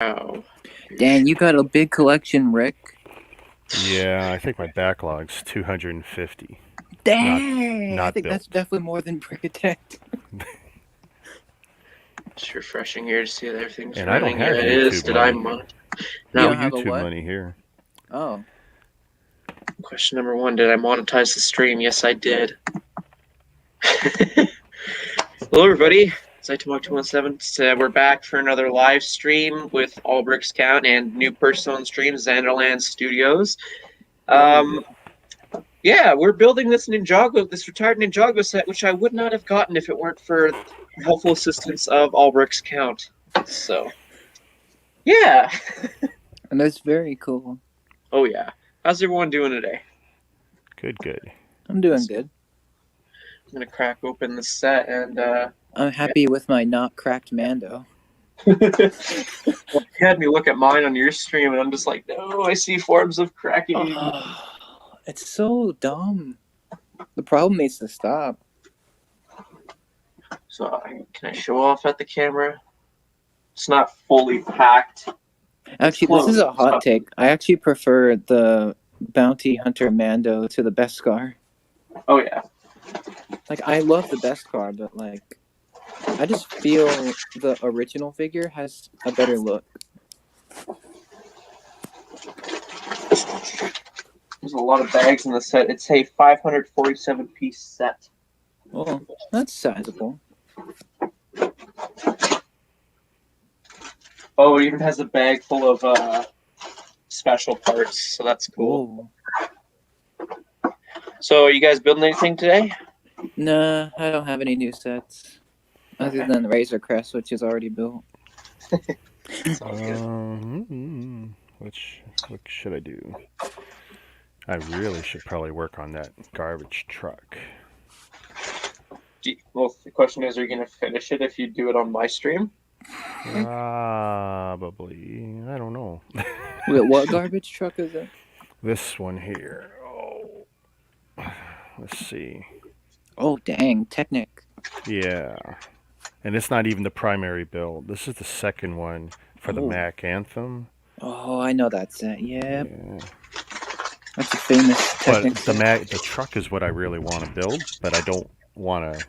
Oh. Dang, you got a big collection, Rick. Yeah, I think my backlog's 250. Not Dang, I not think that's built. definitely more than Brickatect. Just refreshing here to see that everything's And I don't running. Yeah, have it is. YouTube Did I money. mod? You No Now, don't have a YouTube what? money here. Oh, question number one: did I monetize the stream? Yes, I did. Hello, everybody. It's iTalk217. So we're back for another live stream with All Bricks Count and new person on stream, Xanderland Studios. Yeah, we're building this Ninjago, this retired Ninjago set, which I would not have gotten if it weren't for the helpful assistance of All Bricks Count. So, yeah. and that's very cool. Oh, yeah. How's everyone doing today? Good. I'm doing good. I'm gonna crack open the set and I'm happy with my not cracked Mando. well, you had me look at mine on your stream, and I'm just like, no, I see forms of cracking. Oh, it's so dumb. The problem needs to stop. So can I show off at the camera? It's not fully packed. Actually, this is a hot take. I actually prefer the Bounty Hunter Mando to the Beskar. Oh yeah. Like, I love the Beskar, but like, I just feel the original figure has a better look. There's a lot of bags in the set. It's a 547 piece set. Oh, that's sizable. Oh, it even has a bag full of special parts, so that's cool. Ooh. So, are you guys building anything today? Nah, I don't have any new sets. Other than Razor Crest, which is already built. What should I do? I really should probably work on that garbage truck. Well, the question is, are you going to finish it if you do it on my stream? Probably. I don't know. Wait, what garbage truck is it? This one here. Oh. Let's see. Oh, dang, Technic. Yeah. And it's not even the primary build. This is the second one for the Mac Anthem. Oh, I know that set. Yep. Yeah. That's a famous Technic But the truck is what I really want to build, but I don't want to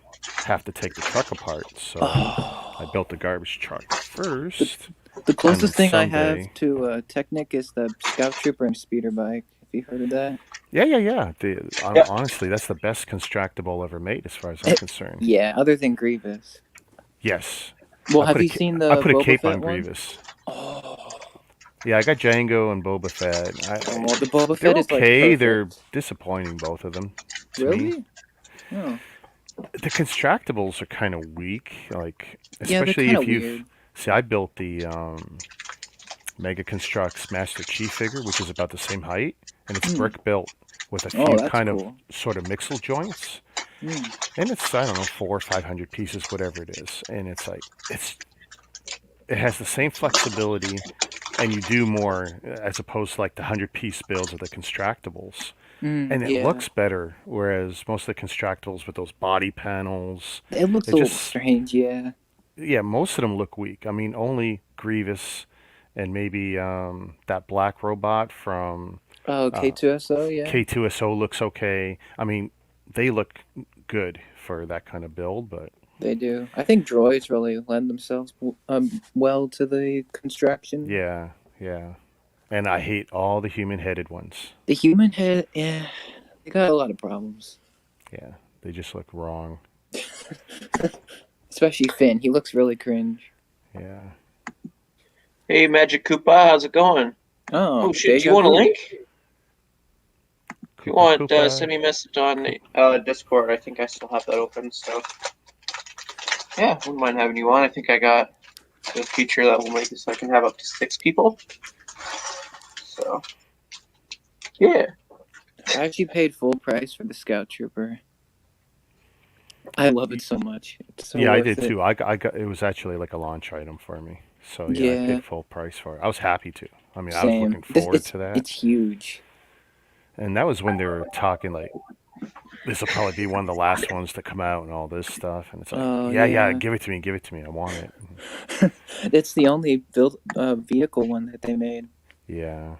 have to take the truck apart. So I built the garbage truck first. The closest thing I have to Technic is the Scout Trooper and Speeder Bike. Have you heard of that? Yeah. Honestly, that's the best constructible ever made, as far as I'm concerned. Yeah, other than Grievous. Yes. Well, have you seen the I put Boba a cape Fett on one? Grievous. Yeah, I got Django and Boba Fett. The Boba Fett is okay. Like they're disappointing, both of them. Really? Oh. The constructibles are kind of weak, like especially if you've weird. See. I built the Mega Constructs Master Chief figure, which is about the same height, and it's brick built with a few of sort of mixel joints. And it's, I don't know, 400 or 500 pieces, whatever it is, and it's like it has the same flexibility, and you do more as opposed to like the 100-piece builds of the constructibles. And it looks better, whereas most of the constructibles with those body panels, it looks a little strange. Yeah, most of them look weak. I mean, only Grievous and maybe that black robot from K2SO. Yeah, K2SO looks okay. I mean, they look good for that kind of build, but they do. I think droids really lend themselves well to the construction. Yeah. And I hate all the human-headed ones. The human head, yeah, they got a lot of problems. Yeah, they just look wrong. Especially Finn. He looks really cringe. Yeah. Hey, Magic Koopa, how's it going? Oh shit, do you want a link? If you want, send me a message on Discord. I think I still have that open, so yeah, wouldn't mind having you on. I think I got a feature that will make it so I can have up to 6 people. So, yeah. I actually paid full price for the Scout Trooper. I love it so much. It's so I did too. I got it was actually like a launch item for me. So I paid full price for it. I was happy to. I mean, I was looking forward to that. It's huge. And that was when they were talking like this will probably be one of the last ones to come out and all this stuff. And it's like, Oh, yeah, give it to me, I want it. It's the only vehicle one that they made. Yeah.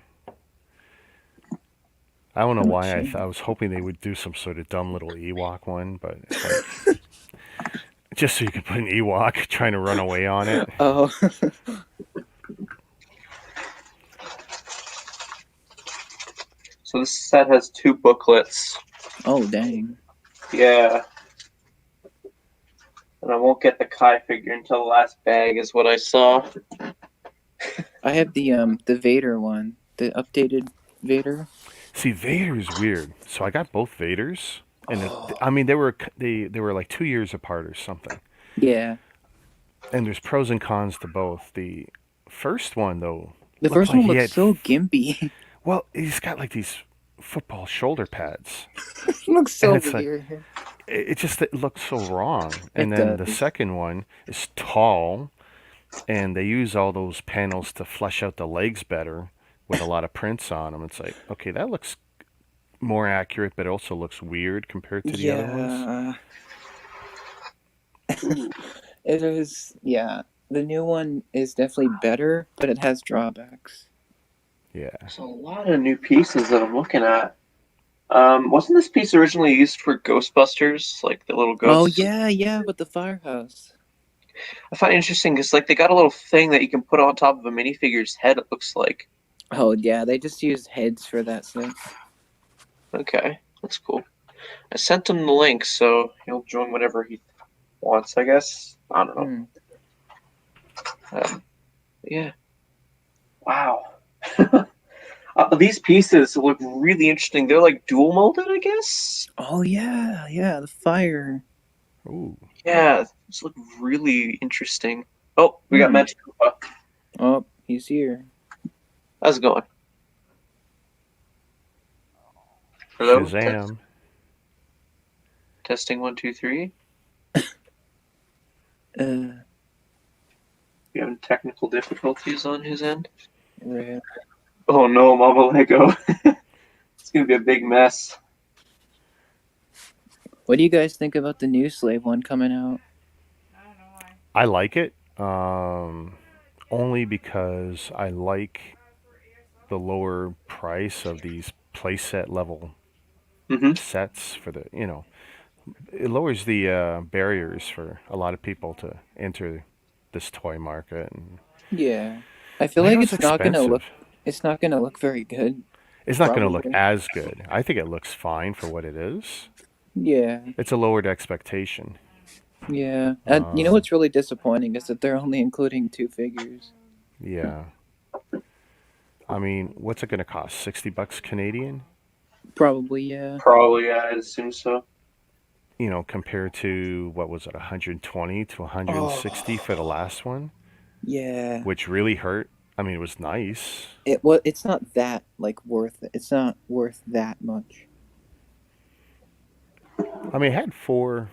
I don't know why I was hoping they would do some sort of dumb little Ewok one, but it's like just so you could put an Ewok trying to run away on it. Oh. So this set has 2 booklets. Oh, dang. Yeah. And I won't get the Kai figure until the last bag is what I saw. I have the Vader one, the updated Vader. See, Vader is weird. So I got both Vaders, and I mean they were like 2 years apart or something. Yeah. And there's pros and cons to both. The first one though, the first one looks so gimpy. Well, he's got like these football shoulder pads. It looks so weird. Like, it looks so wrong. And then the second one is tall, and they use all those panels to flesh out the legs better with a lot of prints on them. It's like, okay, that looks more accurate, but it also looks weird compared to the other ones. It is, yeah. The new one is definitely better, but it has drawbacks. Yeah. There's a lot of new pieces that I'm looking at. Wasn't this piece originally used for Ghostbusters, like the little ghosts? Oh yeah, with the firehouse. I find it interesting because like they got a little thing that you can put on top of a minifigure's head. It looks like. Oh yeah, they just used heads for that stuff. Okay, that's cool. I sent him the link, so he'll join whatever he wants. I guess I don't know. Yeah. Wow. These pieces look really interesting. They're like dual molded, I guess. Oh yeah, the fire. Ooh. Yeah, these look really interesting. Oh, we got Magic Koopa. Oh, he's here. How's it going? Hello. Shazam. Testing 1, 2, 3. You having technical difficulties on his end? Right. Oh no, Mama Lego. It's gonna be a big mess. What do you guys think about the new Slave one coming out? I like it, only because I like the lower price of these playset level sets for the, it lowers the barriers for a lot of people to enter this toy market. And yeah, I feel like it's not gonna look very good. It's not gonna look as good. I think it looks fine for what it is. Yeah, it's a lowered expectation. Yeah, you know what's really disappointing is that they're only including 2 figures. Yeah. I mean, what's it gonna cost? $60 Canadian? Probably, yeah. Probably, yeah. I assume so. Compared to what was it, 120 to 160 for the last one? Yeah. Which really hurt. I mean, it was nice. It's not that worth it. It's not worth that much. I mean, it had four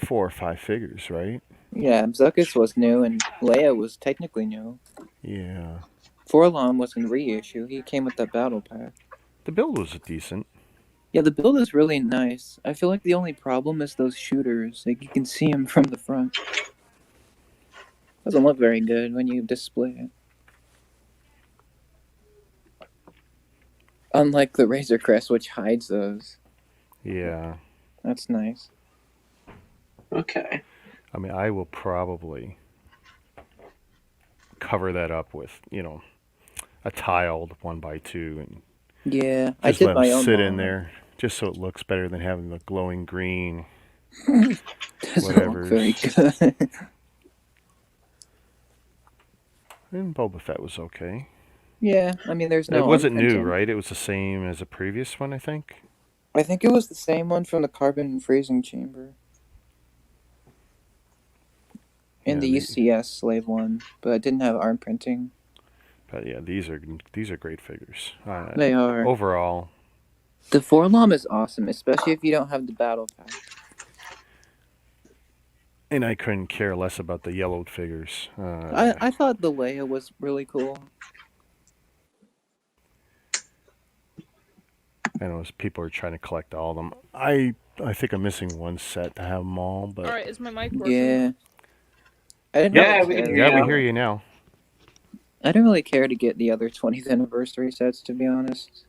or 5 figures, right? Yeah, Zuckuss was new and Leia was technically new. Yeah. Forlom was in reissue. He came with the battle pack. The build was decent. Yeah, the build is really nice. I feel like the only problem is those shooters. Like, you can see them from the front. Doesn't look very good when you display it. Unlike the Razor Crest, which hides those. Yeah. That's nice. Okay. I mean, I will probably cover that up with, a tiled 1x2 and yeah, I did my own. Sit in there just so it looks better than having the glowing green. Whatever. Very good. And Boba Fett was okay. Yeah, I mean, there's no. It wasn't new, right? It was the same as the previous one, I think. I think it was the same one from the carbon freezing chamber. In the UCS Slave one, but it didn't have arm printing. But yeah, these are great figures. They are. Overall. The Forlom is awesome, especially if you don't have the battle pack. And I couldn't care less about the yellowed figures. I thought the Leia was really cool. I know people are trying to collect all of them. I I think I'm missing one set to have them all, but All right, is my mic working? Yeah. I didn't Yeah, really we can care. hear yeah, you. we hear you now. I didn't really care to get the other 20th anniversary sets, to be honest.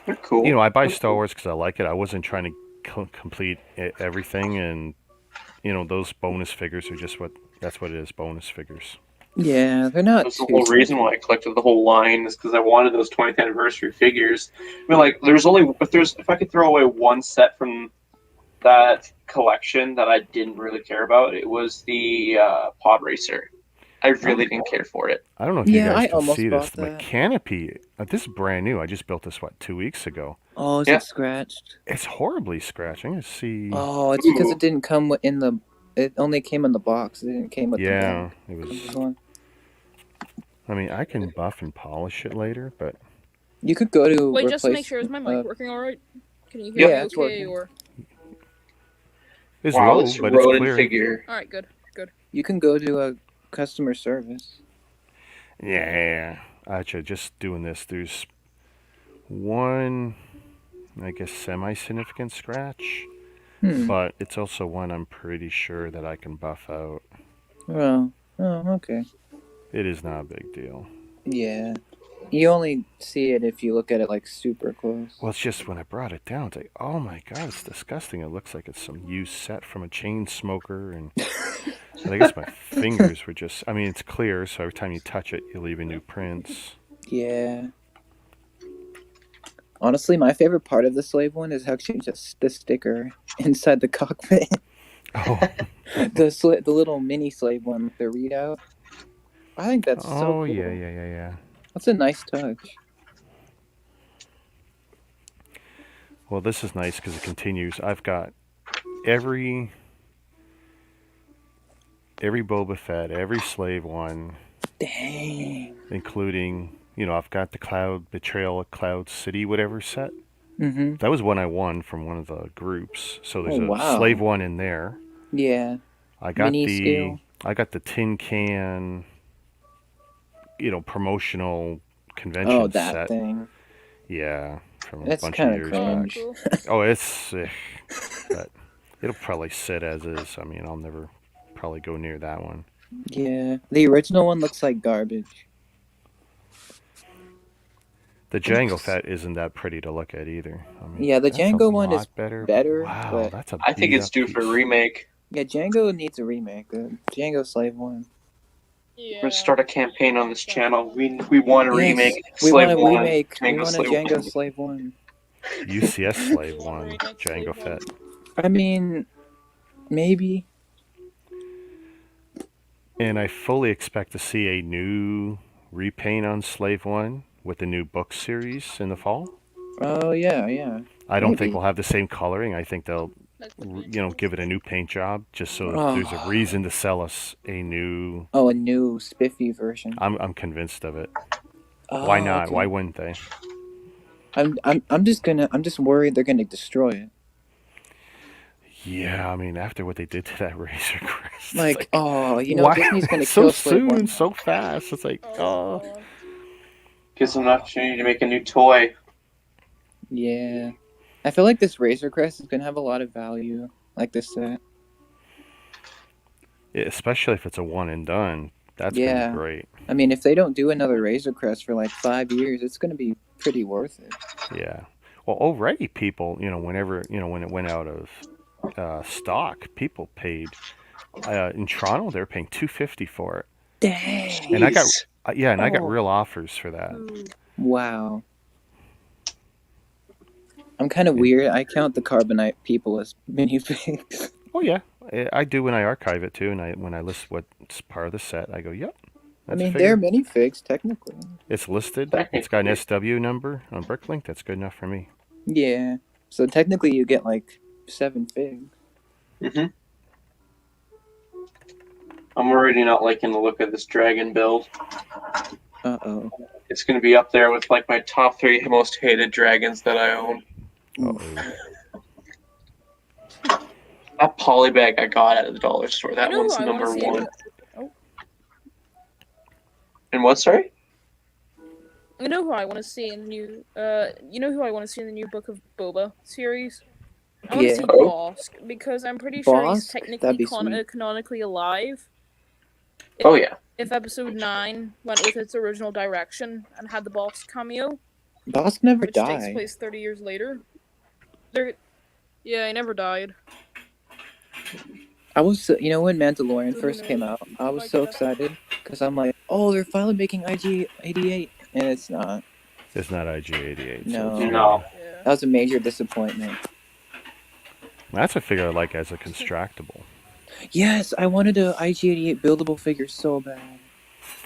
They're cool. You know, I buy Star Wars because I like it. I wasn't trying to complete everything, and you know, those bonus figures are just that's what it is, bonus figures. Yeah, they're not. That's the whole reason why I collected the whole line is because I wanted those 20th anniversary figures. I mean, like, if I could throw away one set from that collection that I didn't really care about, it was the Pod Racer. I really didn't care for it. I don't know if you guys I can almost see this. bought The that. canopy, this is brand new. I just built this 2 weeks ago. Oh, is it scratched? It's horribly scratched. I'm gonna see. Oh, it's because it didn't come in the. It only came in the box. It didn't came with the Yeah, back. it was. This one. I mean, I can buff and polish it later, but You could go to. Wait, just to make sure, is my mic working all right? Can you hear me it's okay? working. Or it's wow, low, this but it's Ronin clear. figure. all right, good. You can go to a customer service. Yeah, actually, just doing this. There's one, I guess, semi-significant scratch, but it's also one I'm pretty sure that I can buff out. Oh, okay. It is not a big deal. Yeah. You only see it if you look at it like super close. Well, it's just when I brought it down, it's like, oh my god, it's disgusting. It looks like it's some used set from a chain smoker, and I guess my fingers were just. I mean, it's clear, so every time you touch it, you leave a new prints. Yeah. Honestly, my favorite part of the slave one is actually just the sticker inside the cockpit. Oh. the little mini slave one with the readout. I think that's so cool. Oh, yeah. That's a nice touch. Well, this is nice because it continues. I've got every Boba Fett, every slave one. Dang. Including, you know, I've got the Cloud Betrayal at Cloud City, whatever set. Mm-hmm. That was one I won from one of the groups. So there's wow. a slave one in there. Yeah. I got Mini scale. I got the tin can, you know, promotional convention Oh, that set. thing. Yeah, from That's a bunch of years cringe. back. Oh, it's but it'll probably sit as is. I mean, I'll never probably go near that one. Yeah, the original one looks like garbage. The Jango Fett isn't that pretty to look at either. I mean, yeah, the Jango one is better. Wow, but that's a I think it's due for a remake. Yeah, Jango needs a remake. The Jango Slave one. Yeah. We're gonna start a campaign on this channel. We want to remake we Slave want to One. remake. We Jango want a Slave Jango 1. Slave one. UCS Slave one, Jango Fett. I mean, maybe. And I fully expect to see a new repaint on Slave One with the new book series in the fall. Oh yeah. I don't think we'll have the same coloring. I think they'll, you know, give it a new paint job just so there's a reason to sell us a new. Oh, a new spiffy version. I'm convinced of it. Oh, Why not? okay. Why wouldn't they? I'm just worried they're gonna destroy it. Yeah, I mean, after what they did to that Razor Crest, like oh, you know, why? Disney's gonna so kill Slave soon, One. so fast. It's like oh. Gives them an opportunity to make a new toy. Yeah, I feel like this Razor Crest is gonna have a lot of value, like this set. Yeah, especially if it's a one and done. That's gonna be great. I mean, if they don't do another Razor Crest for like 5 years, it's gonna be pretty worth it. Yeah. Well, already people, you know, when it went out of stock, people paid in Toronto. They're paying $250 for it. Dang. And I got real offers for that. Wow. I'm kind of weird. I count the Carbonite people as minifigs. Oh yeah, I do when I archive it too, and when I list what's part of the set, I go, yep. I mean, they're minifigs technically. It's listed. It's got an SW number on Bricklink. That's good enough for me. Yeah. So technically, you get like 7 figs. Mhm. I'm already not liking the look of this dragon build. Uh-oh. It's going to be up there with like my top 3 most hated dragons that I own. Uh-oh. That polybag I got at the dollar store, that one's number 1. Oh. And what, sorry? You know who I want to see in the new, you know who I want to see in the new Book of Boba series? I want to see Bosk because I'm pretty sure he's Bosk? technically That'd be sweet. canonically alive. Oh yeah. If episode 9 went with its original direction and had the Bosk cameo, Bosk never which died. takes place 30 years later. Yeah, he never died. I was, you know, when Mandalorian first came out, I was so excited because I'm like, oh, they're finally making IG-88, and it's not. It's not IG-88. No. So No. That was a major disappointment. That's a figure I like as a constructible. Yes, I wanted a IG-88 buildable figure so bad.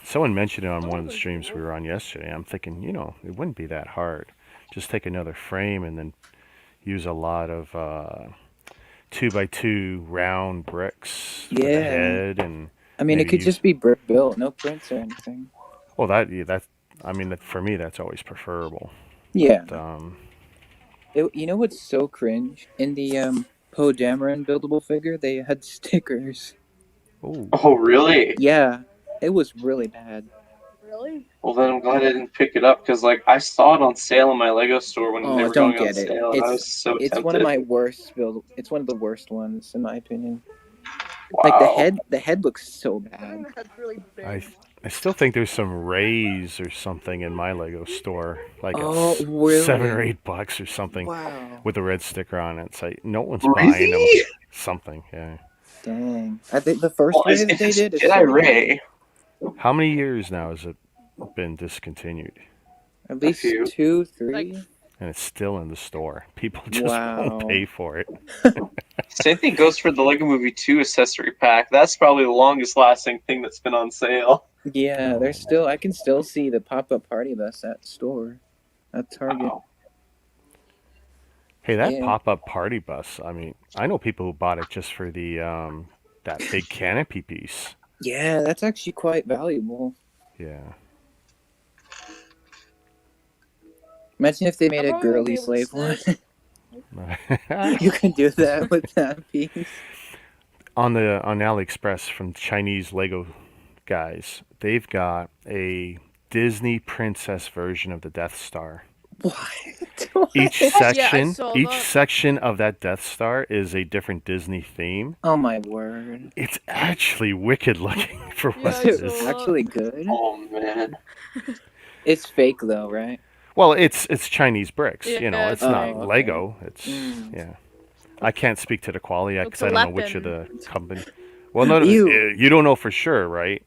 Someone mentioned it on one of the streams we were on yesterday. I'm thinking, you know, it wouldn't be that hard. Just take another frame and then use a lot of 2x2 round bricks for the head, and I mean, it could just be brick built, no prints or anything. Well, I mean, for me, that's always preferable. Yeah. But, you know what's so cringe? In the Poe Dameron buildable figure, they had stickers. Ooh. Oh, really? Yeah, it was really bad. Really? Well, then I'm glad I didn't pick it up because, like, I saw it on sale in my Lego store when they were going on sale, and I was so tempted. It's one of my worst It's one of the worst ones, in my opinion. Wow. Like the head looks so bad. Really big. I still think there's some Rays or something in my Lego store, like really? $7 or $8 or something, wow, with a red sticker on it. It's like no one's buying them. Something, yeah. Dang, I think the first Ray that they did is Jedi Ray. How many years now has it been discontinued? At least 2, 3. And it's still in the store. People just won't pay for it. Same thing goes for the Lego Movie 2 accessory pack. That's probably the longest lasting thing that's been on sale. Yeah, I can still see the pop-up party bus at the store, at Target. Wow. Hey, that pop-up party bus, I mean, I know people who bought it just for the that big canopy piece. Yeah, that's actually quite valuable. Yeah. Imagine if they made a girly slave one. You can do that with that piece. On AliExpress from Chinese Lego guys, they've got a Disney princess version of the Death Star. What? Each section of that Death Star is a different Disney theme. Oh my word! It's actually wicked looking for what it is. It's actually good. Oh man! It's fake though, right? Well, it's Chinese bricks. Yeah, you know, it's not Lego. It's yeah. I can't speak to the quality because I don't know which of the company. Well, no, you don't know for sure, right?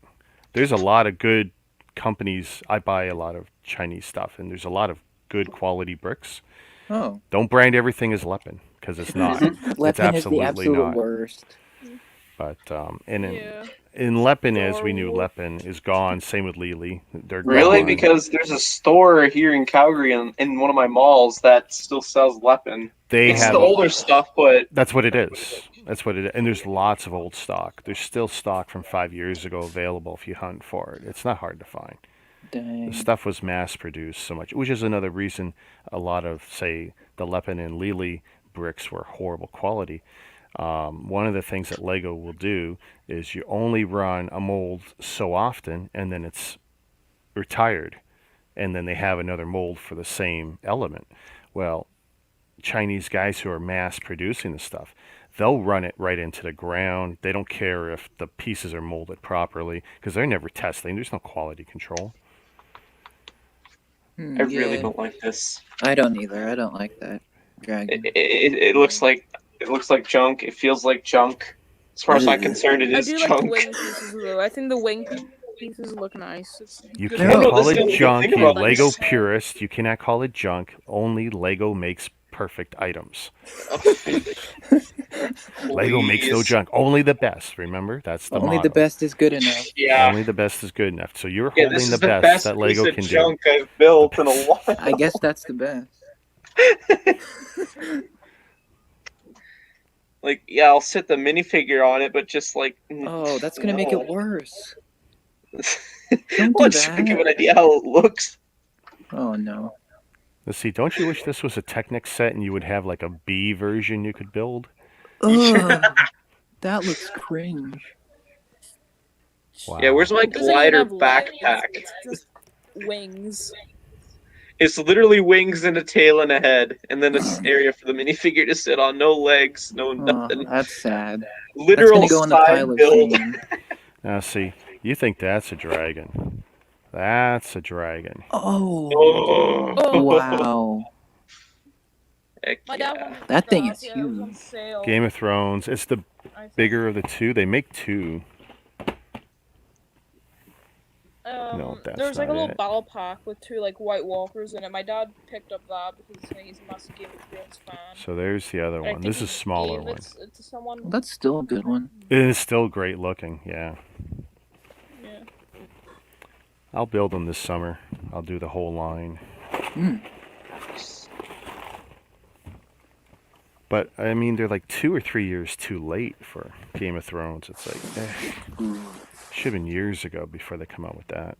There's a lot of good companies. I buy a lot of Chinese stuff, and there's a lot of good quality bricks. Oh. Don't brand everything as Lepin, because it's not. It's absolutely is the absolute not. Worst. But in Lepin, as we knew, Lepin is gone. Same with Lili. They're really gone. Because there's a store here in Calgary in one of my malls that still sells Lepin. It's the older stuff, but that's what it is. That's what it is. And there's lots of old stock. There's still stock from 5 years ago available if you hunt for it. It's not hard to find. Dang. The stuff was mass-produced so much, which is another reason a lot of, say, the Lepin and Lili bricks were horrible quality. One of the things that Lego will do is you only run a mold so often, and then it's retired, and then they have another mold for the same element. Well, Chinese guys who are mass-producing the stuff, they'll run it right into the ground. They don't care if the pieces are molded properly because they're never testing. There's no quality control. I really don't like this. I don't either. I don't like that dragon. It looks like junk. It feels like junk. As far as I'm concerned, it is junk. I do like the wing pieces though. I think the wing pieces look nice. You can't call it junk, you Lego purist. You cannot call it junk. Only Lego makes perfect items. Lego makes no junk. Only the best. Remember, that's the only motto. The best is good enough. Yeah. Only the best is good enough. So you're holding the best that Lego can do. Junk I've built in a while. I guess that's the best. Like, yeah, I'll sit the minifigure on it, but just like. Oh, that's gonna make it worse. Don't just give an idea how it looks. Oh no. Let's see. Don't you wish this was a Technic set and you would have like a B version you could build? Ugh, that looks cringe. Wow. Yeah, where's my glider backpack? It's just wings. It's literally wings and a tail and a head, and then an area for the minifigure to sit on. No legs, no nothing. That's sad. Literal that's gonna go in the pile of build. shame. Now, see, you think that's a dragon. That's a dragon. Oh. Wow. My dad wanted that thing is it huge. was on sale. Game of Thrones. It's the bigger of the two. They make two. No, that's there's like a not little it. battle pack with 2 like White Walkers in it. My dad picked up that because he's a massive Game of Thrones fan. So there's the other one. This is a smaller one. To someone. Well, that's still a good one. It is still great looking, yeah. Yeah. I'll build them this summer. I'll do the whole line. But, I mean, they're like 2 or 3 years too late for Game of Thrones. It's like, should have been years ago before they come out with that.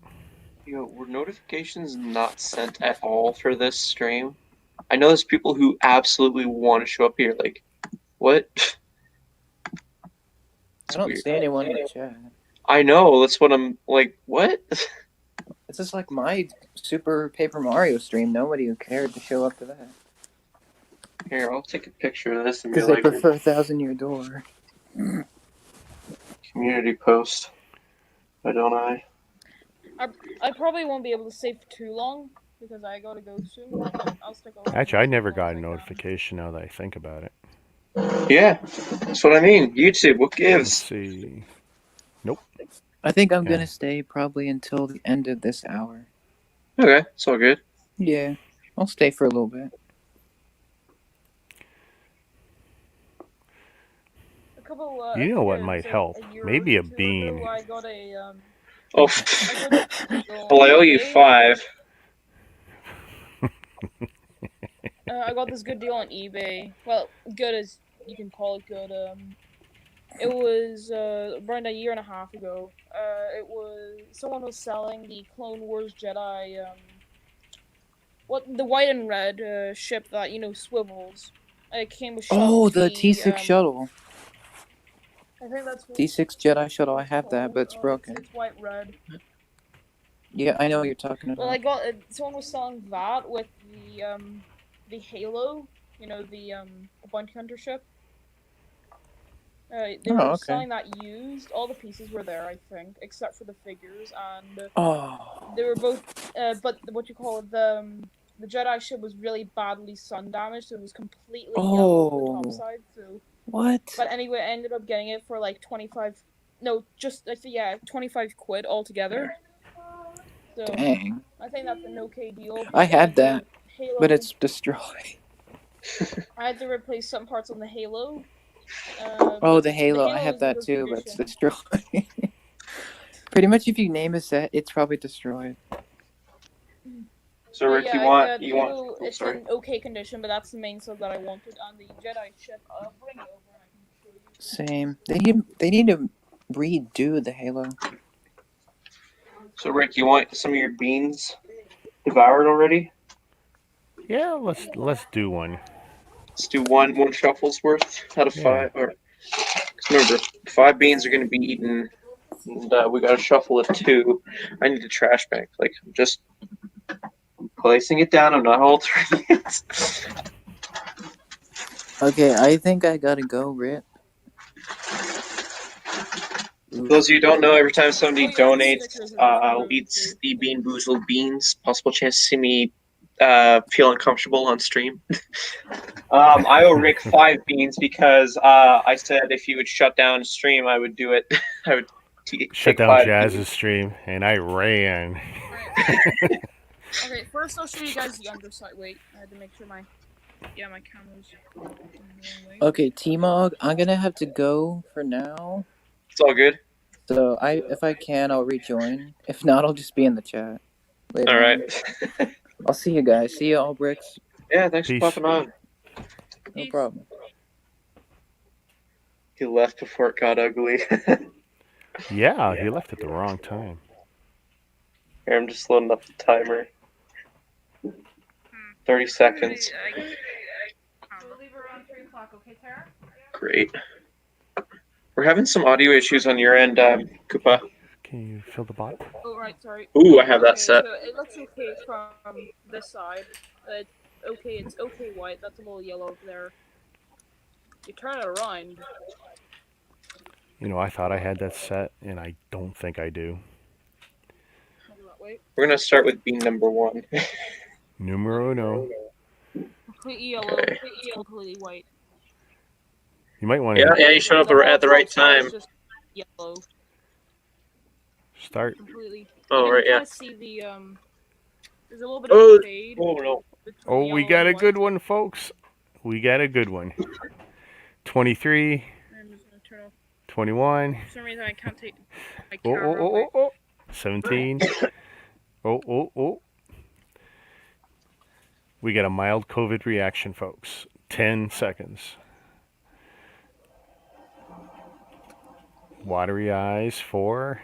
Yo, were notifications not sent at all for this stream? I know there's people who absolutely want to show up here. Like, what? I don't see anyone in the chat. I know. That's what I'm like. What? This is like my Super Paper Mario stream. Nobody cared to show up to that. Here, I'll take a picture of this and be Because they like, prefer 1,000-Year Door. community post. Why don't I? I probably won't be able to stay for too long because I gotta go soon. I'll stick around. Actually, I never got a notification now that I think about it. Yeah, that's what I mean. YouTube, what gives? Let's see. Nope. I think I'm gonna stay probably until the end of this hour. Okay, it's all good. Yeah, I'll stay for a little bit. You know what might help? Maybe a bean. I got a, Oh, well, I owe you 5. I got this good deal on eBay. Well, good as you can call it good. It was around a year and a half ago. Someone was selling the Clone Wars Jedi, the white and red ship that swivels. It came with the T6 shuttle. I think that's T6 Jedi shuttle. I have that, but it's broken. It's white red. Yeah, I know what you're talking about. Well, I got someone was selling that with the Halo, the bounty hunter ship. They were selling that used. All the pieces were there, I think, except for the figures, and they were both. But the Jedi ship was really badly sun damaged, so it was completely yellow on the top side. So what? But anyway, I ended up getting it for like 25. No, just 25 quid altogether. So, dang. I think that's an okay deal. I had that, but it's destroyed. I had to replace some parts on the Halo. The Halo. I have that too, but it's destroyed. Pretty much, if you name a set, it's probably destroyed. So, Rick, you want? It's in okay condition, but that's the main set that I wanted on the Jedi ship. I'll bring it over and I can show you. Same. They need to redo the Halo. So, Rick, you want some of your beans devoured already? Yeah, let's do one. Let's do one shuffle's worth out of 5. Or remember, 5 beans are going to be eaten, and we got to shuffle of 2. I need a trash bag. Like, I'm just placing it down. I'm not altering it. Okay, I think I gotta go, Rip. For those of you who don't know, every time somebody donates, I'll eat the Bean Boozled beans. Possible chance to see me feel uncomfortable on stream. I owe Rick 5 beans because I said if he would shut down stream, I would do it. I would shut down Jazz's stream, and I ran. Okay, first I'll show you guys the underside. Wait, I had to make sure my camera's. Okay, T-Mog, I'm gonna have to go for now. It's all good. So if I can, I'll rejoin. If not, I'll just be in the chat later. All right. I'll see you guys. See you all, Bricks. Yeah, thanks for popping on. No problem. He left before it got ugly. Yeah, he left at the wrong time. Here, I'm just loading up the timer. 30 seconds. I'll leave around 3 o'clock, okay, Tara? Great. We're having some audio issues on your end, Koopa. Can you fill the bottle? Oh, right, sorry. Ooh, I have that set. So it looks okay from this side. It's okay white. That's a little yellow there. You turn it around. You know, I thought I had that set, and I don't think I do. Wait. We're gonna start with bean number 1. Numero uno. Completely yellow. It's completely white. You might want to. Yeah, you showed up at the right time. Just yellow. Start. Completely. Oh, right, yeah. See the there's a little bit of fade. Oh no. Oh, we got a good one, folks. We got a good one. 23. I'm just gonna turn off. 21. For some reason I can't take my camera. Oh. 17. Oh. We got a mild COVID reaction, folks. 10 seconds. Watery eyes. 4,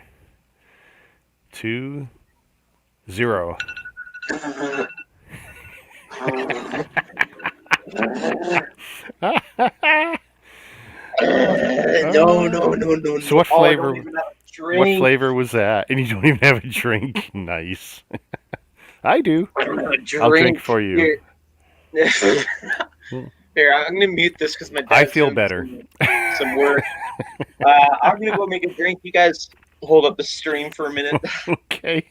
2, 0. No. So what flavor? What flavor was that? And you don't even have a drink. Nice. I do. I'll drink for you. Here, I'm gonna mute this because my dad's I feel better. Some work. I'm gonna go make a drink. You guys hold up the stream for a minute. Okay.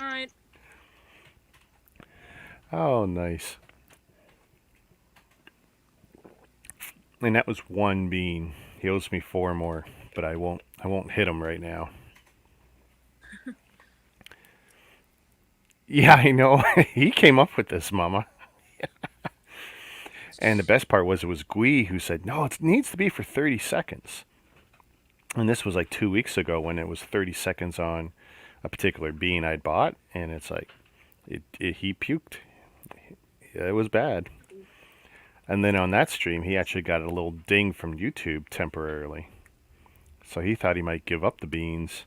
Alright. Oh, nice. And that was 1 bean. He owes me 4 more, but I won't hit him right now. Yeah, I know. He came up with this, Mama. And the best part was it was Gui who said, no, it needs to be for 30 seconds. And this was like 2 weeks ago when it was 30 seconds on a particular bean I'd bought. And it's like, he puked. It was bad. And then on that stream, he actually got a little ding from YouTube temporarily. So he thought he might give up the beans.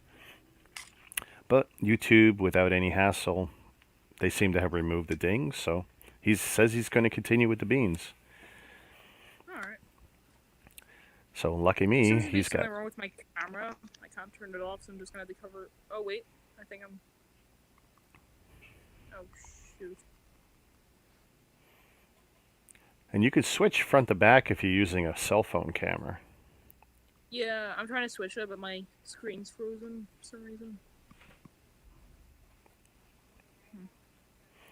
But YouTube, without any hassle, they seem to have removed the dings. So he says he's going to continue with the beans. Alright. So lucky me, he's got... Something wrong with my camera. I can't turn it off, so I'm just going to cover... Oh, wait. I think I'm... Oh, shoot. And you could switch front to back if you're using a cell phone camera. Yeah, I'm trying to switch it, but my screen's frozen for some reason.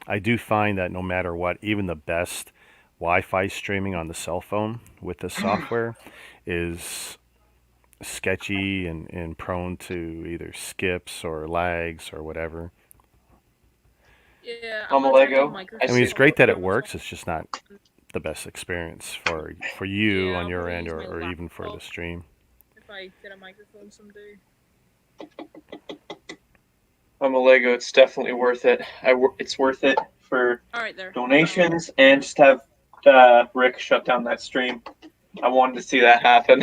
I do find that no matter what, even the best Wi-Fi streaming on the cell phone with this software is sketchy and prone to either skips or lags or whatever. Yeah, I'm a Lego. I mean, it's great that it works. It's just not the best experience for you on your end or even for the stream. If I get a microphone someday. I'm a Lego. It's definitely worth it. It's worth it for donations and just have Rick shut down that stream. I wanted to see that happen.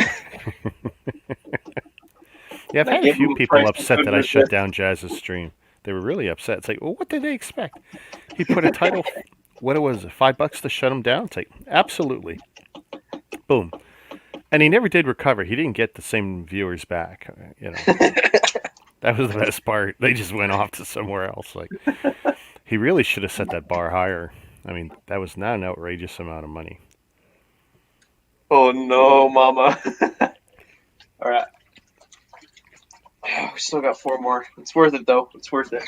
Yeah, I've had a few people upset that I shut down Jazz's stream. They were really upset. It's like, well, what did they expect? He put a title, what was it, $5 to shut him down? It's like, absolutely. Boom. And he never did recover. He didn't get the same viewers back. You know, that was the best part. They just went off to somewhere else. Like, he really should have set that bar higher. I mean, that was not an outrageous amount of money. Oh no, Mama. All right. We still got 4 more. It's worth it, though. It's worth it.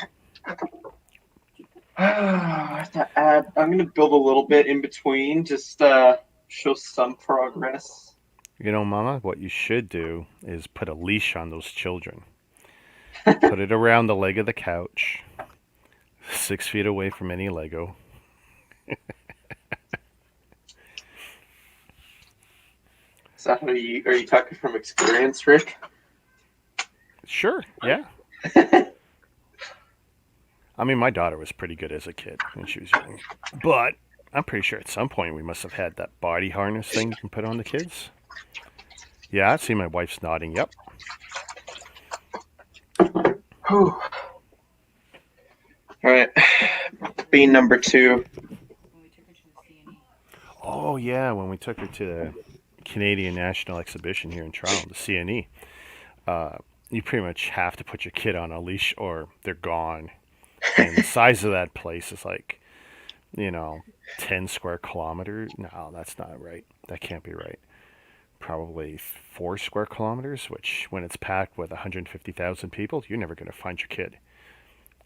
I have to add. I'm going to build a little bit in between, just show some progress. You know, Mama, what you should do is put a leash on those children. Put it around the leg of the couch, 6 feet away from any Lego. Is that how are you talking from experience, Rick? Sure, yeah. I mean, my daughter was pretty good as a kid when she was young. But I'm pretty sure at some point we must have had that body harness thing you can put on the kids. Yeah, I see my wife's nodding. Yep. All right. Bean number 2. Oh, yeah, when we took her to the Canadian National Exhibition here in Toronto, the CNE. you pretty much have to put your kid on a leash or they're gone. And the size of that place is like, 10 square kilometers. No, that's not right. That can't be right. Probably 4 square kilometers, which when it's packed with 150,000 people, you're never going to find your kid.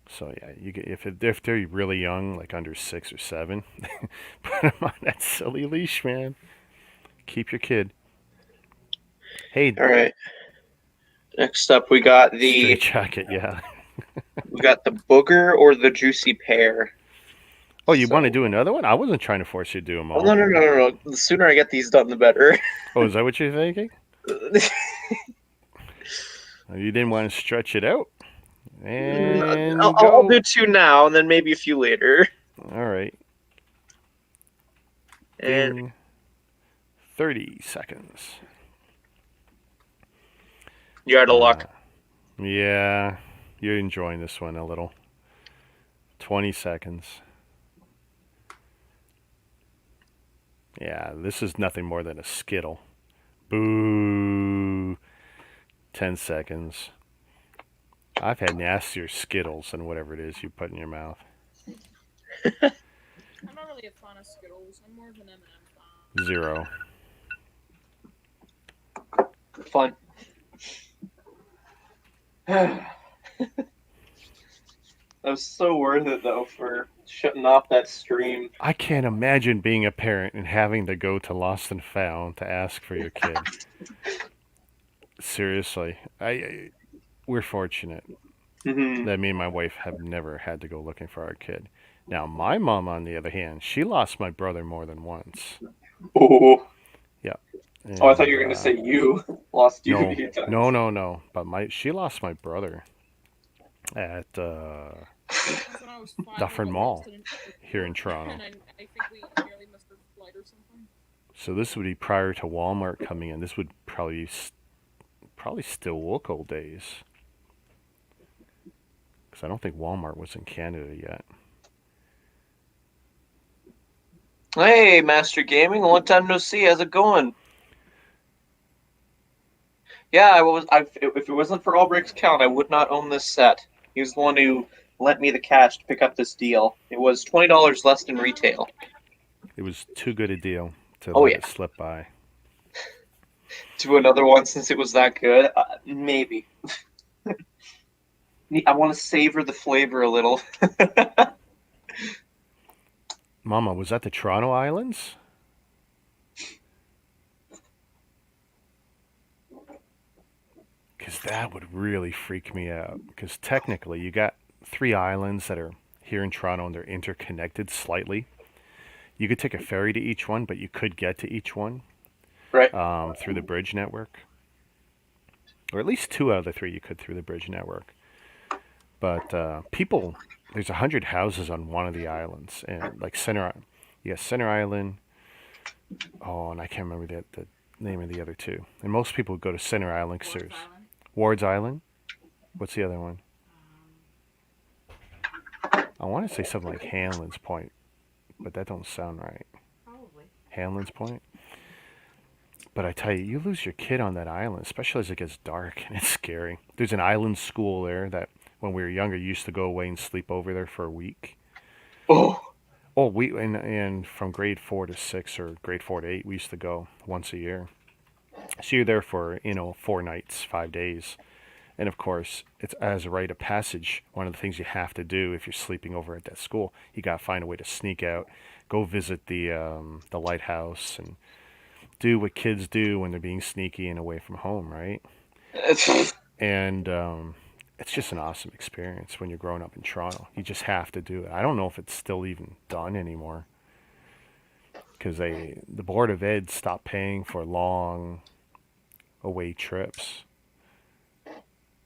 So yeah, if they're really young, like under 6 or 7, put them on that silly leash, man. Keep your kid. Hey. All right. Next up, we got the straight jacket. Yeah. We got the booger or the juicy pear. Oh, you want to do another one? I wasn't trying to force you to do them all. Oh, no. The sooner I get these done, the better. Oh, is that what you're thinking? You didn't want to stretch it out? And I'll do 2 now, and then maybe a few later. All right. And 30 seconds. You're out of luck. Yeah, you're enjoying this one a little. 20 seconds. Yeah, this is nothing more than a Skittle. Boo. 10 seconds. I've had nastier Skittles than whatever it is you put in your mouth. I'm not really a fan of Skittles. I'm more of an M&M fan. 0. Fun. That was so worth it, though, for shutting off that stream. I can't imagine being a parent and having to go to Lost and Found to ask for your kid. Seriously. We're fortunate that me and my wife have never had to go looking for our kid. Now, my mom, on the other hand, she lost my brother more than once. Oh. Yeah. And, I thought you were going to say you lost you. No. But she lost my brother at Dufferin Mall here in Toronto. And I think we nearly missed a flight or something. So this would be prior to Walmart coming in. This would probably still local days. Because I don't think Walmart was in Canada yet. Hey, Master Gaming, long time no see. How's it going? Yeah, if it wasn't for R.E.X count, I would not own this set. He was the one who lent me the cash to pick up this deal. It was $20 less than retail. It was too good a deal to let it slip by. Do another one since it was that good? Maybe. I want to savor the flavor a little. Mama, was that the Toronto Islands? Because that would really freak me out. Because technically, you got 3 islands that are here in Toronto and they're interconnected slightly. You could take a ferry to each one, but you could get to each one through the bridge network. Or at least 2 out of the 3 you could through the bridge network. But there's 100 houses on one of the islands. And like Center Island. Oh, and I can't remember the name of the other 2. And most people go to Center Island because there's Ward's Island. What's the other one? I want to say something like Hanlon's Point, but that don't sound right. Probably. Hanlon's Point. But I tell you, you lose your kid on that island, especially as it gets dark, and it's scary. There's an island school there that when we were younger used to go away and sleep over there for a week. Oh, and from grade 4 to 6 or grade 4 to 8, we used to go once a year. So you're there for 4 nights, 5 days. And of course, it's as a rite of passage. One of the things you have to do if you're sleeping over at that school, you got to find a way to sneak out, go visit the lighthouse, and do what kids do when they're being sneaky and away from home, right? And it's just an awesome experience when you're growing up in Toronto. You just have to do it. I don't know if it's still even done anymore, because the Board of Ed stopped paying for long away trips.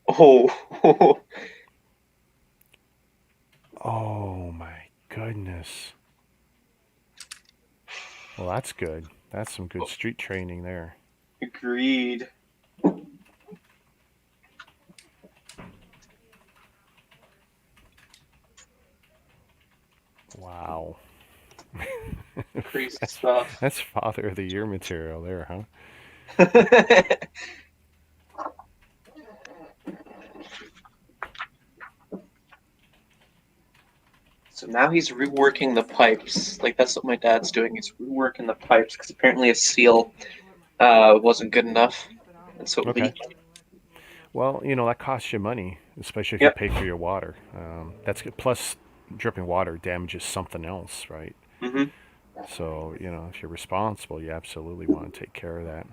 Oh. Oh my goodness. Well, that's good. That's some good street training there. Agreed. Wow. Crazy stuff. That's Father of the Year material there, huh? So now he's reworking the pipes. Like, that's what my dad's doing. He's reworking the pipes because apparently his seal wasn't good enough, and so it leaked. Well, that costs you money, especially if you pay for your water. That's good. Plus, dripping water damages something else, right? Mm-hmm. So, if you're responsible, you absolutely want to take care of that.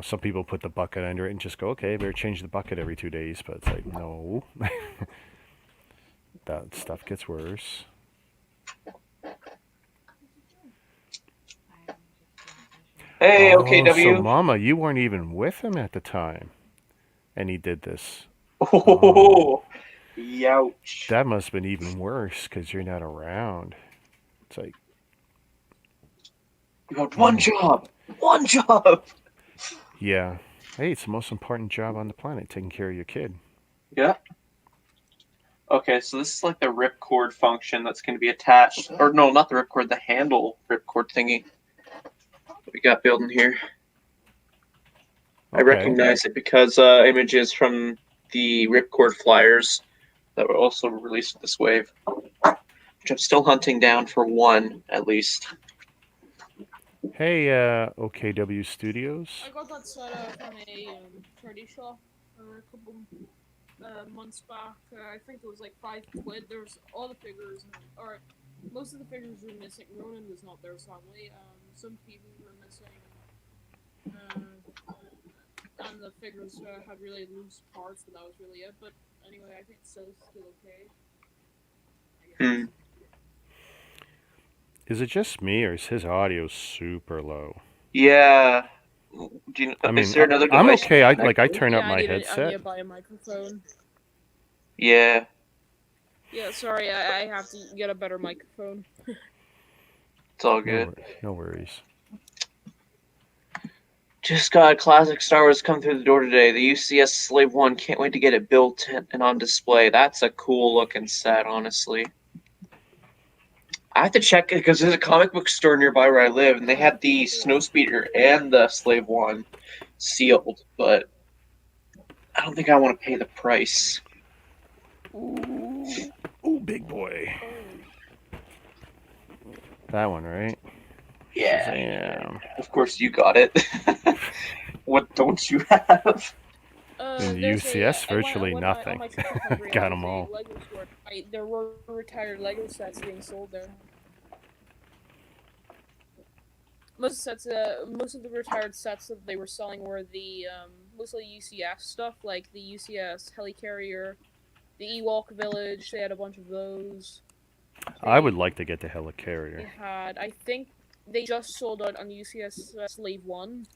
Some people put the bucket under it and just go, okay, better change the bucket every 2 days. But it's like, no. That stuff gets worse. Hey, OKW. So, Mama, you weren't even with him at the time. And he did this. Oh, youch. That must have been even worse because you're not around. It's like... You got one job. One job. Yeah. Hey, it's the most important job on the planet, taking care of your kid. Yeah. Okay, so this is like the ripcord function that's going to be attached. Or no, not the ripcord, the handle ripcord thingy that we got building here. I recognize it because images from the ripcord flyers that were also released with this wave, which I'm still hunting down for one, at least. Hey, OKW Studios. I got that set up from a charity shop a couple months back. I think it was like £5. There's all the figures, or most of the figures were missing. Ronin was not there, sadly. Some pieces were missing, and the figures had really loose parts, but that was really it. But anyway, I think it's still okay. I guess. Is it just me, or is his audio super low? Yeah. Is there another device? I'm okay. I turn up my headset. I need to buy a microphone. Yeah. Yeah, sorry, I have to get a better microphone. It's all good. No worries. Just got classic Star Wars come through the door today. The UCS Slave 1, can't wait to get it built and on display. That's a cool looking set, honestly. I have to check it because there's a comic book store nearby where I live, and they had the Snowspeeder and the Slave 1 sealed, but I don't think I want to pay the price. Ooh, big boy. That one, right? Yeah. Damn. Of course you got it. What don't you have? In the UCS, virtually nothing. Got them all. There were retired Lego sets being sold there. Most of the retired sets that they were selling were the mostly UCS stuff, like the UCS helicarrier, the Ewok village. They had a bunch of those. I would like to get the helicarrier. They had, I think, they just sold out on the UCS Slave 1.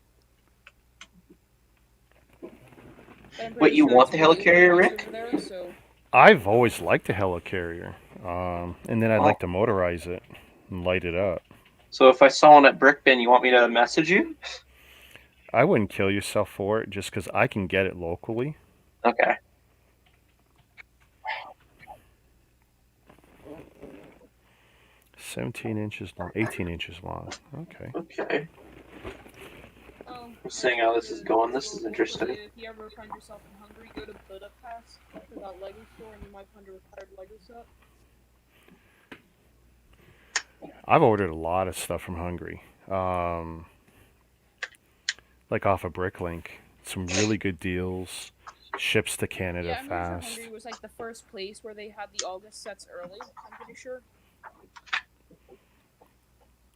Wait, you want the helicarrier, Rick? There, so. I've always liked the helicarrier, and then I'd like to motorize it and light it up. So if I saw one at Brick Bin, you want me to message you? I wouldn't kill yourself for it, just because I can get it locally. Okay. 17 inches long, 18 inches long. Okay. Okay. I'm seeing how this is going. This is interesting. If you ever find yourself in Hungary, go to Budapest to that Lego store, and you might find a retired Lego set. I've ordered a lot of stuff from Hungary. Like off of Bricklink. Some really good deals. Ships to Canada fast. Hungary was like the first place where they had the August sets early, I'm pretty sure.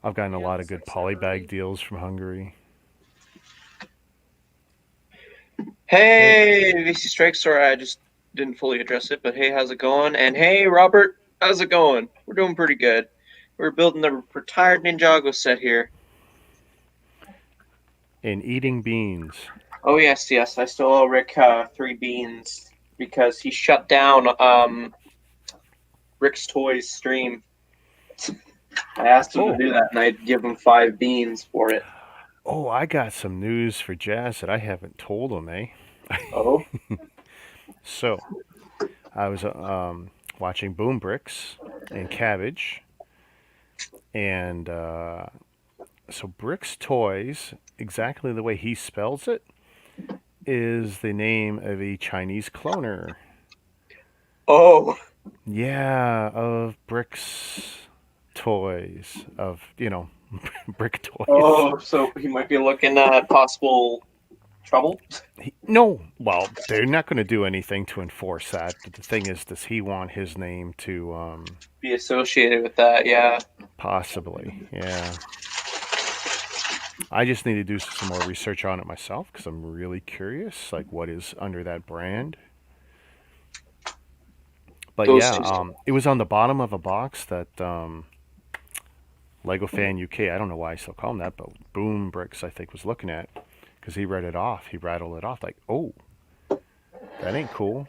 I've gotten a lot of good polybag deals from Hungary. Hey, VC Strike. Sorry, I just didn't fully address it, but hey, how's it going? And hey, Robert, how's it going? We're doing pretty good. We're building the retired Ninjago set here. And eating beans. Oh, yes. I still owe Rick 3 beans because he shut down Rick's Toys stream. I asked him to do that, and I'd give him 5 beans for it. Oh, I got some news for Jazz that I haven't told him, eh? Oh? So, I was watching Boom Bricks and Cabbage, and so Bricks Toys, exactly the way he spells it, is the name of a Chinese cloner. Oh! Yeah, of Brick's toys, of, Brick toys. Oh, so he might be looking at possible trouble? No, well, they're not going to do anything to enforce that. But the thing is, does he want his name to be associated with that? Yeah. possibly? Yeah. I just need to do some more research on it myself because I'm really curious, like what is under that brand. But Those yeah, two. it was on the bottom of a box that Lego Fan UK, I don't know why I still call him that, but Boom Bricks, I think, was looking at because he read it off. He rattled it off like, oh, that ain't cool.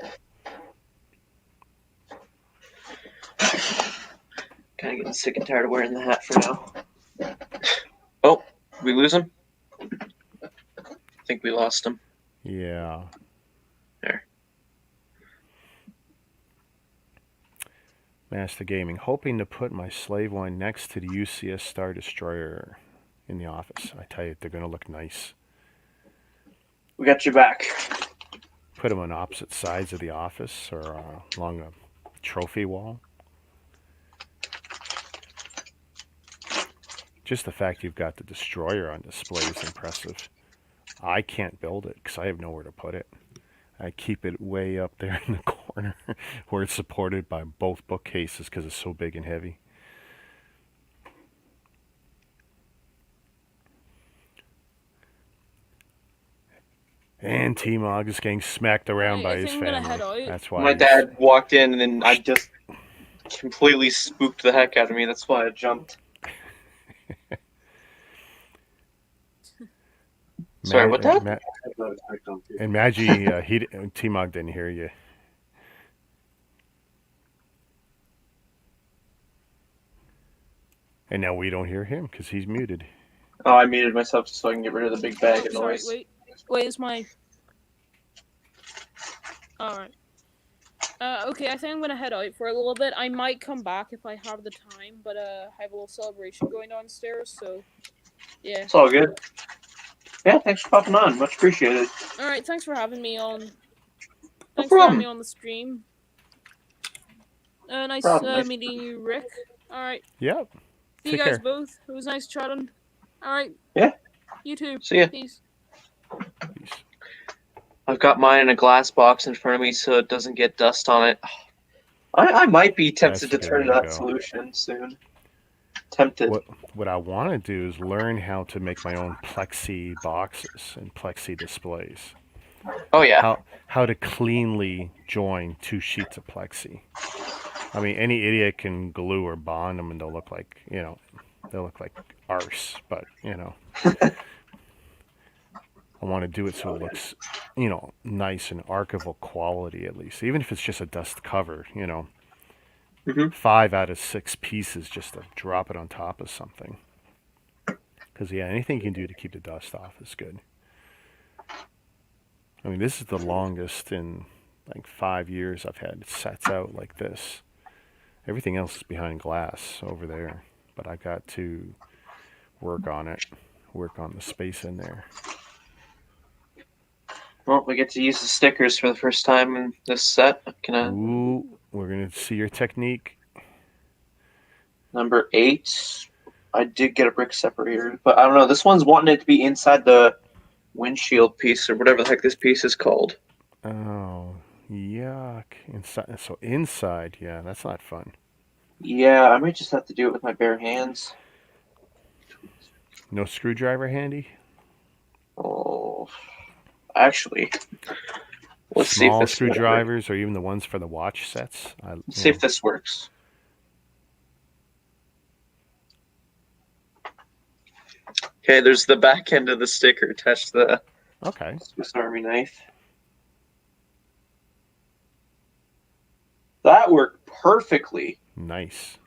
Kind of getting sick and tired of wearing the hat for now. Oh, did we lose him? I think we lost him. Yeah. There. Master Gaming, hoping to put my Slave One next to the UCS Star Destroyer in the office. I tell you, they're going to look nice. We got your back. Put them on opposite sides of the office or along a trophy wall. Just the fact you've got the Destroyer on display is impressive. I can't build it because I have nowhere to put it. I keep it way up there in the corner where it's supported by both bookcases because it's so big and heavy. And T-Mog is getting smacked around by his family. That's why my dad walked in and then I just completely spooked the heck out of me. That's why I jumped. Sorry, what that? And Maggie, T-Mog didn't hear you. And now we don't hear him because he's muted. Oh, I muted myself so I can get rid of the big bag of noise. Sorry, wait, it's my... Alright. Okay, I think I'm gonna head out for a little bit. I might come back if I have the time, but I have a little celebration going downstairs, so... Yeah. It's all good. Yeah, thanks for popping on. Much appreciated. Alright, thanks for having me on. No Thanks for having problem. me on the stream. Nice meeting you, Rick. Alright. Yep. See you guys both. It was nice chatting. Alright. Yeah. You too. See ya. Peace. Peace. I've got mine in a glass box in front of me so it doesn't get dust on it. I might be tempted to turn to that solution soon. Tempted. What I want to do is learn how to make my own plexi boxes and plexi displays. Oh yeah. How to cleanly join two sheets of plexi. I mean, any idiot can glue or bond them and they'll look like, they'll look like arse, but, I want to do it so it looks, nice and archival quality at least. Even if it's just a dust cover, 5 out of 6 pieces just to drop it on top of something. Because, yeah, anything you can do to keep the dust off is good. I mean, this is the longest in, like, 5 years I've had sets out like this. Everything else is behind glass over there. But I got to work on it. Work on the space in there. Well, we get to use the stickers for the first time in this set. Ooh, we're going to see your technique. Number 8. I did get a brick separator, but I don't know. This one's wanting it to be inside the windshield piece or whatever the heck this piece is called. Oh, yuck. Inside, yeah, that's not fun. Yeah, I might just have to do it with my bare hands. No screwdriver handy? Oh, actually, let's see if Small this screwdrivers or even the ones for the watch sets. Let's see if this works. Okay, there's the back end of the sticker attached to the Swiss Army knife. That worked perfectly. Nice.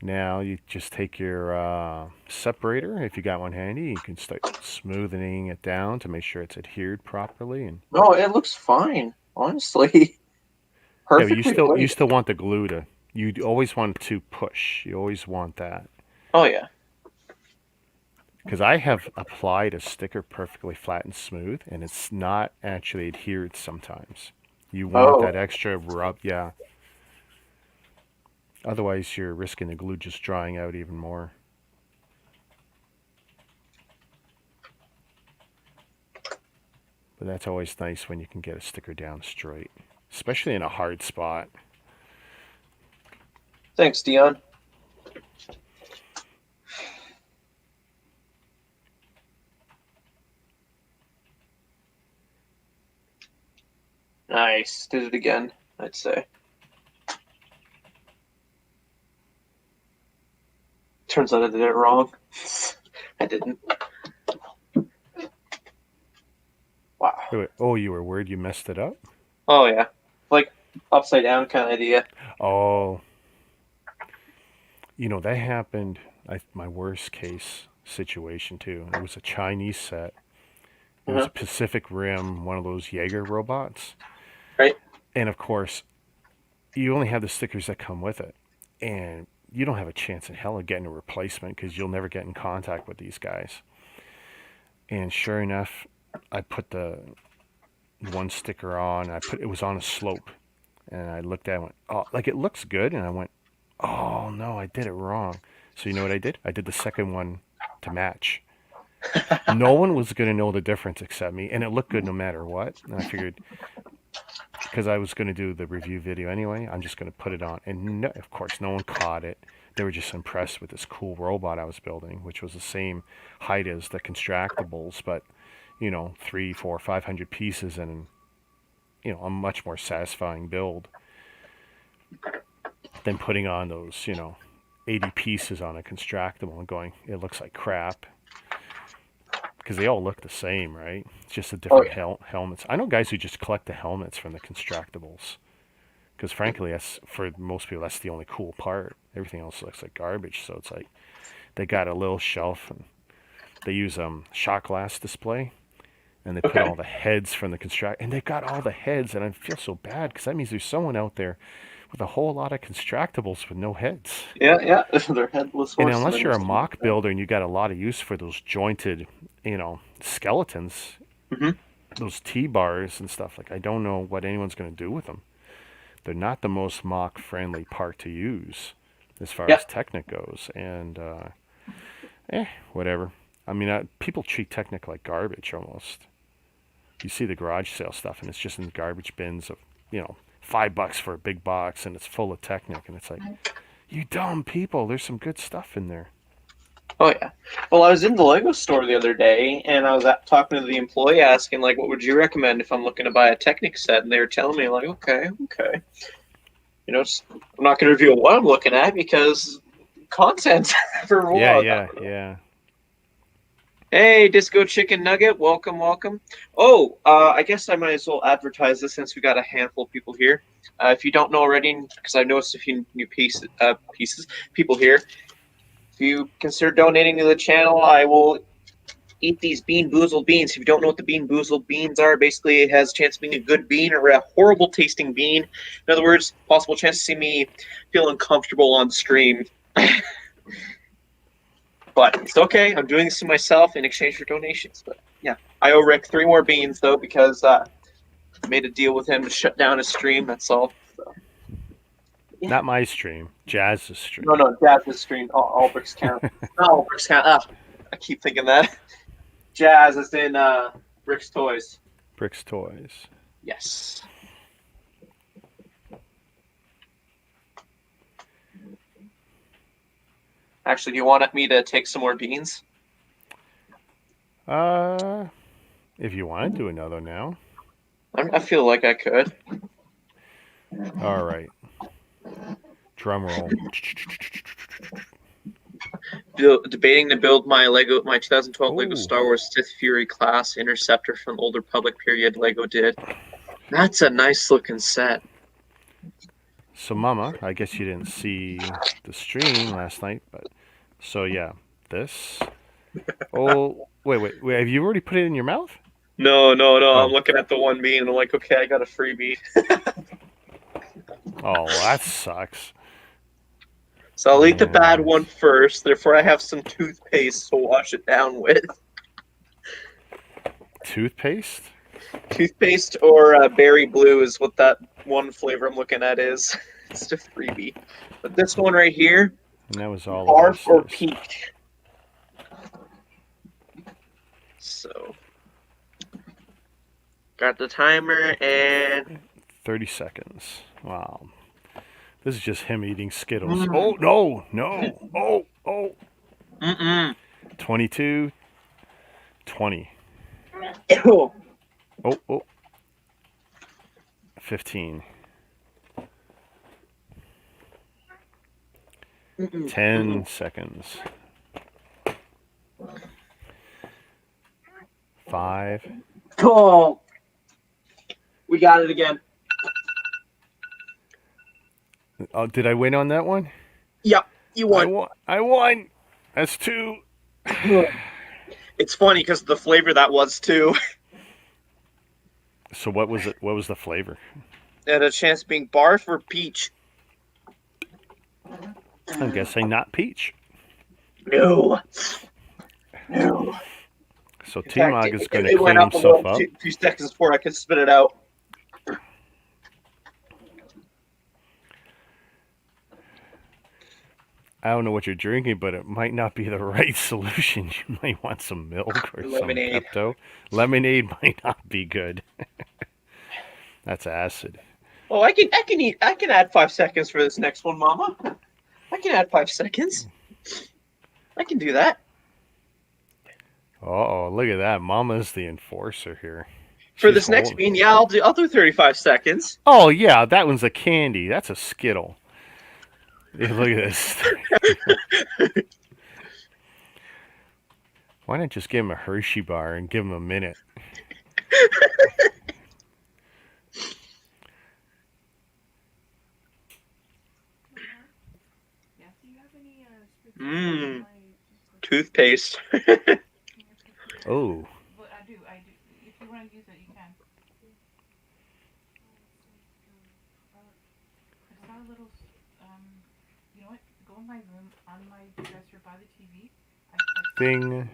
Now you just take your separator, if you got one handy, you can start smoothing it down to make sure it's adhered properly. And no, it looks fine, honestly. Perfectly. Yeah, you still want the glue to. You always want to push. You always want that. Oh yeah. Because I have applied a sticker perfectly flat and smooth, and it's not actually adhered sometimes. You want that extra rub, yeah. Otherwise, you're risking the glue just drying out even more. But that's always nice when you can get a sticker down straight, especially in a hard spot. Thanks, Dion. Nice. Did it again, I'd say. Turns out I did it wrong. I didn't. Wow. Oh, you were worried you messed it up? Oh, yeah. Like, upside down kind of idea. Oh. You know, that happened, my worst case situation, too. It was a Chinese set. It was a Pacific Rim, one of those Jaeger robots. Right. And, of course, you only have the stickers that come with it. And you don't have a chance in hell of getting a replacement because you'll never get in contact with these guys. And sure enough, I put the one sticker on. It was on a slope. And I looked at it and went, oh, like it looks good. And I went, oh, no, I did it wrong. So you know what I did? I did the second one to match. No one was going to know the difference except me. And it looked good no matter what. And I figured, because I was going to do the review video anyway, I'm just going to put it on. And no, of course, no one caught it. They were just impressed with this cool robot I was building, which was the same height as the Constructables, but, 300, 400, 500 pieces and, a much more satisfying build than putting on those, 80 pieces on a Constructable and going, it looks like crap. Because they all look the same, right? It's just a different helmets. I know guys who just collect the helmets from the Constructables. Because frankly, that's, for most people, that's the only cool part. Everything else looks like garbage. So it's like they got a little shelf and they use shot glass display. And they put all the heads from the Construct. And they've got all the heads. And I feel so bad because that means there's someone out there with a whole lot of Constructables with no heads. Yeah, they're headless. And unless you're a mock builder and you got a lot of use for those jointed, skeletons, those T-bars and stuff, like I don't know what anyone's going to do with them. They're not the most mock-friendly part to use as far as Technic goes. And, whatever. I mean, people treat Technic like garbage almost. You see the garage sale stuff, and it's just in garbage bins of, $5 for a big box, and it's full of Technic, and it's like, you dumb people, there's some good stuff in there. Oh, yeah. Well, I was in the Lego store the other day, and I was talking to the employee, asking, like, what would you recommend if I'm looking to buy a Technic set? And they were telling me, like, okay. I'm not going to reveal what I'm looking at, because content for a while. Yeah. Hey, Disco Chicken Nugget, welcome. Oh, I guess I might as well advertise this since we got a handful of people here. If you don't know already, because I've noticed a few new people here, if you consider donating to the channel, I will eat these Bean Boozled beans. If you don't know what the Bean Boozled beans are, basically it has a chance of being a good bean or a horrible tasting bean. In other words, possible chance to see me feel uncomfortable on stream. But it's okay. I'm doing this to myself in exchange for donations. But yeah, I owe Rick 3 more beans though because I made a deal with him to shut down his stream. That's all. So, yeah. Not my stream, Jazz's stream. No, Jazz's stream. All Bricks count. All Bricks count. I keep thinking that. Jazz is in Brick's Toys. Brick's Toys. Yes. Actually, do you want me to take some more beans? If you want to do another now. I feel like I could. All right. Drum roll. Debating to build my 2012 Lego Star Wars Sith Fury class interceptor from Old Republic period Lego did. That's a nice looking set. So, Mama, I guess you didn't see the stream last night, but so yeah, this. Oh, wait! Have you already put it in your mouth? No. I'm looking at the one bean and I'm like, okay, I got a freebie. Oh, that sucks. So I'll eat the bad one first. Therefore, I have some toothpaste to wash it down with. Toothpaste? Toothpaste or berry blue is what that one flavor I'm looking at is. It's a freebie. But this one right here, And that was all barf of or this. peach. So, got the timer and 30 seconds. Wow. This is just him eating Skittles. Oh, no, no. Oh. 22, 20. Oh. 15. 10 seconds. 5. Oh, we got it again. Oh, did I win on that one? Yep, you won. I won. That's 2. It's funny because the flavor that was too. So what was it? What was the flavor? It had a chance being barf or peach. I'm guessing not peach. No. So T-Mog is going to clean up himself up. 2 seconds before I could spit it out. I don't know what you're drinking, but it might not be the right solution. You might want some milk or Lemonade. some Pepto. Lemonade might not be good. That's acid. Oh, I can add 5 seconds for this next one, Mama. I can add 5 seconds. I can do that. Uh-oh, look at that. Mama's the enforcer here. For this next bean, yeah, I'll do 35 seconds. Oh yeah, that one's a candy. That's a Skittle. Yeah, look at this. Why not just give him a Hershey bar and give him a minute? Toothpaste. Oh. But I do. If you want to use it, you can. I saw a little, you know what? Go in my room, on my dresser by the TV. Ding.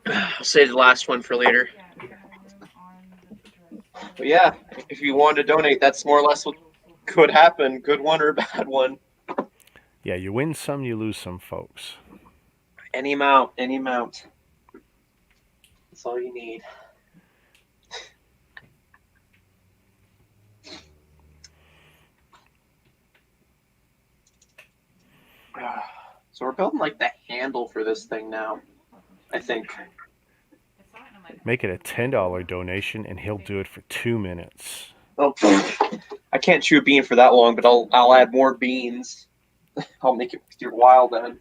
I'll save the last one for later. But yeah, if you want to donate, that's more or less what could happen. Good one or a bad one. Yeah, you win some, you lose some, folks. Any amount. That's all you need. So we're building like the handle for this thing now, I think. Make it a $10 donation, and he'll do it for 2 minutes. Oh, I can't chew a bean for that long, but I'll add more beans. I'll make it worth your while then.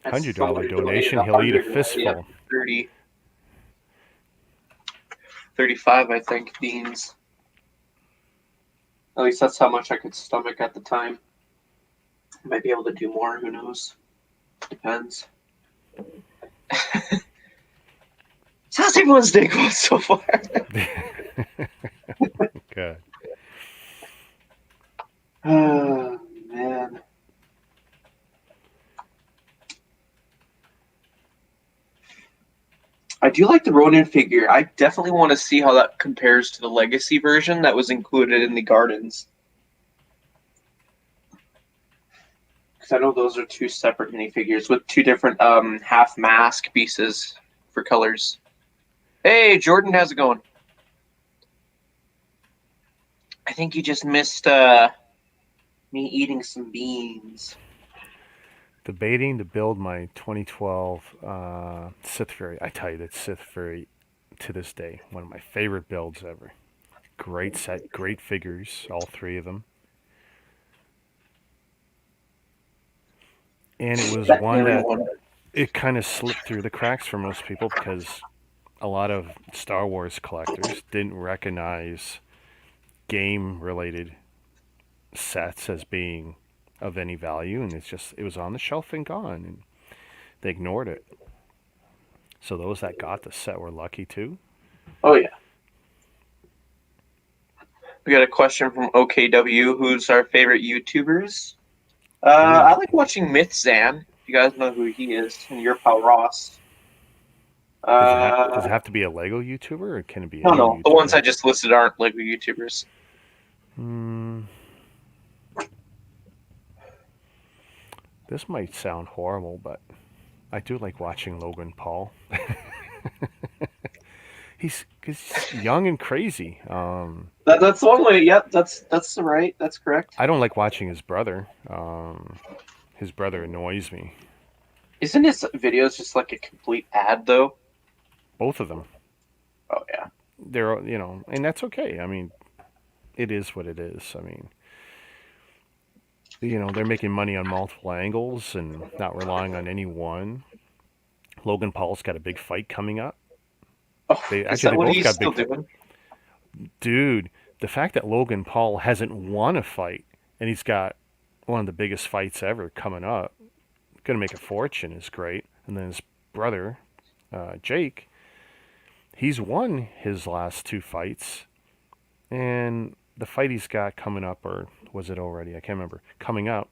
$100 donation, he'll eat a fistful. 35, I think, beans. At least that's how much I could stomach at the time. I might be able to do more, who knows? Depends. So how's everyone's day going so far? Good. Oh, man. I do like the Ronin figure. I definitely want to see how that compares to the Legacy version that was included in the Gardens. Because I know those are 2 separate minifigures with 2 different half mask pieces for colors. Hey, Jordan, how's it going? I think you just missed me eating some beans. Debating to build my 2012 Sith Fury. I tell you, that Sith Fury, to this day, one of my favorite builds ever. Great set, great figures, all 3 of them. And it was one that it kind of slipped through the cracks for most people because a lot of Star Wars collectors didn't recognize game-related sets as being of any value, and it was on the shelf and gone, and they ignored it. So those that got the set were lucky too. Oh yeah. We got a question from OKW. Who's our favorite YouTubers? I like watching Myth Zan. If you guys know who he is, and Your Pal Ross. Does it have to be a Lego YouTuber, or can it be any No. YouTuber? The ones I just listed aren't Lego YouTubers. This might sound horrible, but I do like watching Logan Paul. He's young and crazy. That's one way. Yep, that's right. That's correct. I don't like watching his brother. His brother annoys me. Isn't his videos just like a complete ad, though? Both of them. Oh yeah. They're and that's okay. I mean, it is what it is. I mean, they're making money on multiple angles and not relying on any one. Logan Paul's got a big fight coming up. Oh, is that what he's still doing? Dude, the fact that Logan Paul hasn't won a fight and he's got one of the biggest fights ever coming up, going to make a fortune, is great. And then his brother, Jake, he's won his last 2 fights, and the fight he's got coming up, or was it already? I can't remember. Coming up,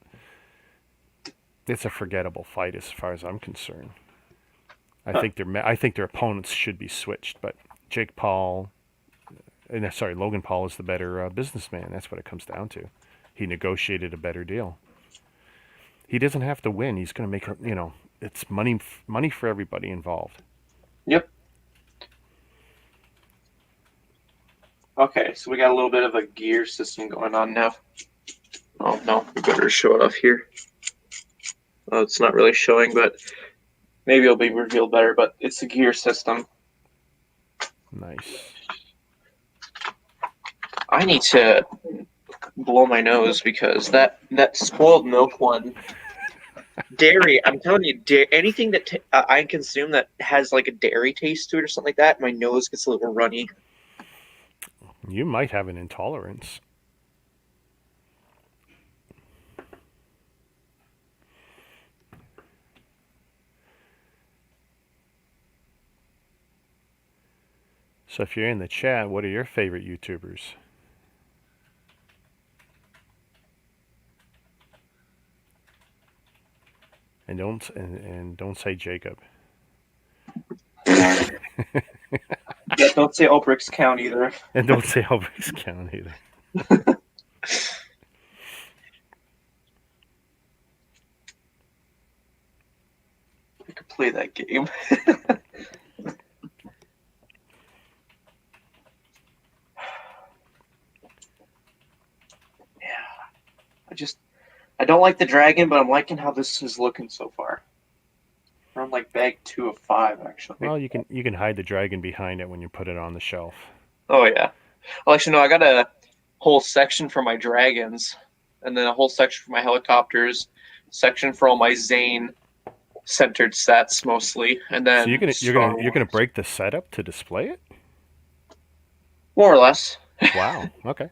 it's a forgettable fight as far as I'm concerned. I think their opponents should be switched, but Logan Paul is the better businessman. That's what it comes down to. He negotiated a better deal. He doesn't have to win. He's going to make it's money for everybody involved. Yep. Okay, so we got a little bit of a gear system going on now. Oh no, we better show it off here. Oh, it's not really showing, but maybe it'll be revealed better, but it's a gear system. Nice. I need to blow my nose because that spoiled milk one, dairy, I'm telling you, anything that I consume that has like a dairy taste to it or something like that, my nose gets a little runny. You might have an intolerance. So if you're in the chat, what are your favorite YouTubers? And don't say Jacob. Yeah, don't say R.E.X count either. And don't say R.E.X count either. I could play that game. I don't like the dragon, but I'm liking how this is looking so far. We're on like bag 2 of 5, actually. Well, you can hide the dragon behind it when you put it on the shelf. Oh yeah. Well, actually, no. I got a whole section for my dragons, and then a whole section for my helicopters, section for all my Zane centered sets mostly, and then. So you're gonna break the setup to display it? More or less. Wow. Okay.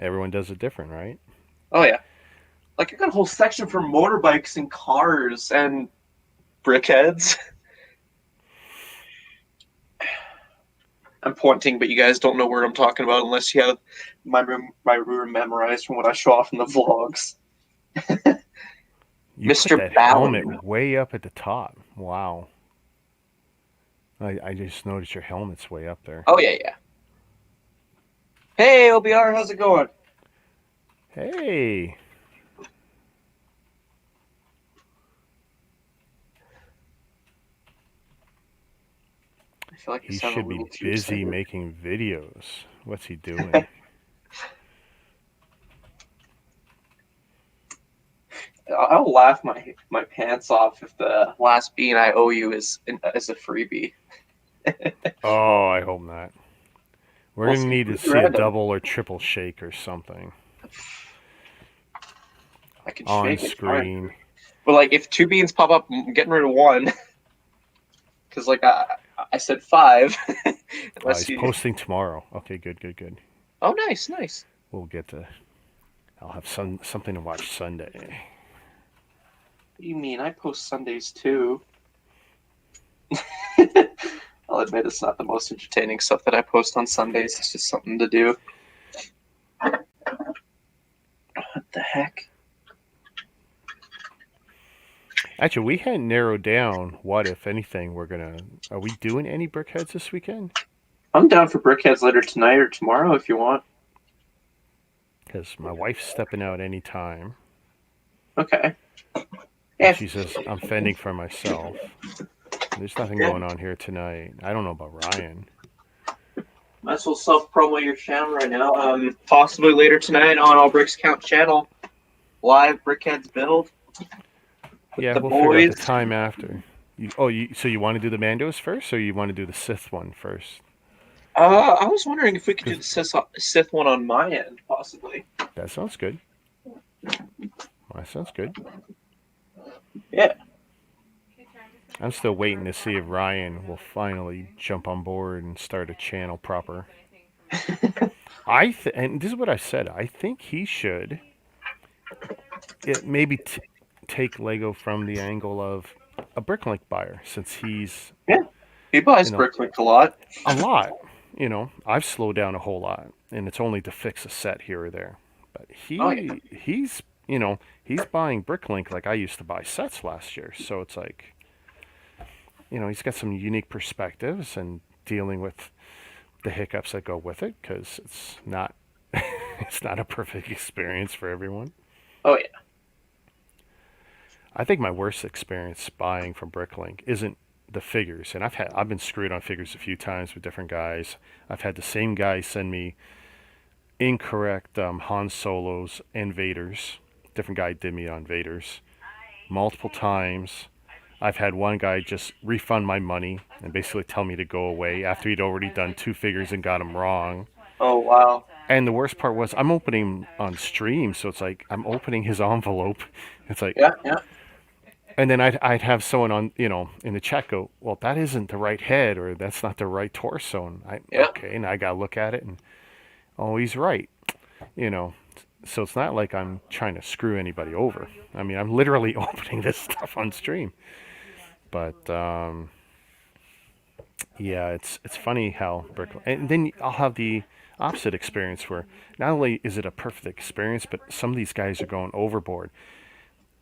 Everyone does it different, right? Oh yeah. Like I got a whole section for motorbikes and cars and brickheads. I'm pointing, but you guys don't know where I'm talking about unless you have my room memorized from what I show off in the vlogs. You Mr. Put that helmet way up at the top. Wow. I just noticed your helmet's way up there. Oh yeah. Hey OBR, how's it going? Hey. I feel like he should be busy making videos. What's he doing? I'll laugh my pants off if the last bean I owe you is a freebie. Oh, I hope not. We're going to need to see a double or triple shake or something. I can on shake screen. It, but like, if 2 beans pop up, I'm getting rid of 1. Because like I said 5. He's posting tomorrow. Okay, good. Oh, nice. We'll get to. I'll have something to watch Sunday. What do you mean? I post Sundays too. I'll admit it's not the most entertaining stuff that I post on Sundays. It's just something to do. What the heck? Actually, we hadn't narrowed down what, if anything, are we doing any brickheads this weekend? I'm down for brickheads later tonight or tomorrow if you want. Because my wife's stepping out any time. Okay. Yeah. She says I'm fending for myself. There's nothing going on here tonight. I don't know about Ryan. Might as well self-promo your channel right now. Possibly later tonight on All Bricks Count channel. Live brickheads build. Yeah, we'll figure out the time after. So you want to do the Mandos first, or you want to do the Sith one first? I was wondering if we could do the Sith one on my end, possibly. That sounds good. That sounds good. Yeah. I'm still waiting to see if Ryan will finally jump on board and start a channel proper. And this is what I said. I think he should maybe take Lego from the angle of a Bricklink buyer, since he's... Yeah, he buys Bricklink a lot. A lot. I've slowed down a whole lot, and it's only to fix a set here or there. But he's buying Bricklink like I used to buy sets last year. So it's like, he's got some unique perspectives and dealing with the hiccups that go with it, because it's not it's not a perfect experience for everyone. Oh yeah. I think my worst experience buying from Bricklink isn't the figures, and I've been screwed on figures a few times with different guys. I've had the same guy send me incorrect Han Solos and Vaders. Different guy did me on Vaders multiple times. I've had one guy just refund my money and basically tell me to go away after he'd already done 2 figures and got them wrong. Oh, wow. And the worst part was I'm opening on stream, so it's like I'm opening his envelope. It's like... Yeah. And then I'd have someone on, in the chat go, well, that isn't the right head, or that's not the right torso. And okay, and I got to look at it, and, oh, he's right. So it's not like I'm trying to screw anybody over. I mean, I'm literally opening this stuff on stream. But, yeah, it's funny how and then I'll have the opposite experience where not only is it a perfect experience, but some of these guys are going overboard.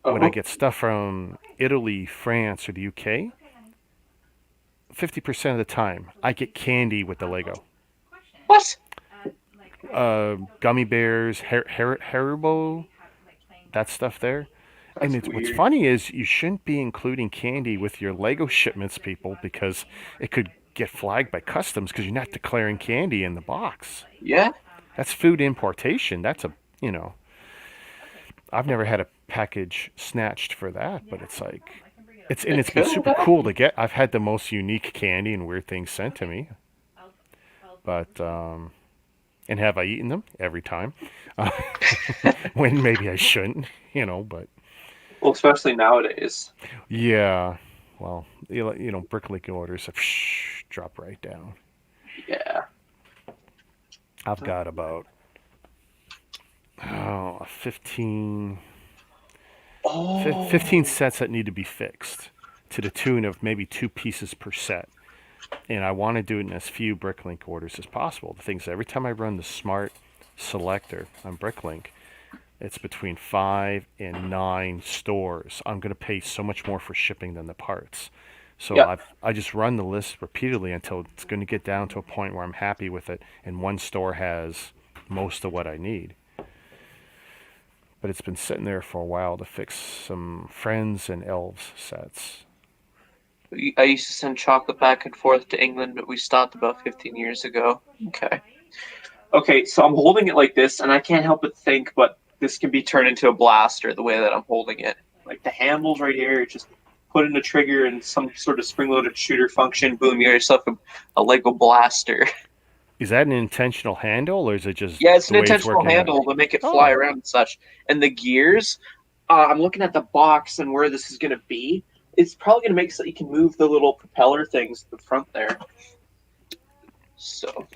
When I get stuff from Italy, France, or the UK, 50% of the time, I get candy with the Lego. What? Gummy bears, Haribo, that stuff there. That's and what's funny is you shouldn't be including candy with your Lego shipments, people, because it could get flagged by customs because you're not declaring candy in the box. Yeah. That's food importation. That's I've never had a package snatched for that, but it's like, it's been super cool to get. I've had the most unique candy and weird things sent to me. But, and have I eaten them? Every time. When maybe I shouldn't, but. Well, especially nowadays. Yeah. Well, Bricklink orders have drop right down. Yeah. I've got about 15 sets that need to be fixed to the tune of maybe 2 pieces per set. And I want to do it in as few Bricklink orders as possible. The thing is, every time I run the smart selector on Bricklink, it's between 5 and 9 stores. I'm going to pay so much more for shipping than the parts. So I just run the list repeatedly until it's going to get down to a point where I'm happy with it, and one store has most of what I need. But it's been sitting there for a while to fix some Friends and Elves sets. I used to send chocolate back and forth to England, but we stopped about 15 years ago. Okay, so I'm holding it like this, and I can't help but think, but this can be turned into a blaster the way that I'm holding it. Like the handles right here, just put in a trigger and some sort of spring-loaded shooter function, boom, you got yourself a Lego blaster. Is that an intentional handle, or is it just... Yeah, it's an intentional handle to make it fly around and such. And the gears, I'm looking at the box and where this is going to be. It's probably going to make it so you can move the little propeller things to the front there. So.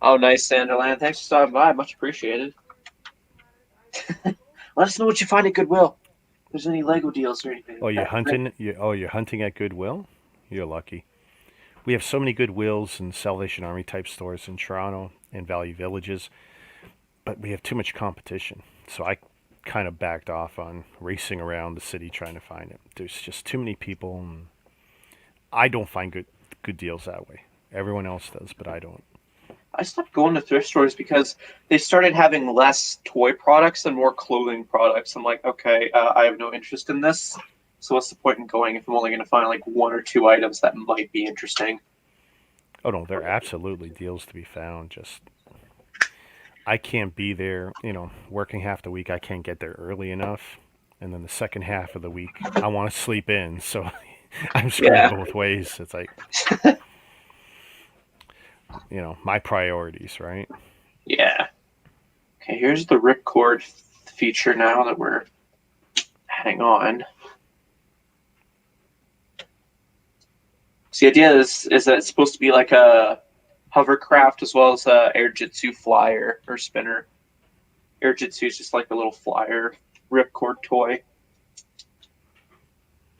Oh, nice, Sanderland. Thanks for stopping by. Much appreciated. Let us know what you find at Goodwill. If there's any Lego deals or anything. Oh, you're hunting? You're hunting at Goodwill? You're lucky. We have so many Goodwills and Salvation Army type stores in Toronto and Value Villages, but we have too much competition. So kind of backed off on racing around the city trying to find it. There's just too many people, and I don't find good deals that way. Everyone else does, but I don't. I stopped going to thrift stores because they started having less toy products and more clothing products. I'm like, okay, I have no interest in this. So what's the point in going if I'm only going to find like 1 or 2 items that might be interesting? Oh no, there are absolutely deals to be found. Just I can't be there, working half the week. I can't get there early enough, and then the second half of the week, I want to sleep in. So I'm screwed both ways. It's like, my priorities, right? Yeah. Okay, here's the ripcord feature now that we're adding on. So the idea is that it's supposed to be like a hovercraft as well as a Air Jitsu flyer or spinner. Air Jitsu is just like a little flyer ripcord toy.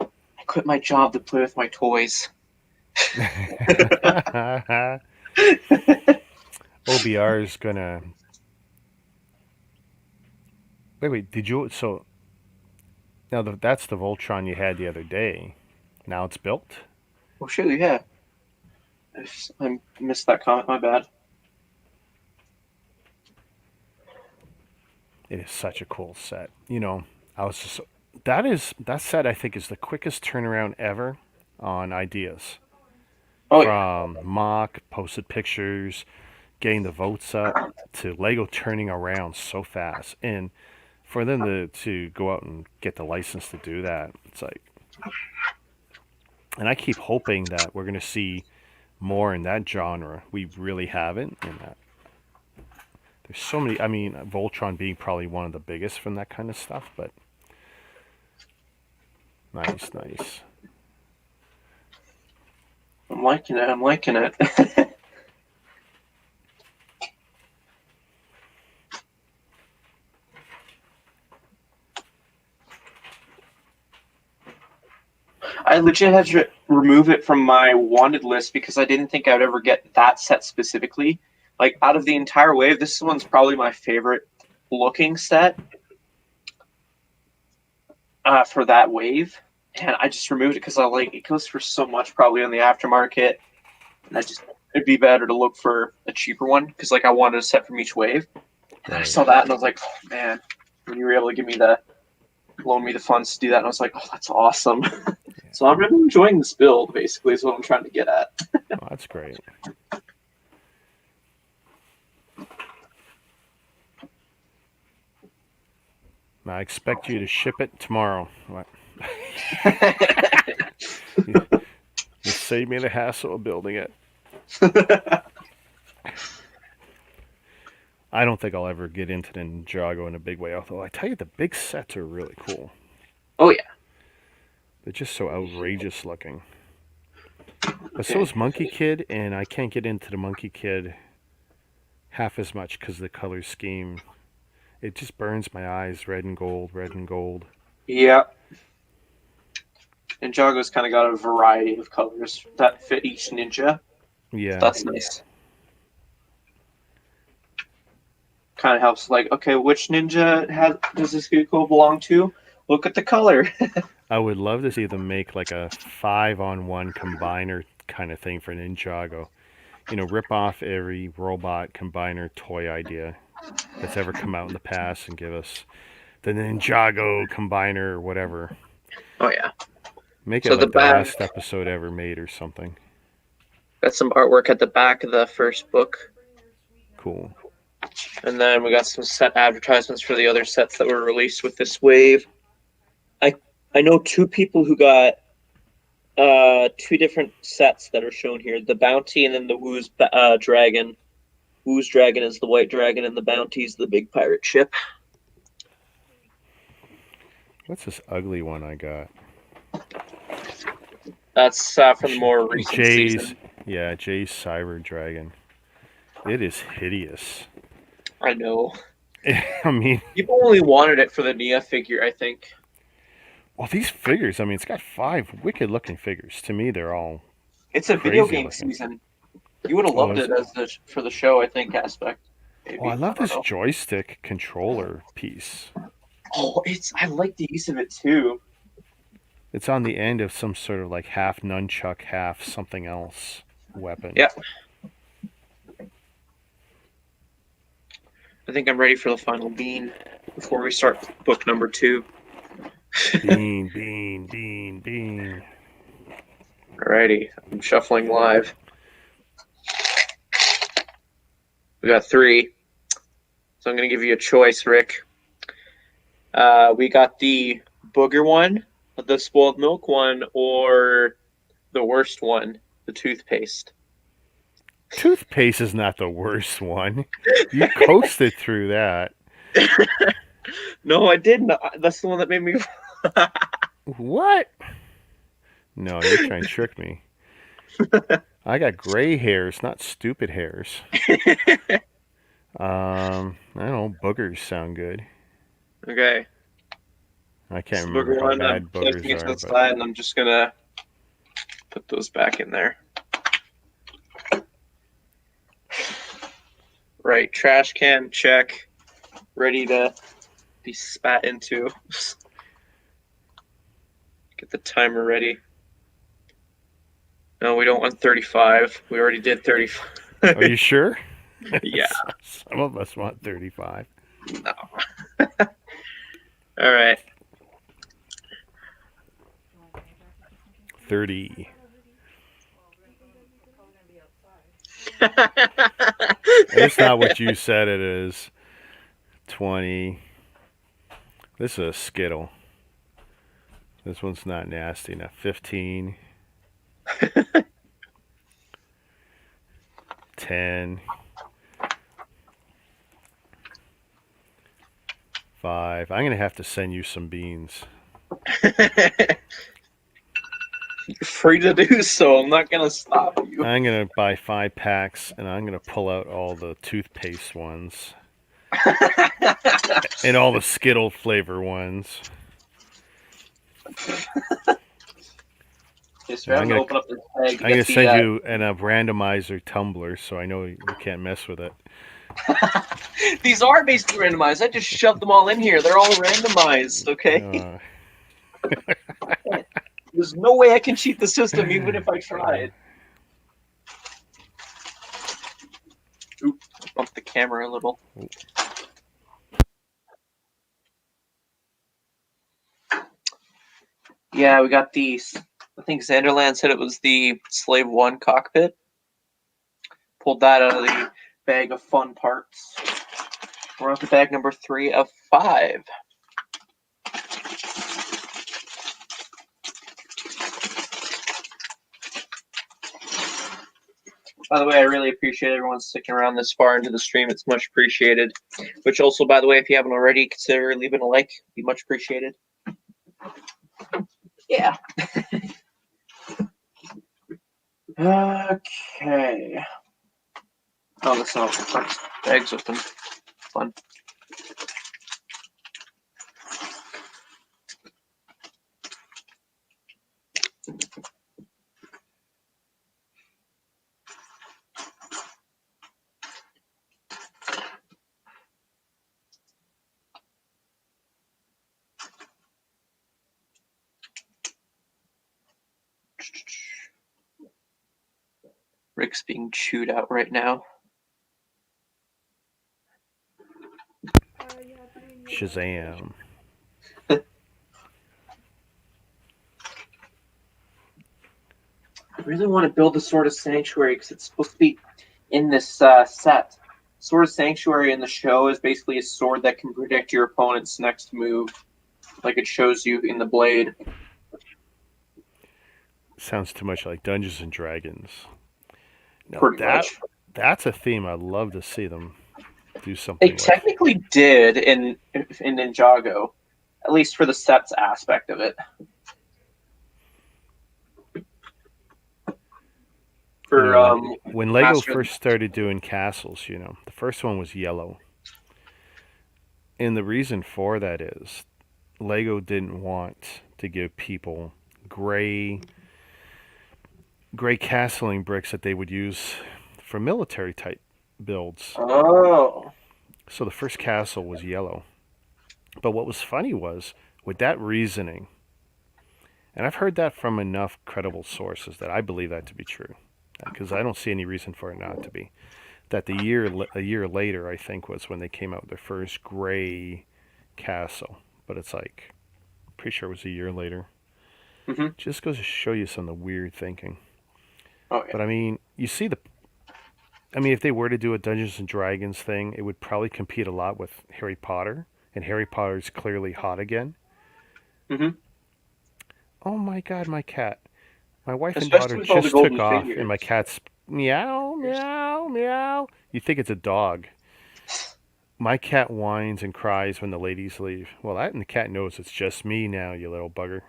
I quit my job to play with my toys. OBR is gonna. Wait. Did you? So now that's the Voltron you had the other day. Now it's built. Oh shoot! Yeah, I missed that comment. My bad. It is such a cool set. I was just that set I think is the quickest turnaround ever on ideas. From mock, posted pictures, getting the votes up to Lego turning around so fast. And for them to go out and get the license to do that, it's like, and I keep hoping that we're going to see more in that genre. We really haven't in that. There's so many, Voltron being probably one of the biggest from that kind of stuff, but nice. I'm liking it. I legit had to remove it from my wanted list because I didn't think I would ever get that set specifically. Like, out of the entire wave, this one's probably my favorite looking set for that wave. And I just removed it because it goes for so much probably on the aftermarket. And it'd be better to look for a cheaper one because I wanted a set from each wave. And I saw that and I was like, oh man, when you were able to loan me the funds to do that, and I was like, oh, that's awesome. So I'm really enjoying this build, basically, is what I'm trying to get at. Oh, that's great. I expect you to ship it tomorrow. What? You save me the hassle of building it. I don't think I'll ever get into the Ninjago in a big way, although I tell you, the big sets are really cool. Oh, yeah. They're just so outrageous looking. But so is Monkey Kid, and I can't get into the Monkey Kid half as much because the color scheme. It just burns my eyes, red and gold. Yeah. Ninjago's kind of got a variety of colors that fit each ninja. Yeah. That's nice. Kind of helps, okay, which ninja does this vehicle belong to? Look at the color. I would love to see them make like a 5-on-1 combiner kind of thing for Ninjago. Rip off every robot combiner toy idea that's ever come out in the past and give us the Ninjago combiner or whatever. Oh, yeah. Make it like the best episode ever made or something. Got some artwork at the back of the first book. Cool. And then we got some set advertisements for the other sets that were released with this wave. I know 2 people who got 2 different sets that are shown here. The Bounty and then the Woo's Dragon. Woo's Dragon is the white dragon and the Bounty is the big pirate ship. What's this ugly one I got? That's from the more recent season. Yeah, Jay's Cyber Dragon. It is hideous. I know. I mean, people only wanted it for the Nia figure, I think. Well, these figures, it's got 5 wicked-looking figures. To me, they're all It's a video game season. You would have loved it for the show, I think, aspect. Maybe. Oh, I love this joystick controller piece. Oh, I like the use of it too. It's on the end of some sort of like half nunchuck, half something else weapon. Yep. I think I'm ready for the final bean before we start book number 2. Bean, bean, bean, bean. Alrighty, I'm shuffling live. We got 3. So I'm going to give you a choice, Rick. We got the booger one, the spoiled milk one, or the worst one, the toothpaste. Toothpaste is not the worst one. You coasted through that. No, I didn't. That's the one that made me. What? No, you're trying to trick me. I got gray hairs, not stupid hairs. I don't know. Boogers sound good. Okay. I can't remember how bad boogers are. To the side, and I'm just gonna put those back in there. Right, trash can check. Ready to be spat into. Get the timer ready. No, we don't want 35. We already did 35. Are you sure? Yeah. Some of us want 35. No. All right. 30. It's not what you said it is. 20. This is a Skittle. This one's not nasty enough. 15. 10. 5. I'm going to have to send you some beans. You're free to do so. I'm not going to stop you. I'm going to buy 5 packs, and I'm going to pull out all the toothpaste ones. And all the Skittle flavor ones. I'm going to send you a randomizer tumbler, so I know you can't mess with it. These are basically randomized. I just shoved them all in here. They're all randomized, okay? There's no way I can cheat the system, even if I tried. Oop, bumped the camera a little. Yeah, we got these. I think Xanderland said it was the Slave 1 cockpit. Pulled that out of the bag of fun parts. We're on to bag number 3 of 5. By the way, I really appreciate everyone sticking around this far into the stream. It's much appreciated. Which also, by the way, if you haven't already, consider leaving a like. It'd be much appreciated. Yeah. Okay. Oh, that's not the bag's open. Fun. Rick's being chewed out right now. Shazam. I really want to build a Sword of Sanctuary because it's supposed to be in this set. Sword of Sanctuary in the show is basically a sword that can predict your opponent's next move, like it shows you in the blade. Sounds too much like Dungeons and Dragons. No, Pretty much. That's a theme I'd love to see them do something. They technically did in Ninjago, at least for the sets aspect of it. For when Lego first started doing castles, the first one was yellow. And the reason for that is Lego didn't want to give people gray castling bricks that they would use for military type builds. Oh. So the first castle was yellow. But what was funny was, with that reasoning, and I've heard that from enough credible sources that I believe that to be true, because I don't see any reason for it not to be. That a year later, I think, was when they came out with their first gray castle. But it's like, pretty sure it was a year later. Mm-hmm. Just goes to show you some of the weird thinking. Oh, yeah. But I mean, if they were to do a Dungeons and Dragons thing, it would probably compete a lot with Harry Potter, and Harry Potter's clearly hot again. Mm-hmm. Oh my God, my cat! My wife Especially and with daughter all the just took golden off, fingers. and my cat's meow, meow, meow. You think it's a dog. My cat whines and cries when the ladies leave. Well, that and the cat knows it's just me now, you little bugger.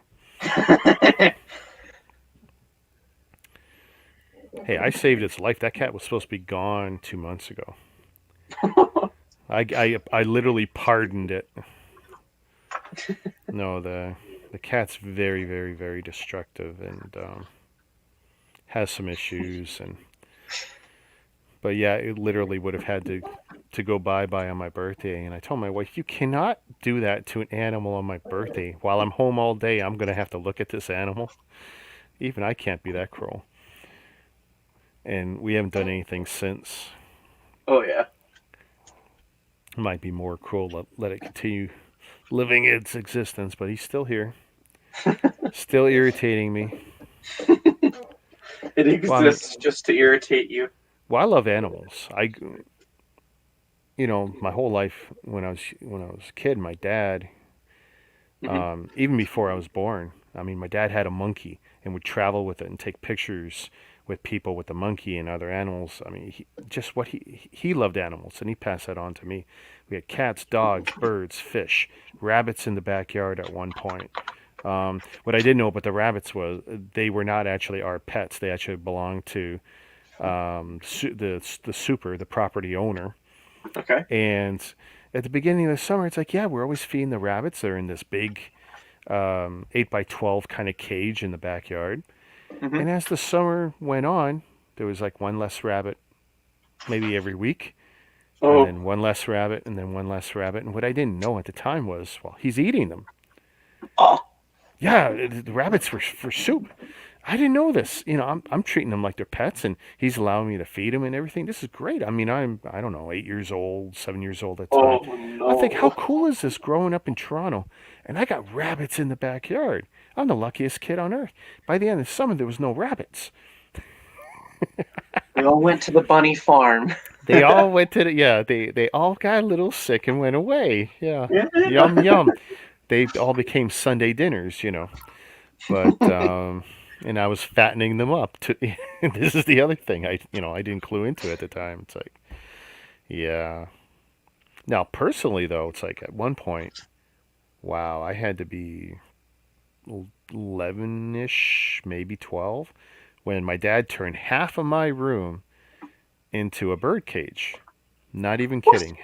Hey, I saved its life. That cat was supposed to be gone 2 months ago. I literally pardoned it. No, the cat's very, very, very destructive and has some issues. But yeah, it literally would have had to go bye-bye on my birthday. And I told my wife, you cannot do that to an animal on my birthday. While I'm home all day, I'm going to have to look at this animal. Even I can't be that cruel. And we haven't done anything since. Oh, yeah. It might be more cruel, let it continue living its existence, but he's still here. Still irritating me. It exists just to irritate you. Well, I love animals. My whole life when I was a kid, my dad, even before I was born, my dad had a monkey and would travel with it and take pictures with people with the monkey and other animals. He loved animals, and he passed that on to me. We had cats, dogs, birds, fish, rabbits in the backyard at one point. What I didn't know about the rabbits was they were not actually our pets. They actually belonged to the property owner. Okay. And at the beginning of the summer, it's like, yeah, we're always feeding the rabbits. They're in this big 8x12 kind of cage in the backyard. Mm-hmm. And as the summer went on, there was like one less rabbit maybe every week. Oh. And then one less rabbit, and then one less rabbit. And what I didn't know at the time was, well, he's eating them. Oh. Yeah, the rabbits were for soup. I didn't know this. I'm treating them like they're pets, and he's allowing me to feed them and everything. This is great. I'm, I don't know, 8 years old, 7 years old at the time. Oh, no. I think, how cool is this growing up in Toronto? And I got rabbits in the backyard. I'm the luckiest kid on earth. By the end of the summer, there was no rabbits. They all went to the bunny farm. They all went to they all got a little sick and went away. Yeah. Yum, yum. They all became Sunday dinners, But, and I was fattening them up. This is the other thing I didn't clue into at the time. It's like, yeah. Now, personally, though, it's like at one point, wow, I had to be 11-ish, maybe 12, when my dad turned half of my room into a bird cage. Not even kidding.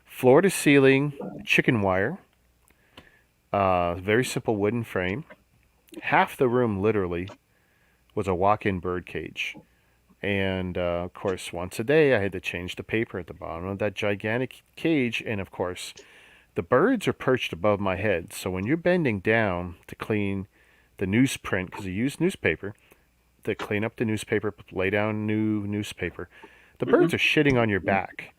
Floor to ceiling, chicken wire, very simple wooden frame. Half the room literally was a walk-in bird cage. And of course, once a day I had to change the paper at the bottom of that gigantic cage. And of course, the birds are perched above my head. So when you're bending down to clean the newsprint, because you use newspaper, to clean up the newspaper, lay down new newspaper, the birds are shitting on your back.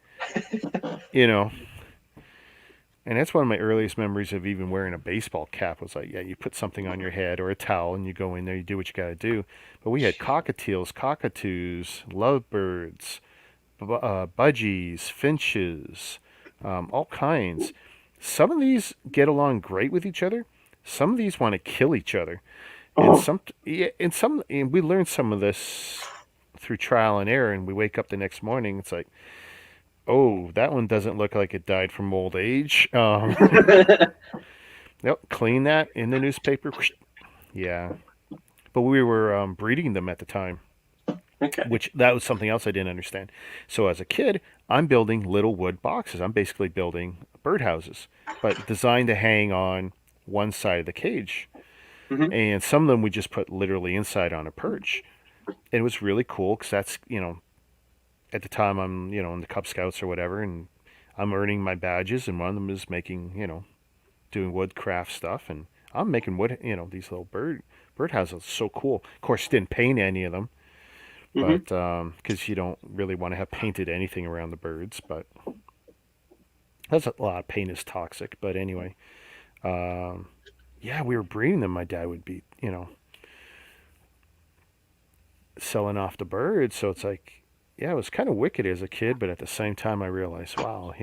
And that's one of my earliest memories of even wearing a baseball cap. Was like, yeah, you put something on your head or a towel and you go in there, you do what you got to do. But we had cockatiels, cockatoos, lovebirds, budgies, finches, all kinds. Some of these get along great with each other. Some of these want to kill each other. And we learned some of this through trial and error. And we wake up the next morning, it's like, oh, that one doesn't look like it died from old age. Yep, clean that in the newspaper. Yeah. But we were breeding them at the time. Okay. Which, that was something else I didn't understand. So as a kid, I'm building little wood boxes. I'm basically building birdhouses, but designed to hang on one side of the cage. Mm-hmm. And some of them we just put literally inside on a perch. And it was really cool because that's, at the time I'm, in the Cub Scouts or whatever, and I'm earning my badges, and one of them is making, doing woodcraft stuff, and I'm making wood, these little birdhouses. So cool. Of course, didn't paint any of them, but because you don't really want to have painted anything around the birds, but that's a lot of paint is toxic. But anyway, yeah, we were breeding them. My dad would be, selling off the birds. So it's like, yeah, it was kind of wicked as a kid, but at the same time, I realized, wow,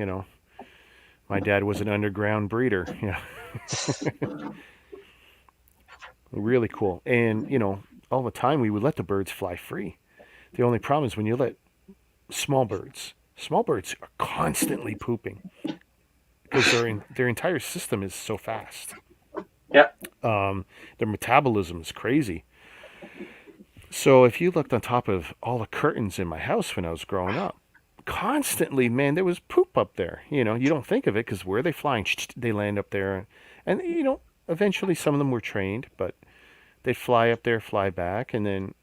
my dad was an underground breeder. Yeah, really cool. And all the time we would let the birds fly free. The only problem is when you let small birds are constantly pooping because their entire system is so fast. Yeah. Their metabolism is crazy. So if you looked on top of all the curtains in my house when I was growing up, constantly, man, there was poop up there. You don't think of it because where are they flying? They land up there. And, eventually some of them were trained, but they'd fly up there, fly back. And then,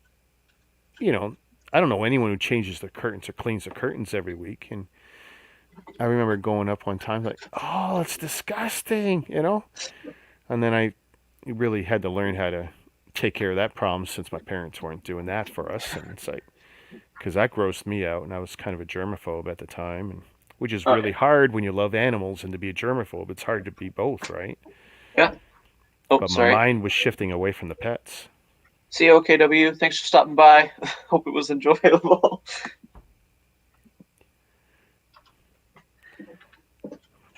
I don't know anyone who changes their curtains or cleans their curtains every week. And I remember going up one time like, oh, it's disgusting, And then I really had to learn how to take care of that problem since my parents weren't doing that for us. And it's like, because that grossed me out, and I was kind of a germaphobe at the time, and which is really hard when you love animals, and to be a germaphobe, it's hard to be both, right? Yeah. Oh, but sorry. my mind was shifting away from the pets. See you, OKW. Thanks for stopping by. Hope it was enjoyable.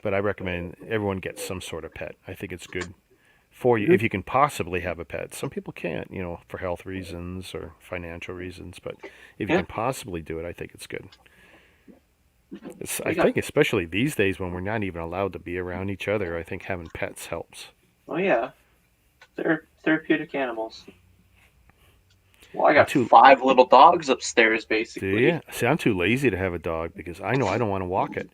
But I recommend everyone get some sort of pet. I think it's good for you if you can possibly have a pet. Some people can't, for health reasons or financial reasons. But if you can possibly do it, I think it's good. I think especially these days when we're not even allowed to be around each other, I think having pets helps. Oh, yeah. They're therapeutic animals. Well, I got 5 little dogs upstairs, basically. Do you? See, I'm too lazy to have a dog because I know I don't want to walk it.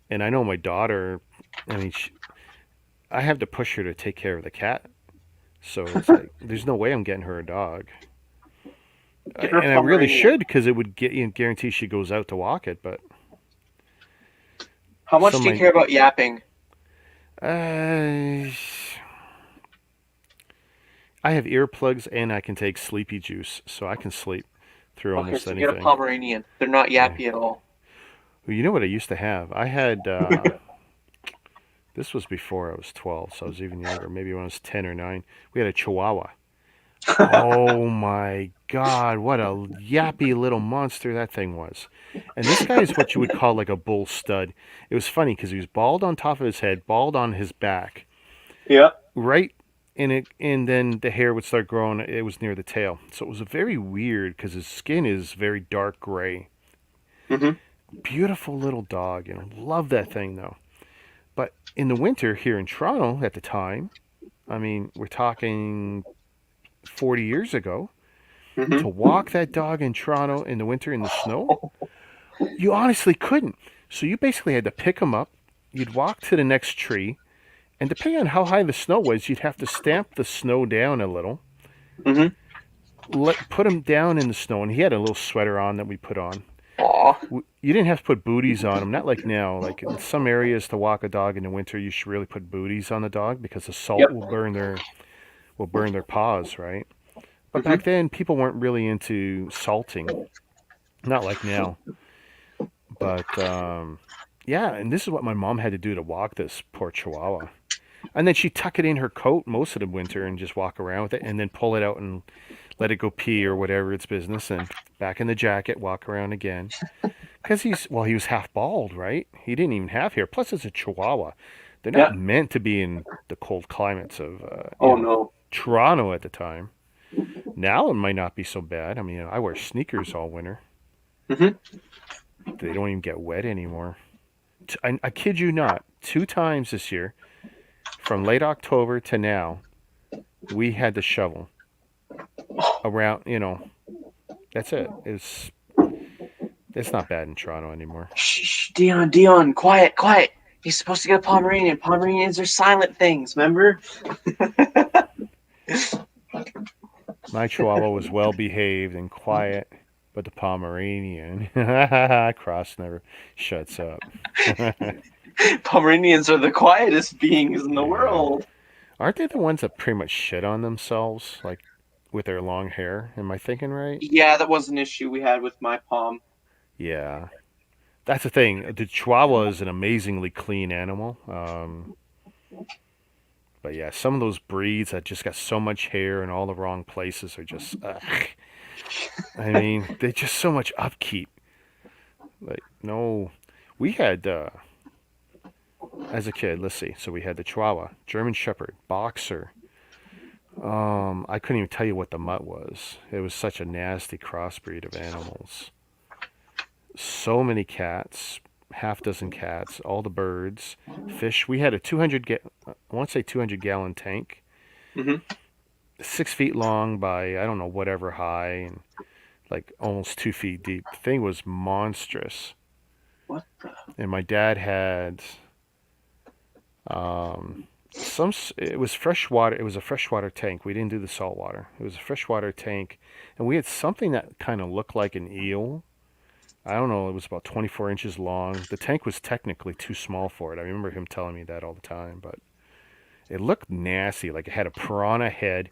And I know my daughter, I have to push her to take care of the cat. So it's like, there's no way I'm getting her a dog. And I really should because it would guarantee she goes out to walk it. But how much do you care about yapping? I have earplugs and I can take sleepy juice, so I can sleep through almost anything. Get a Pomeranian. They're not yappy at all. Well, you know what I used to have? I had, this was before I was 12, so I was even younger, maybe when I was 10 or 9. We had a Chihuahua. Oh my God, what a yappy little monster that thing was. And this guy is what you would call like a bull stud. It was funny because he was bald on top of his head, bald on his back. Yeah. Right in it, and then the hair would start growing. It was near the tail. So it was very weird because his skin is very dark gray. Mm-hmm. Beautiful little dog. Love that thing though. But in the winter here in Toronto at the time, we're talking 40 years ago, to walk that dog in Toronto in the winter in the snow, you honestly couldn't. So you basically had to pick him up, you'd walk to the next tree, and depending on how high the snow was, you'd have to stamp the snow down a little, put him down in the snow, and he had a little sweater on that we put on. You didn't have to put booties on him, not like now. Like in some areas to walk a dog in the winter, you should really put booties on the dog because the salt will burn their paws, right? But back then, people weren't really into salting, not like now. But yeah, and this is what my mom had to do to walk this poor Chihuahua. And then she'd tuck it in her coat most of the winter and just walk around with it, and then pull it out and let it go pee or whatever its business, and back in the jacket, walk around again. Because he was half bald, right? He didn't even have hair. Plus, it's a Chihuahua. They're not meant to be in the cold climates of Toronto at the time. Now it might not be so bad. I wear sneakers all winter. They don't even get wet anymore. I kid you not, 2 times this year, from late October to now, we had to shovel around, that's it. It's not bad in Toronto anymore. Shh, Dion, quiet. He's supposed to get a Pomeranian. Pomeranians are silent things, remember? My Chihuahua was well behaved and quiet. But the Pomeranian, Cross never shuts up. Pomeranians are the quietest beings in the world. Aren't they the ones that pretty much shit on themselves, like with their long hair? Am I thinking right? Yeah, that was an issue we had with my Pom. Yeah. That's the thing. The Chihuahua is an amazingly clean animal. But yeah, some of those breeds that just got so much hair in all the wrong places are just, ugh. I mean, they're just so much upkeep. Like, no. We had, as a kid, let's see. So we had the Chihuahua, German Shepherd, Boxer. I couldn't even tell you what the mutt was. It was such a nasty crossbreed of animals. So many cats, half dozen cats, all the birds, fish. We had a 200 gallon tank, 6 feet long by I don't know whatever high, and like almost 2 feet deep. The thing was monstrous. What the? And my dad had some. It was freshwater. It was a freshwater tank. We didn't do the saltwater. It was a freshwater tank, and we had something that kind of looked like an eel. I don't know, it was about 24 inches long. The tank was technically too small for it. I remember him telling me that all the time, but it looked nasty. Like it had a piranha head,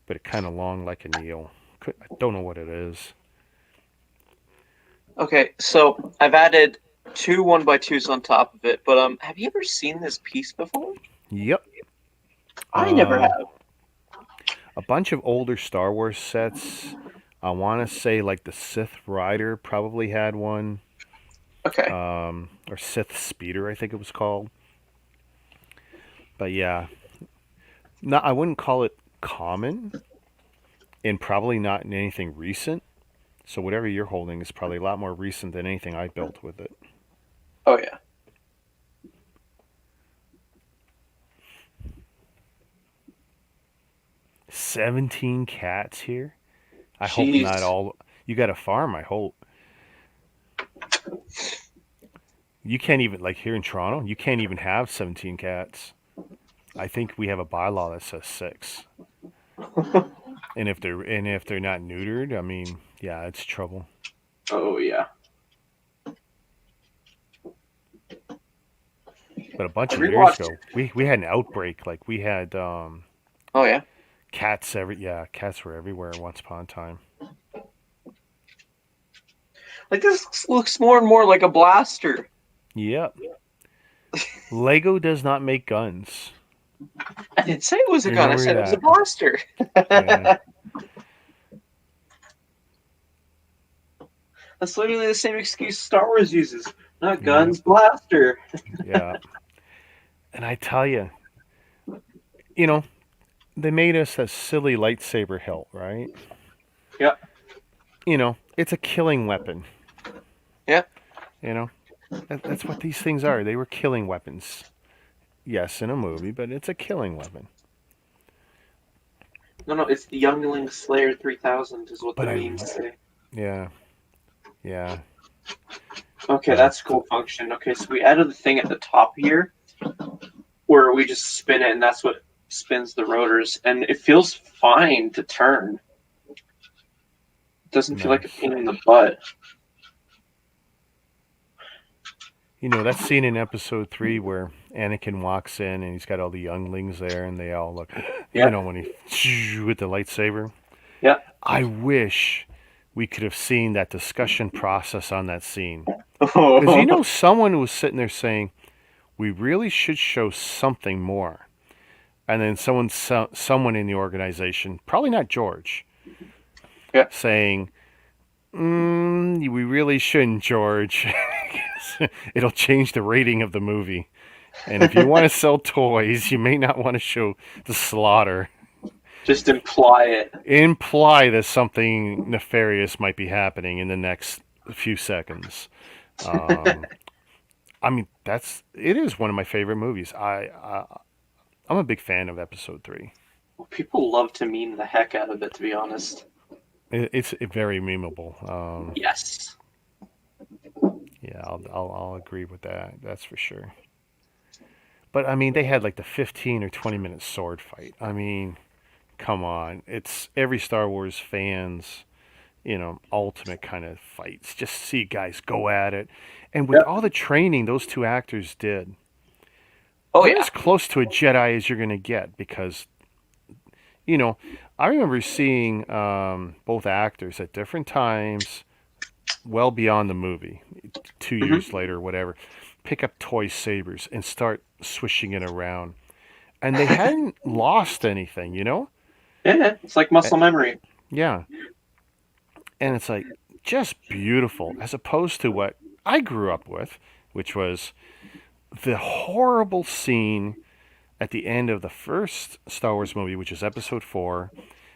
but it kind of long like an eel. I don't know what it is. Okay, so I've added 2 1x2s on top of it, but have you ever seen this piece before? Yep. I never have. A bunch of older Star Wars sets. I want to say like the Sith Rider probably had one. Okay. Or Sith Speeder, I think it was called. But yeah, no, I wouldn't call it common, and probably not in anything recent. So whatever you're holding is probably a lot more recent than anything I built with it. Oh yeah. "17 cats here. I Jeez. hope not all. You got a farm, I hope. You can't even, like here in Toronto, you can't even have 17 cats. I think we have a bylaw that says 6. And if they're not neutered, I mean, yeah, it's trouble. Oh yeah. But a bunch of years ago, we had an outbreak. Like we had Oh yeah. cats cats were everywhere once upon a time. Like this looks more and more like a blaster. Yep. Lego does not make guns. I didn't say it was a gun. I Remember said it was a that. blaster. Yeah. That's literally the same excuse Star Wars uses. Not guns, blaster. Yeah. And I tell you, they made us a silly lightsaber hilt, right? Yeah. It's a killing weapon. Yeah. That's what these things are. They were killing weapons. Yes, in a movie, but it's a killing weapon. No, it's the Youngling Slayer 3000 is what the memes say. Yeah. Yeah. Okay, that's cool function. Okay, so we added the thing at the top here where we just spin it and that's what spins the rotors. And it feels fine to turn. It doesn't feel like a pain in the butt. That scene in episode 3 where Anakin walks in and he's got all the younglings there and they all look, when he with the lightsaber. Yeah. I wish we could have seen that discussion process on that scene. Because someone was sitting there saying, we really should show something more. And then someone in the organization, probably not George, saying, we really shouldn't, George. It'll change the rating of the movie. And if you want to sell toys, you may not want to show the slaughter. Just imply it. Imply that something nefarious might be happening in the next few seconds. I mean, it is one of my favorite movies. I'm a big fan of episode 3. Well, people love to meme the heck out of it, to be honest. It's very memeable. Yes. Yeah, I'll agree with that. That's for sure. But I mean, they had like the 15 or 20-minute sword fight. I mean, come on. It's every Star Wars fan's, ultimate kind of fights. Just see guys go at it. And with all the training those two actors did, they're as close to a Jedi as you're going to get because, I remember seeing both actors at different times, well beyond the movie, 2 years later or whatever, pick up toy sabers and start swishing it around. And they hadn't lost anything, Yeah, it's like muscle memory. Yeah. And it's like just beautiful as opposed to what I grew up with, which was the horrible scene at the end of the first Star Wars movie, which is Episode 4,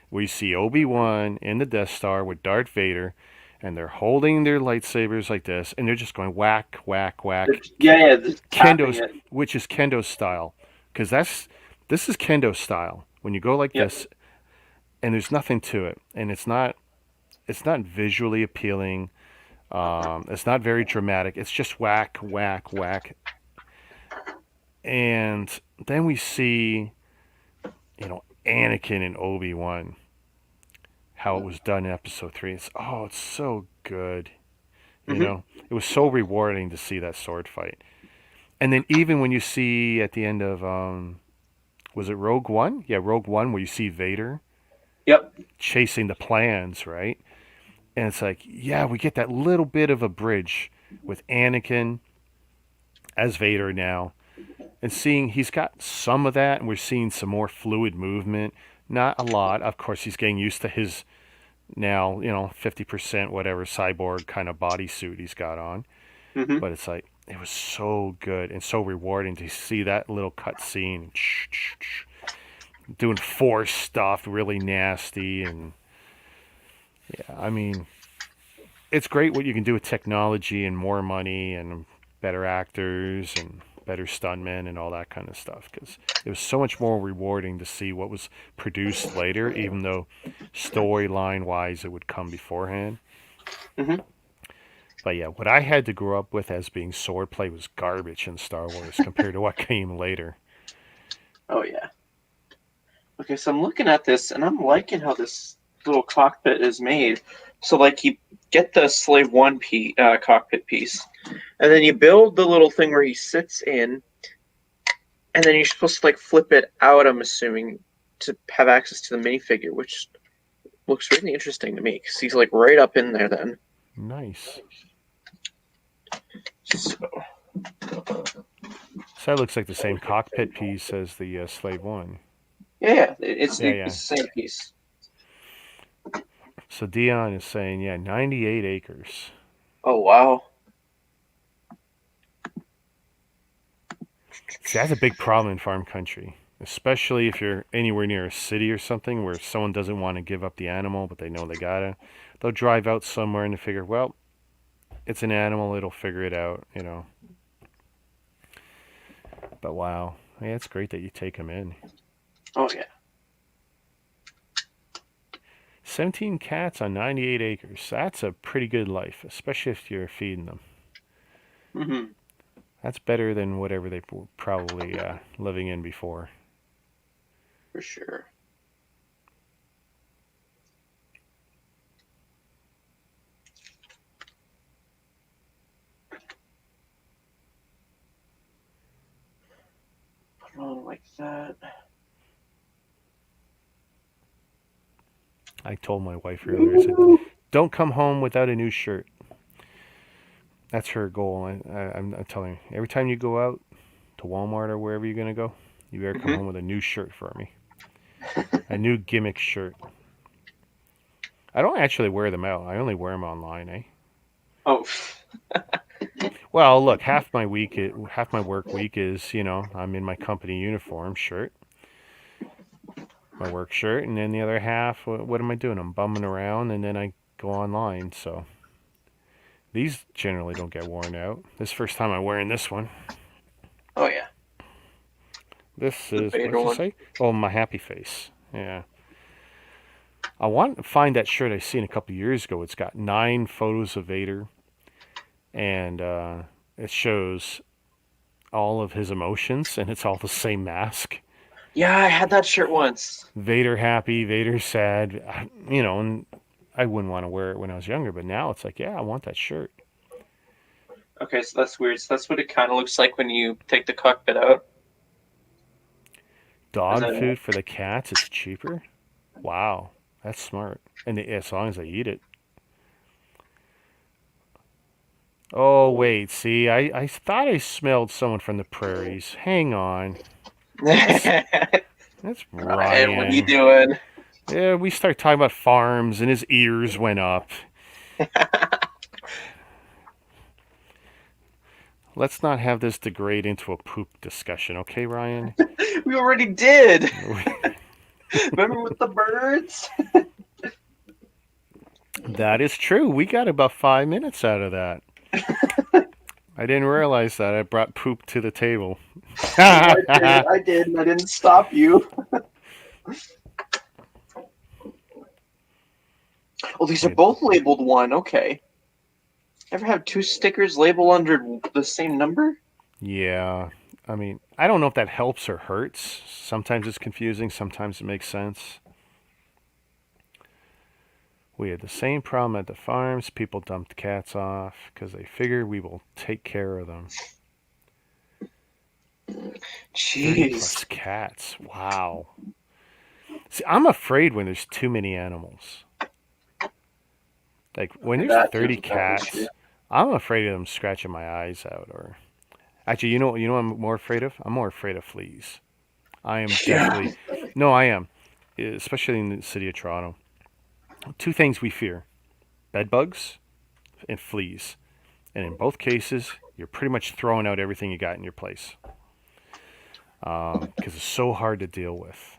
where you see Obi-Wan in the Death Star with Darth Vader, and they're holding their lightsabers like this, and they're just going whack, whack, whack. Yeah, Kendo's, which is Kendo style, because this is Kendo style. When you go like this, and there's nothing to it, and it's not visually appealing. It's not very dramatic. It's just whack, whack, whack. And then we see, Anakin and Obi-Wan, how it was done in Episode 3. It's so good. It was so rewarding to see that sword fight. And then even when you see at the end of, was it Rogue One? Yeah, Rogue One, where you see Vader chasing the plans, right? And it's like, we get that little bit of a bridge with Anakin as Vader now. And seeing he's got some of that, and we're seeing some more fluid movement. Not a lot. Of course, he's getting used to his now, 50% whatever cyborg kind of bodysuit he's got on. But it's like, it was so good and so rewarding to see that little cut scene. Doing Force stuff, really nasty. And it's great what you can do with technology and more money and better actors and better stuntmen and all that kind of stuff, because it was so much more rewarding to see what was produced later, even though storyline wise it would come beforehand. But what I had to grow up with as being swordplay was garbage in Star Wars compared to what came later. Oh yeah. Okay, so I'm looking at this and I'm liking how this little cockpit is made. So like you get the Slave 1 cockpit piece, and then you build the little thing where he sits in, and then you're supposed to like flip it out, I'm assuming, to have access to the minifigure, which looks really interesting to me because he's like right up in there then. Nice. So that looks like the same cockpit piece as the Slave 1. Yeah, it's the same piece. So Dion is saying, 98 acres. Oh, wow. See, that's a big problem in farm country, especially if you're anywhere near a city or something where someone doesn't want to give up the animal, but they know they gotta. They'll drive out somewhere and they figure, well, it's an animal, it'll figure it out, But wow, it's great that you take them in. Oh, yeah. 17 cats on 98 acres. That's a pretty good life, especially if you're feeding them. That's better than whatever they were probably living in before. For sure. Put it on like that. I told my wife earlier, I said, don't come home without a new shirt. That's her goal. I'm telling you, every time you go out to Walmart or wherever you're going to go, you better come home with a new shirt for me. A new gimmick shirt. I don't actually wear them out. I only wear them online, eh? Oh. Well, look, half my work week is, I'm in my company uniform shirt. My work shirt, and then the other half, what am I doing? I'm bumming around, and then I go online, so these generally don't get worn out. This is the first time I'm wearing this one. Oh, yeah. This is, what does it say? Oh, my happy face. Yeah. I want to find that shirt I seen a couple years ago. It's got 9 photos of Vader, and it shows all of his emotions, and it's all the same mask. Yeah, I had that shirt once. Vader happy, Vader sad, and I wouldn't want to wear it when I was younger, but now it's like, yeah, I want that shirt. Okay, so that's weird. So that's what it kind of looks like when you take the cockpit out. Dog food for the cats, it's cheaper? Wow, that's smart. And as long as they eat it. Oh, wait, see, I thought I smelled someone from the prairies. Hang on. That's Ryan. What are you doing? Yeah, we start talking about farms, and his ears went up. Let's not have this degrade into a poop discussion, okay, Ryan? We already did. Remember with the birds? That is true. We got about 5 minutes out of that. I didn't realize that. I brought poop to the table. I did, and I didn't stop you. Oh, these are both labeled 1. Okay. Ever have 2 stickers labeled under the same number? Yeah. I mean, I don't know if that helps or hurts. Sometimes it's confusing. Sometimes it makes sense. We had the same problem at the farms. People dumped cats off because they figured we will take care of them. Jeez. 30 plus cats. Wow. See, I'm afraid when there's too many animals. Like, when there's 30 cats, I'm afraid of them scratching my eyes out. Or actually, you know what I'm more afraid of? I'm more afraid of fleas. I am definitely... No, I am. Especially in the city of Toronto. 2 things we fear. Bed bugs and fleas. And in both cases, you're pretty much throwing out everything you got in your place. Because it's so hard to deal with.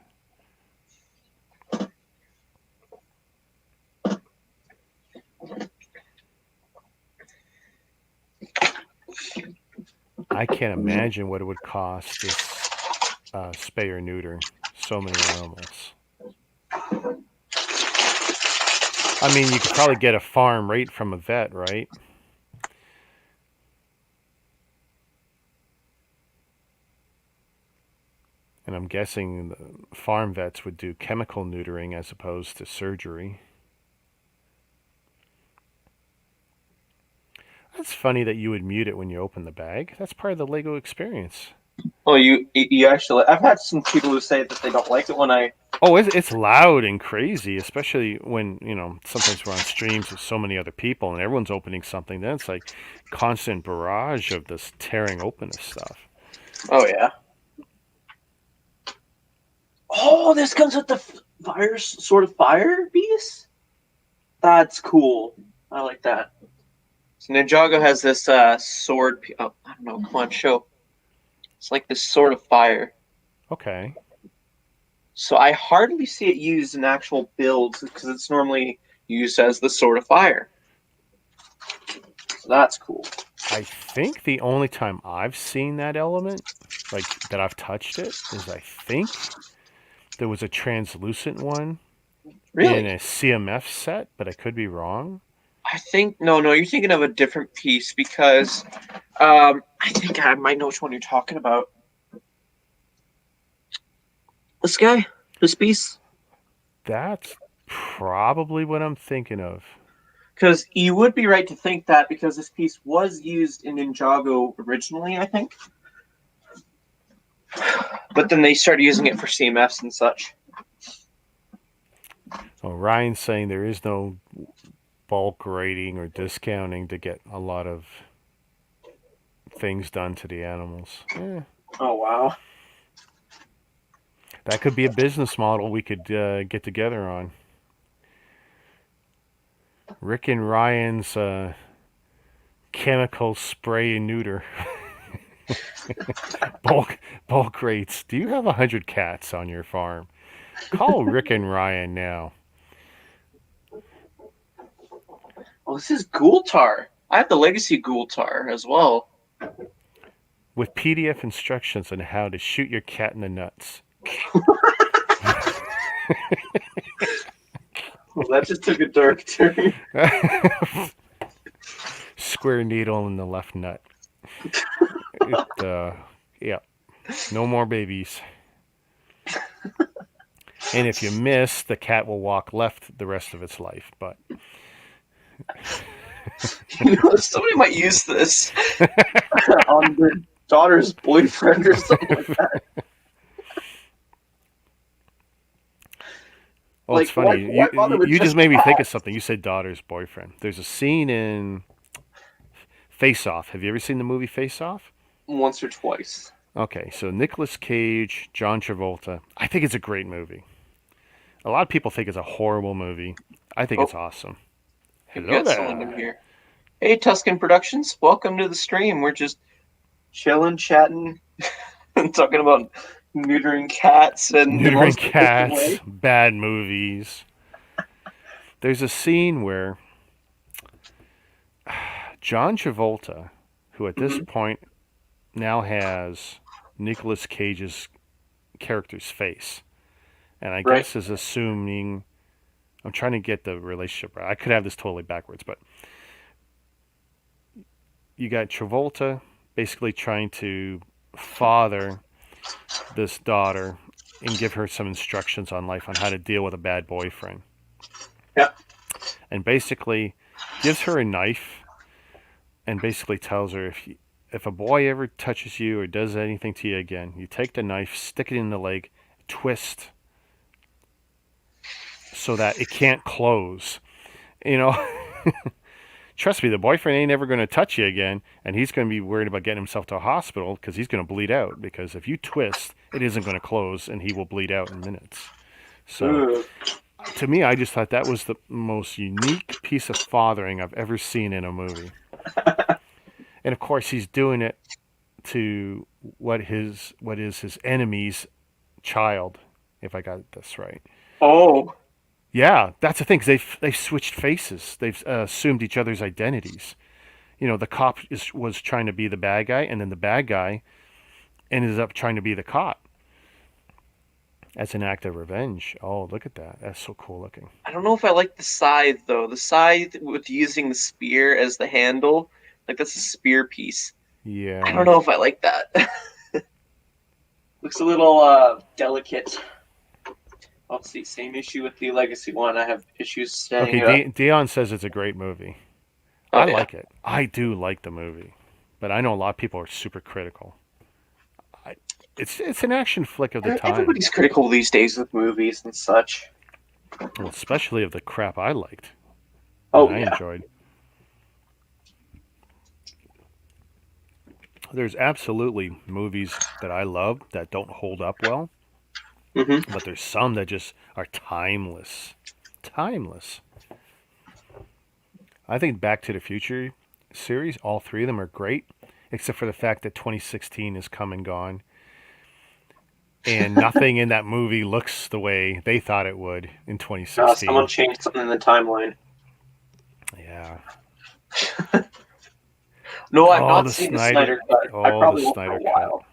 I can't imagine what it would cost to spay or neuter so many animals. I mean, you could probably get a farm rate from a vet, right? And I'm guessing the farm vets would do chemical neutering as opposed to surgery. That's funny that you would mute it when you open the bag. That's part of the Lego experience. Oh, you actually... I've had some people who say that they don't like it when I... Oh, it's loud and crazy, especially when, sometimes we're on streams with so many other people and everyone's opening something. Then it's like constant barrage of this tearing open of stuff. Oh, yeah. Oh, this comes with the sword of fire piece? That's cool. I like that. So Ninjago has this sword... Oh, I don't know. Come on, show. It's like this sword of fire. Okay. So I hardly see it used in actual builds because it's normally used as the sword of fire. So that's cool. I think the only time I've seen that element, like that I've touched it, is I think there was a translucent one in a CMF set, but I could be wrong. I think no, you're thinking of a different piece because I think I might know which one you're talking about. This guy, this piece. That's probably what I'm thinking of. Because you would be right to think that because this piece was used in Ninjago originally, I think. But then they started using it for CMFs and such. Oh, Ryan's saying there is no bulk rating or discounting to get a lot of things done to the animals. Oh, wow. That could be a business model we could get together on. Rick and Ryan's chemical spray and neuter. bulk rates. Do you have 100 cats on your farm? Call Rick and Ryan now. Oh, this is Gultar. I have the Legacy Gultar as well. With PDF instructions on how to shoot your cat in the nuts. Well, that just took a dark turn. Square needle in the left nut. Yeah. No more babies. And if you miss, the cat will walk left the rest of its life. But somebody might use this on their daughter's boyfriend or something like that. Well, it's funny. You just made me think of something. You said daughter's boyfriend. There's a scene in Face Off. Have you ever seen the movie Face Off? Once or twice. Okay, so Nicolas Cage, John Travolta. I think it's a great movie. A lot of people think it's a horrible movie. I think it's awesome. Hello there. Here. Hey, Tuscan Productions. Welcome to the stream. We're just chilling, chatting, and talking about neutering cats and bad movies. There's a scene where John Travolta, who at this point now has Nicolas Cage's character's face, and I guess is assuming, I'm trying to get the relationship right. I could have this totally backwards, but you got Travolta basically trying to father this daughter and give her some instructions on life on how to deal with a bad boyfriend. Yep. And basically gives her a knife and basically tells her if a boy ever touches you or does anything to you again, you take the knife, stick it in the leg, twist so that it can't close. Trust me, the boyfriend ain't ever going to touch you again, and he's going to be worried about getting himself to a hospital because he's going to bleed out, because if you twist, it isn't going to close, and he will bleed out in minutes. So, to me, I just thought that was the most unique piece of fathering I've ever seen in a movie. And, of course, he's doing it to what is his enemy's child, if I got this right. Oh. Yeah, that's the thing. They've switched faces. They've assumed each other's identities. The cop was trying to be the bad guy, and then the bad guy ended up trying to be the cop. As an act of revenge. Oh, look at that. That's so cool looking. I don't know if I like the scythe, though. The scythe with using the spear as the handle. Like, that's a spear piece. Yeah. I don't know if I like that. Looks a little delicate. Let's see, same issue with the Legacy one. I have issues standing up. Dion says it's a great movie. I like it. I do like the movie. But I know a lot of people are super critical. It's an action flick of the time. Everybody's critical these days with movies and such. Well, especially of the crap I liked. I enjoyed. There's absolutely movies that I love that don't hold up well. Mm-hmm. But there's some that just are timeless. Timeless. I think Back to the Future series, all three of them are great, except for the fact that 2016 is come and gone. And nothing in that movie looks the way they thought it would in 2016. Someone changed something in the timeline. Yeah. No, I've not seen the Snyder Cut. I probably won't for a while.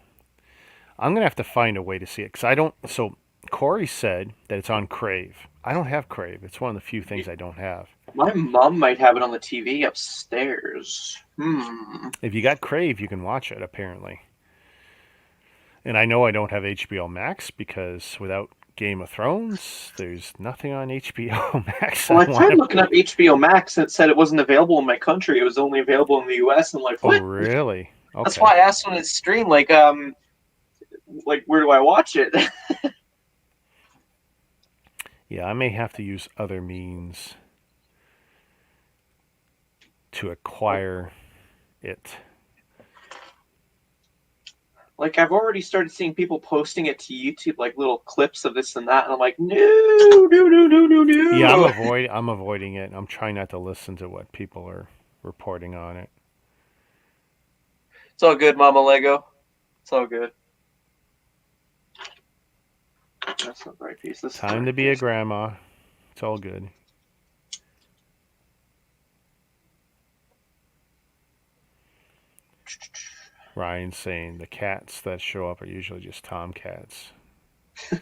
I'm going to have to find a way to see it, because I don't... So, Corey said that it's on Crave. I don't have Crave. It's one of the few things I don't have. My mom might have it on the TV upstairs. If you got Crave, you can watch it, apparently. And I know I don't have HBO Max, because without Game of Thrones, there's nothing on HBO Max. Well, I tried looking up HBO Max, and it said it wasn't available in my country. It was only available in the US. I'm like, what? Oh, really? Okay. That's why I asked on its stream, like, where do I watch it? Yeah, I may have to use other means to acquire it. Like, I've already started seeing people posting it to YouTube, like little clips of this and that, and I'm like, no. Yeah, I'm avoiding it. I'm trying not to listen to what people are reporting on it. It's all good, Mama Lego. It's all good. That's not the right piece. This Time to be a grandma. It's all good. Ryan's saying the cats that show up are usually just tomcats.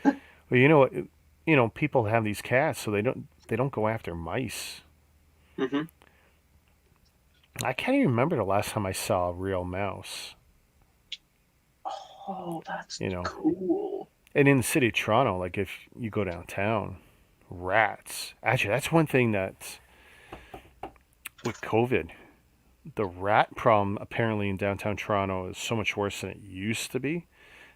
Well, you know what? People have these cats, so they don't go after mice. Mm-hmm. I can't even remember the last time I saw a real mouse. Oh, that's cool. And in the city of Toronto, like if you go downtown, rats. Actually, that's one thing that with COVID, the rat problem apparently in downtown Toronto is so much worse than it used to be.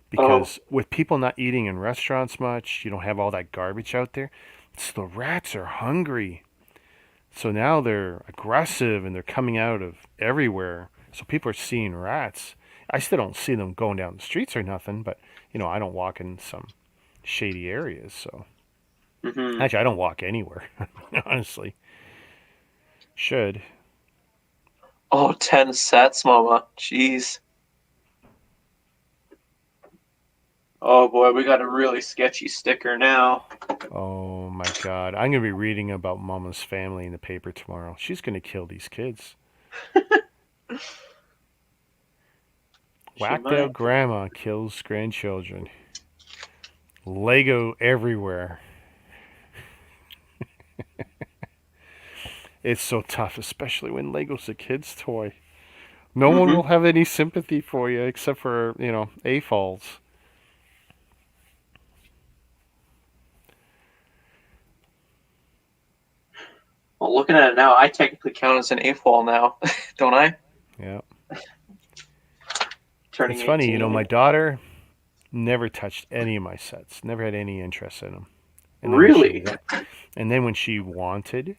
Because with people not eating in restaurants much, you don't have all that garbage out there. So the rats are hungry. So now they're aggressive and they're coming out of everywhere. So people are seeing rats. I still don't see them going down the streets or nothing, but I don't walk in some shady areas. So actually, I don't walk anywhere, honestly. Should. Oh, 10 sets, Mama. Jeez. Oh boy, we got a really sketchy sticker now. Oh my God. I'm going to be reading about Mama's family in the paper tomorrow. She's going to kill these kids. Whacked out grandma kills grandchildren. Lego everywhere. It's so tough, especially when Lego's a kid's toy. No one will have any sympathy for you except for, AFOLs. Well, looking at it now, I technically count as an AFOL now, don't I? Yeah. Turning It's funny, 18. my daughter never touched any of my sets. Never had any interest in them. And really? And then when she wanted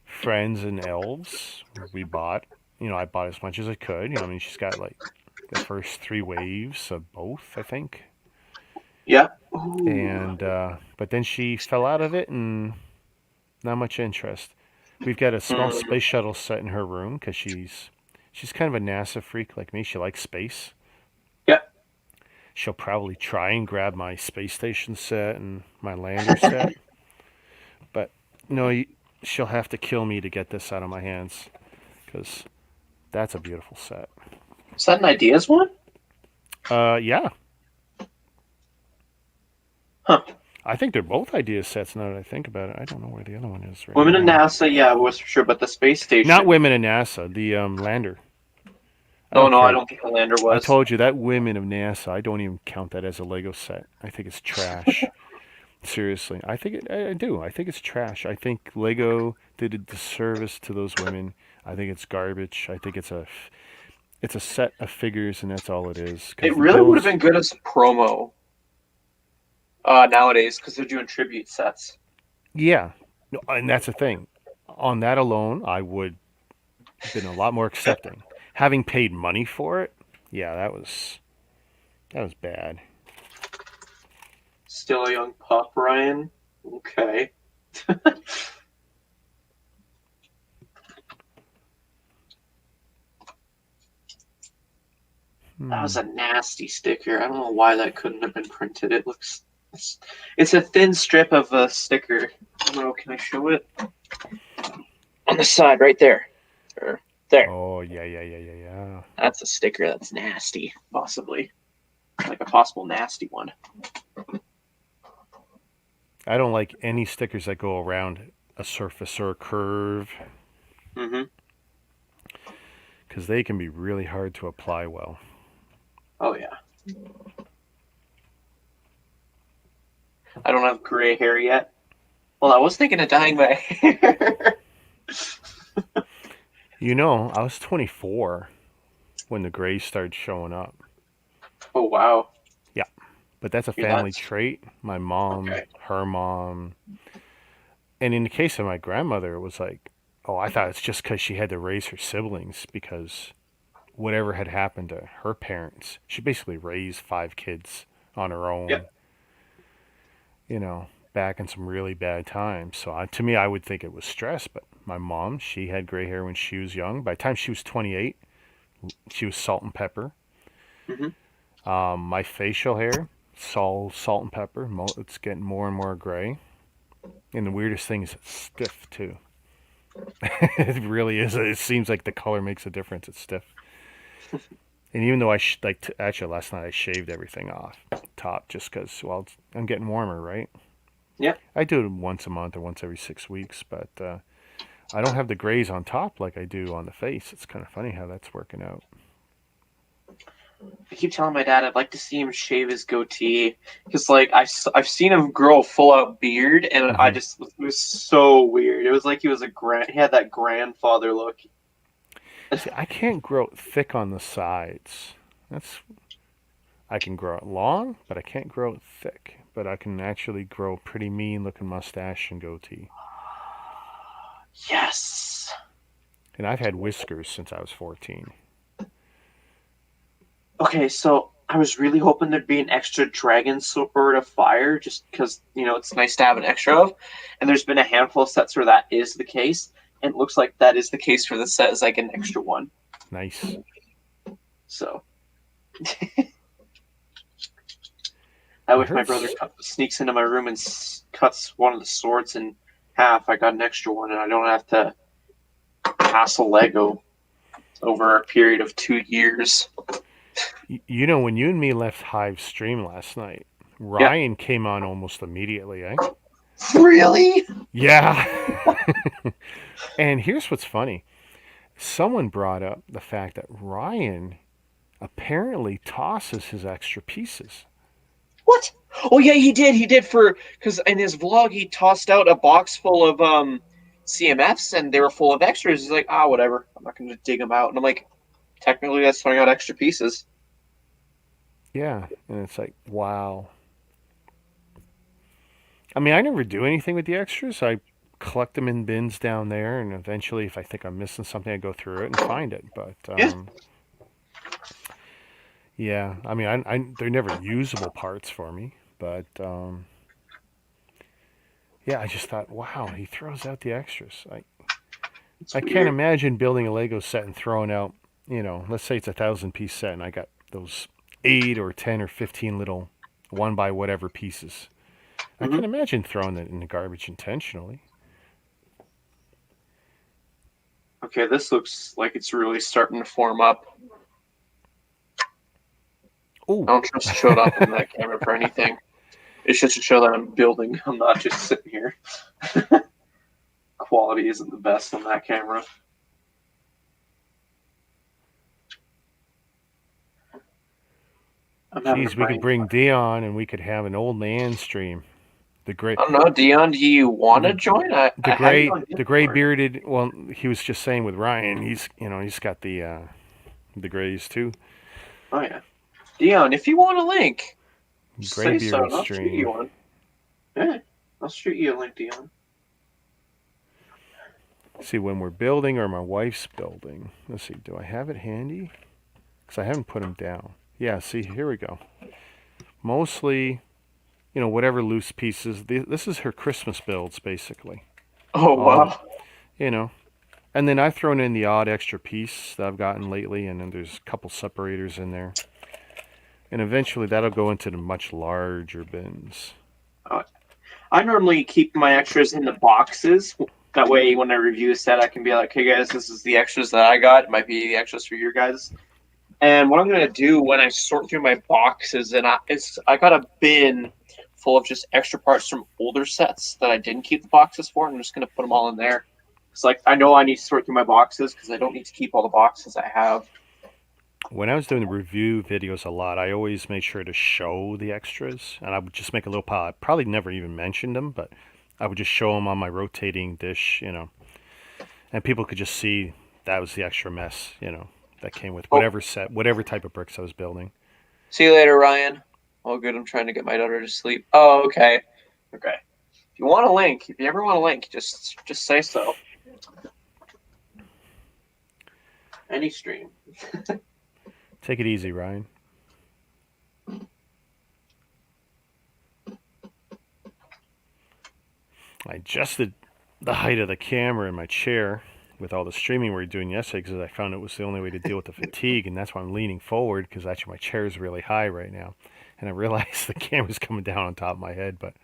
Friends and Elves, we bought. I bought as much as I could. She's got like the first 3 waves of both, I think. Yeah. Ooh. And but then she fell out of it and not much interest. We've got a small space shuttle set in her room because she's kind of a NASA freak like me. She likes space. Yeah. She'll probably try and grab my space station set and my lander set. But no, she'll have to kill me to get this out of my hands because that's a beautiful set. Is that an Ideas one? Yeah. Huh. I think they're both Ideas sets now that I think about it. I don't know where the other one is. Right Women now. in NASA, yeah, was for sure, but the space station. Not Women in NASA, the lander. I don't think the lander was. I told you that Women of NASA, I don't even count that as a Lego set. I think it's trash. Seriously. I do. I think it's trash. I think Lego did a disservice to those women. I think it's garbage. I think it's a set of figures and that's all it is. It really would have been good as a promo nowadays because they're doing tribute sets. Yeah. No, and that's the thing. On that alone, I would have been a lot more accepting. Having paid money for it, yeah, that was bad. Still a young pup, Ryan? Okay. That was a nasty sticker. I don't know why that couldn't have been printed. It looks... It's a thin strip of a sticker. I don't know, can I show it? On the side, right there. Or there. Oh, yeah. That's a sticker that's nasty, possibly. Like a possible nasty one. I don't like any stickers that go around a surface or a curve. Because they can be really hard to apply well. Oh, yeah. I don't have gray hair yet. Well, I was thinking of dyeing my hair. I was 24 when the gray started showing up. Oh, wow. Yeah. But that's a family trait. My mom, her mom. And in the case of my grandmother, it was like, I thought it's just because she had to raise her siblings because whatever had happened to her parents, she basically raised 5 kids on her own. Yep. Back in some really bad times. So to me, I would think it was stress. But my mom, she had gray hair when she was young. By the time she was 28, she was salt and pepper. My facial hair, salt and pepper. It's getting more and more gray. And the weirdest thing is it's stiff, too. It really is. It seems like the color makes a difference. It's stiff. And even though actually last night I shaved everything off top just because, I'm getting warmer, right? Yeah. I do it once a month or once every 6 weeks, but I don't have the grays on top like I do on the face. It's kind of funny how that's working out. I keep telling my dad I'd like to see him shave his goatee because, like, I've seen him grow a full out beard, and I just it was so weird. It was like he had that grandfather look. See, I can't grow it thick on the sides. I can grow it long, but I can't grow it thick. But I can actually grow a pretty mean looking mustache and goatee. Yes. And I've had whiskers since I was 14. Okay, so I was really hoping there'd be an extra dragon sword of fire, just because, it's nice to have an extra of. And there's been a handful of sets where that is the case. And it looks like that is the case for this set, is like an extra one. Nice. So. I wish my brother sneaks into my room and cuts one of the swords in half. I got an extra one, and I don't have to hassle Lego over a period of 2 years. When you and me left Hive's stream last night, Ryan came on almost immediately, eh? Really? Yeah. And here's what's funny. Someone brought up the fact that Ryan apparently tosses his extra pieces. What? Oh yeah, he did. He did because in his vlog he tossed out a box full of CMFs and they were full of extras. He's like, whatever. I'm not going to dig them out. And I'm like, technically that's throwing out extra pieces. Yeah, and it's like, wow. I mean, I never do anything with the extras. I collect them in bins down there, and eventually, if I think I'm missing something, I go through it and find it. But yeah, I mean, they're never usable parts for me. But yeah, I just thought, wow, he throws out the extras. I can't imagine building a Lego set and throwing out, let's say it's a 1,000-piece set, and I got those 8 or 10 or 15 little one by whatever pieces. I can imagine throwing that in the garbage intentionally. Okay, this looks like it's really starting to form up. Ooh. I don't trust to show it up in that camera for anything. It's just to show that I'm building. I'm not just sitting here. Quality isn't the best on that camera. Geez, we could bring Dion and we could have an old man stream. The great. I don't know, Dion. Do you want to join? The gray bearded. Well, he was just saying with Ryan. He's got the grays too. Oh yeah, Dion. If you want a link, gray bearded so. I'll stream. Shoot you one. Yeah, I'll shoot you a link, Dion. See, when we're building or my wife's building. Let's see. Do I have it handy? Because I haven't put them down. Yeah. See, here we go. Mostly. Whatever loose pieces. This is her Christmas builds, basically. Oh, wow. And then I've thrown in the odd extra piece that I've gotten lately, and then there's a couple separators in there. And eventually that'll go into the much larger bins. I normally keep my extras in the boxes. That way, when I review a set, I can be like, hey, guys, this is the extras that I got. It might be the extras for your guys. And what I'm going to do when I sort through my boxes, I got a bin full of just extra parts from older sets that I didn't keep the boxes for. I'm just going to put them all in there. It's like, I know I need to sort through my boxes because I don't need to keep all the boxes I have. When I was doing the review videos a lot, I always made sure to show the extras. And I would just make a little pile. I probably never even mentioned them, but I would just show them on my rotating dish, And people could just see that was the extra mess, that came with whatever set, whatever type of bricks I was building. See you later, Ryan. Oh, good. I'm trying to get my daughter to sleep. Oh, okay. Okay. If you ever want a link, just say so. Any stream. Take it easy, Ryan. I adjusted the height of the camera in my chair with all the streaming we were doing yesterday because I found it was the only way to deal with the fatigue, and that's why I'm leaning forward because actually my chair is really high right now. And I realized the camera's coming down on top of my head, but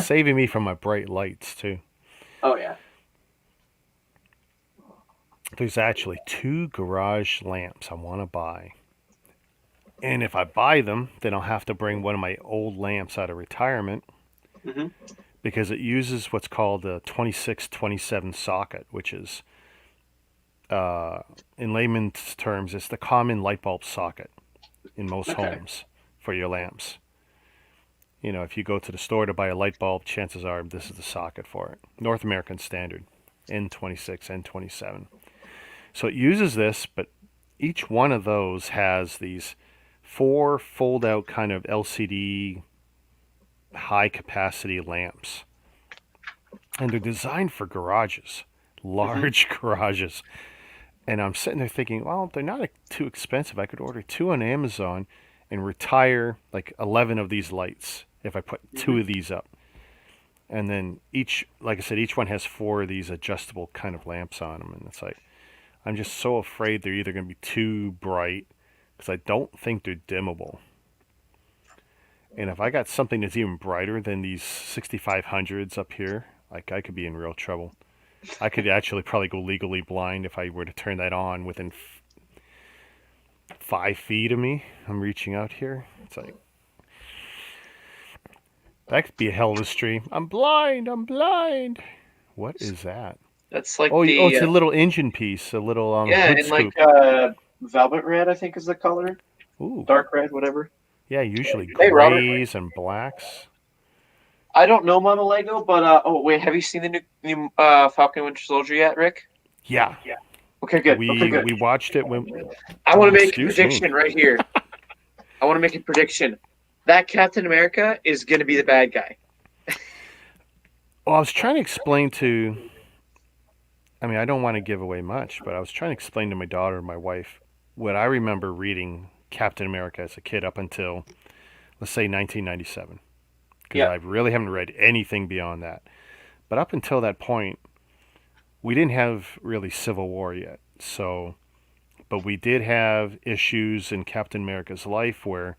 saving me from my bright lights, too. Oh, yeah. There's actually 2 garage lamps I want to buy. And if I buy them, then I'll have to bring one of my old lamps out of retirement because it uses what's called a 2627 socket, which is, in layman's terms, it's the common light bulb socket. in most homes for your lamps. You know, if you go to the store to buy a light bulb, chances are this is the socket for it. North American standard, N26, N27. So it uses this, but each one of those has these 4 fold-out kind of LCD high-capacity lamps. And they're designed for garages, large garages. And I'm sitting there thinking, well, they're not too expensive. I could order 2 on Amazon and retire like 11 of these lights if I put 2 of these up. And then each, like I said, each one has 4 of these adjustable kind of lamps on them. And it's like, I'm just so afraid they're either going to be too bright because I don't think they're dimmable. And if I got something that's even brighter than these 6500s up here, like I could be in real trouble. I could actually probably go legally blind if I were to turn that on within 5 feet of me. I'm reaching out here. It's like, that could be a hell of a stream. I'm blind. What is that? That's like it's a little engine piece, a little hood and scoop. Like velvet red, I think is the color. Ooh. Dark red, whatever. Yeah, usually grays and blacks. I don't know Mama Lego, but wait, have you seen the new Falcon Winter Soldier yet, Rick? Yeah. Okay, good. We watched it when. I want to make a prediction right here. I want to make a prediction. That Captain America is going to be the bad guy. Well, I was trying to explain to. I mean, I don't want to give away much, but I was trying to explain to my daughter and my wife what I remember reading Captain America as a kid up until, let's say, 1997. Because I really haven't read anything beyond that. But up until that point, we didn't have really Civil War yet. But we did have issues in Captain America's life where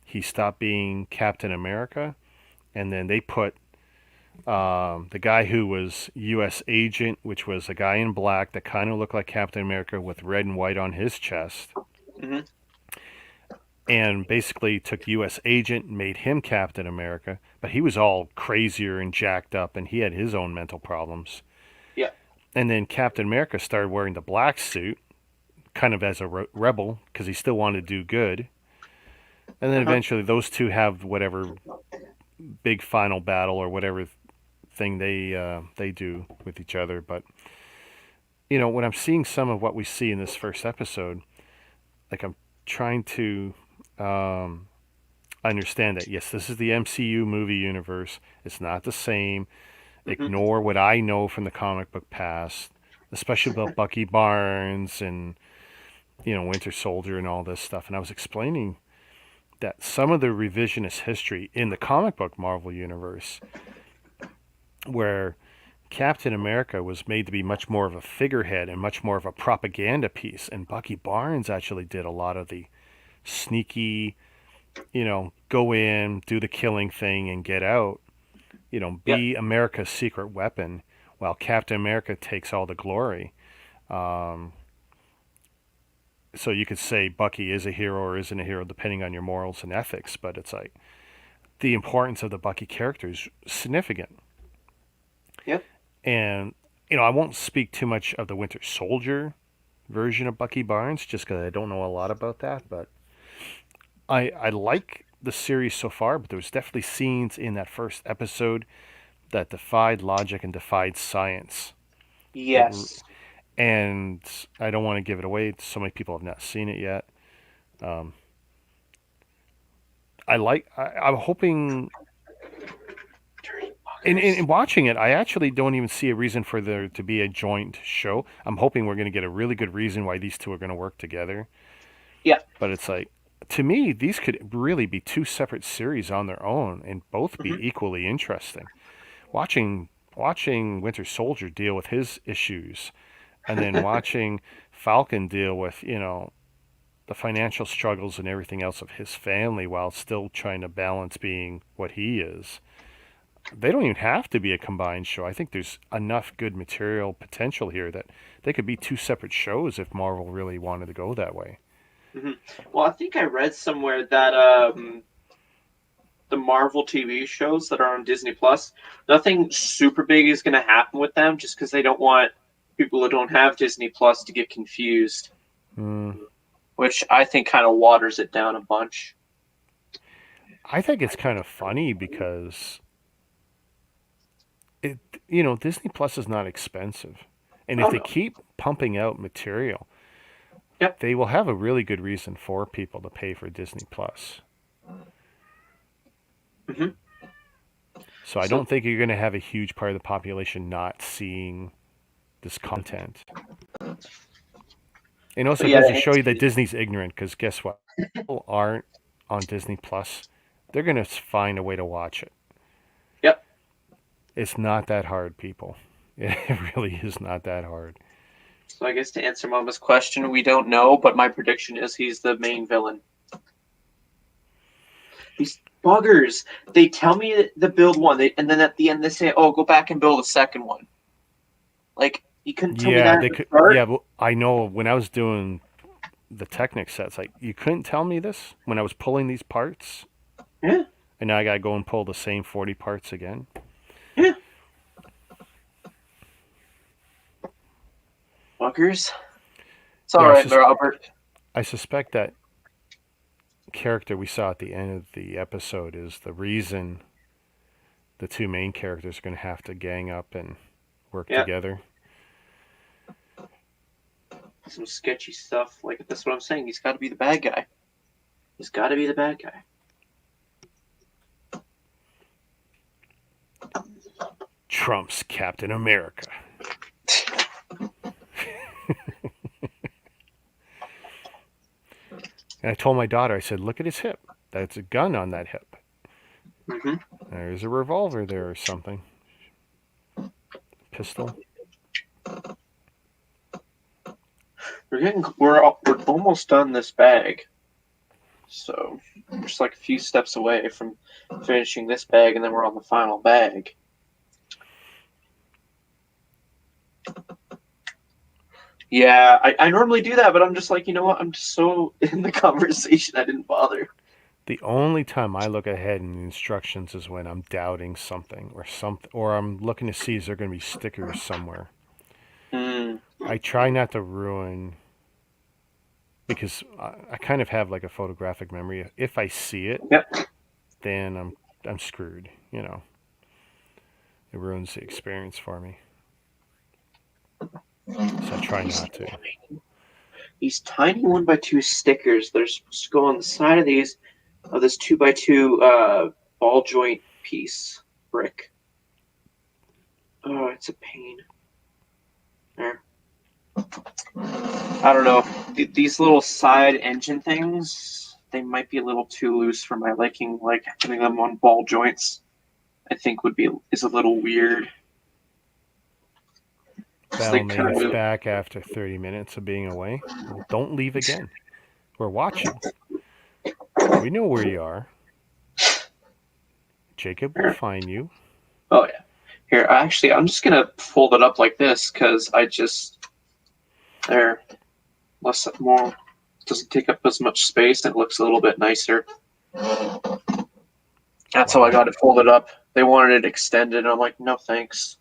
he stopped being Captain America, and then they put the guy who was U.S. agent, which was a guy in black that kind of looked like Captain America with red and white on his chest. Mm-hmm. And basically took U.S. agent, made him Captain America, but he was all crazier and jacked up, and he had his own mental problems. Yeah. And then Captain America started wearing the black suit, kind of as a rebel, because he still wanted to do good. And then eventually those two have whatever big final battle or whatever thing they do with each other. But, you know, when I'm seeing some of what we see in this first episode, like I'm trying to understand that, yes, this is the MCU movie universe. It's not the same. Ignore what I know from the comic book past, especially about Bucky Barnes and, you know, Winter Soldier and all this stuff. And I was explaining that some of the revisionist history in the comic book Marvel universe, where Captain America was made to be much more of a figurehead and much more of a propaganda piece, and Bucky Barnes actually did a lot of the sneaky, you know, go in, do the killing thing and get out, you know, be America's secret weapon, while Captain America takes all the glory. So you could say Bucky is a hero or isn't a hero depending on your morals and ethics, but it's like the importance of the Bucky character is significant. Yep. And, you know, I won't speak too much of the Winter Soldier version of Bucky Barnes just because I don't know a lot about that, but I like the series so far, but there was definitely scenes in that first episode that defied logic and defied science. Yes. And I don't want to give it away. So many people have not seen it yet. I'm hoping... In watching it, I actually don't even see a reason for there to be a joint show. I'm hoping we're going to get a really good reason why these two are going to work together. Yeah. But it's like, to me, these could really be 2 separate series on their own and both be equally interesting. Watching Winter Soldier deal with his issues, and then watching Falcon deal with, you know, the financial struggles and everything else of his family while still trying to balance being what he is. They don't even have to be a combined show. I think there's enough good material potential here that they could be 2 separate shows if Marvel really wanted to go that way. Mm-hmm. Well, I think I read somewhere that the Marvel TV shows that are on Disney Plus, nothing super big is going to happen with them just because they don't want people who don't have Disney Plus to get confused. which I think kind of waters it down a bunch. I think it's kind of funny because Disney Plus is not expensive. And if they keep pumping out material, they will have a really good reason for people to pay for Disney Plus. Mm-hmm. So I don't think you're going to have a huge part of the population not seeing this content. And also, it goes to show you that Disney's ignorant, because guess what? People aren't on Disney Plus. They're going to find a way to watch it. Yep. It's not that hard, people. It really is not that hard. So I guess to answer Mama's question, we don't know, but my prediction is he's the main villain. These buggers, they tell me the build one, and then at the end they say, "Oh, go back and build a second one." Like, you couldn't tell me that. Yeah, but I know when I was doing the Technic sets, like, you couldn't tell me this when I was pulling these parts. Yeah. And now I gotta go and pull the same 40 parts again. Yeah. Buggers. It's all right, Robert. I suspect that character we saw at the end of the episode is the reason the two main characters are going to have to gang up and work together. Some sketchy stuff. Like, that's what I'm saying. He's got to be the bad guy. He's got to be the bad guy. Trump's Captain America. And I told my daughter, I said, look at his hip. That's a gun on that hip. Mm-hmm. There's a revolver there or something. Pistol. We're almost done this bag. So we're just like a few steps away from finishing this bag, and then we're on the final bag. Yeah, I normally do that, but I'm just like, you know what? I'm just so in the conversation, I didn't bother. The only time I look ahead in the instructions is when I'm doubting something, or I'm looking to see is there going to be stickers somewhere. I try not to ruin, because I kind of have like a photographic memory. If I see it, then I'm screwed. You know, it ruins the experience for me. So I try not to. These tiny 1x2 stickers, they're supposed to go on the side of this 2x2 ball joint piece brick. Oh, it's a pain. There. I don't know. These little side engine things, they might be a little too loose for my liking. Like, putting them on ball joints, I think is a little weird. Battlemaid's back after 30 minutes of being away. Don't leave again. We're watching. We know where you are. Jacob will find you. Oh, yeah. Here, actually, I'm just going to fold it up like this, because there, more, doesn't take up as much space, and it looks a little bit nicer. That's how I got it folded up. They wanted it extended, and I'm like, no thanks.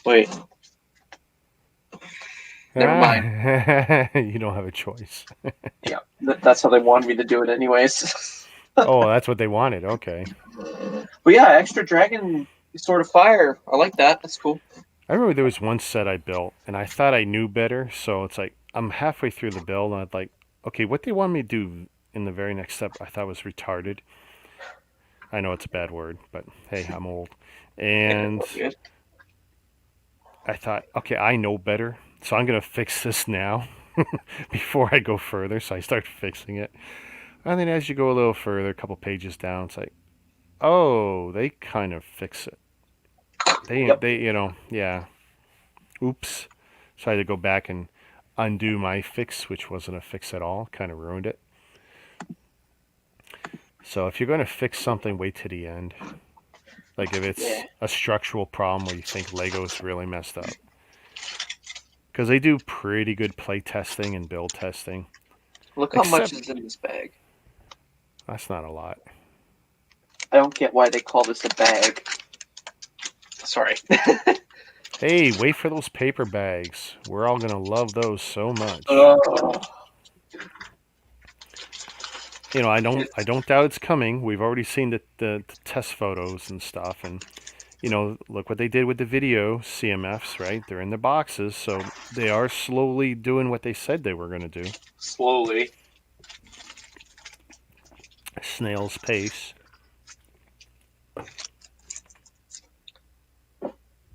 Wait. Never mind. You don't have a choice. Yeah, that's how they wanted me to do it anyways. Oh, that's what they wanted. Okay. But yeah, extra dragon sort of fire. I like that. That's cool. I remember there was one set I built, and I thought I knew better, so it's like, I'm halfway through the build, and I'm like, okay, what they want me to do in the very next step I thought was retarded. I know it's a bad word, but hey, I'm old. And I thought, okay, I know better, so I'm going to fix this now before I go further. So I start fixing it. And then as you go a little further, a couple pages down, it's like, oh, they kind of fix it. Yeah. Oops. So I had to go back and undo my fix, which wasn't a fix at all. Kind of ruined it. So if you're going to fix something, wait to the end. Like if it's a structural problem where you think Lego's really messed up. Because they do pretty good play testing and build testing. Look how much is in this bag. That's not a lot. I don't get why they call this a bag. Sorry. Hey, wait for those paper bags. We're all going to love those so much. you know, I don't doubt it's coming. We've already seen the test photos and stuff, and you know, look what they did with the video CMFs, right? They're in the boxes, so they are slowly doing what they said they were going to do. Slowly. Snail's pace.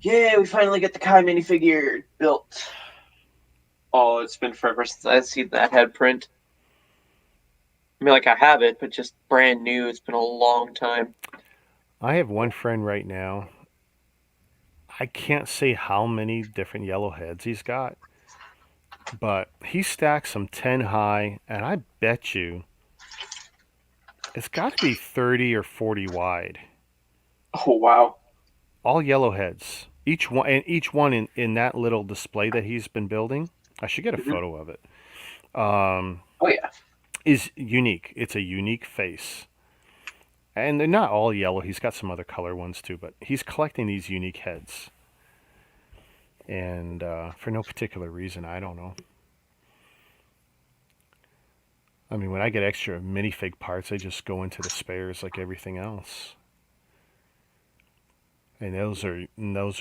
Yeah, we finally get the Kai minifigure built. Oh, it's been forever since I've seen that head print. I mean, like, I have it, but just brand new. It's been a long time. I have one friend right now. I can't say how many different yellow heads he's got, but he stacks them 10 high, and I bet you it's got to be 30 or 40 wide. Oh, wow. All yellow heads. Each one in that little display that he's been building. I should get a photo of it. Oh, yeah. Is unique. It's a unique face. And they're not all yellow. He's got some other color ones too, but he's collecting these unique heads. And for no particular reason, I don't know. I mean, when I get extra minifig parts, I just go into the spares like everything else. And those are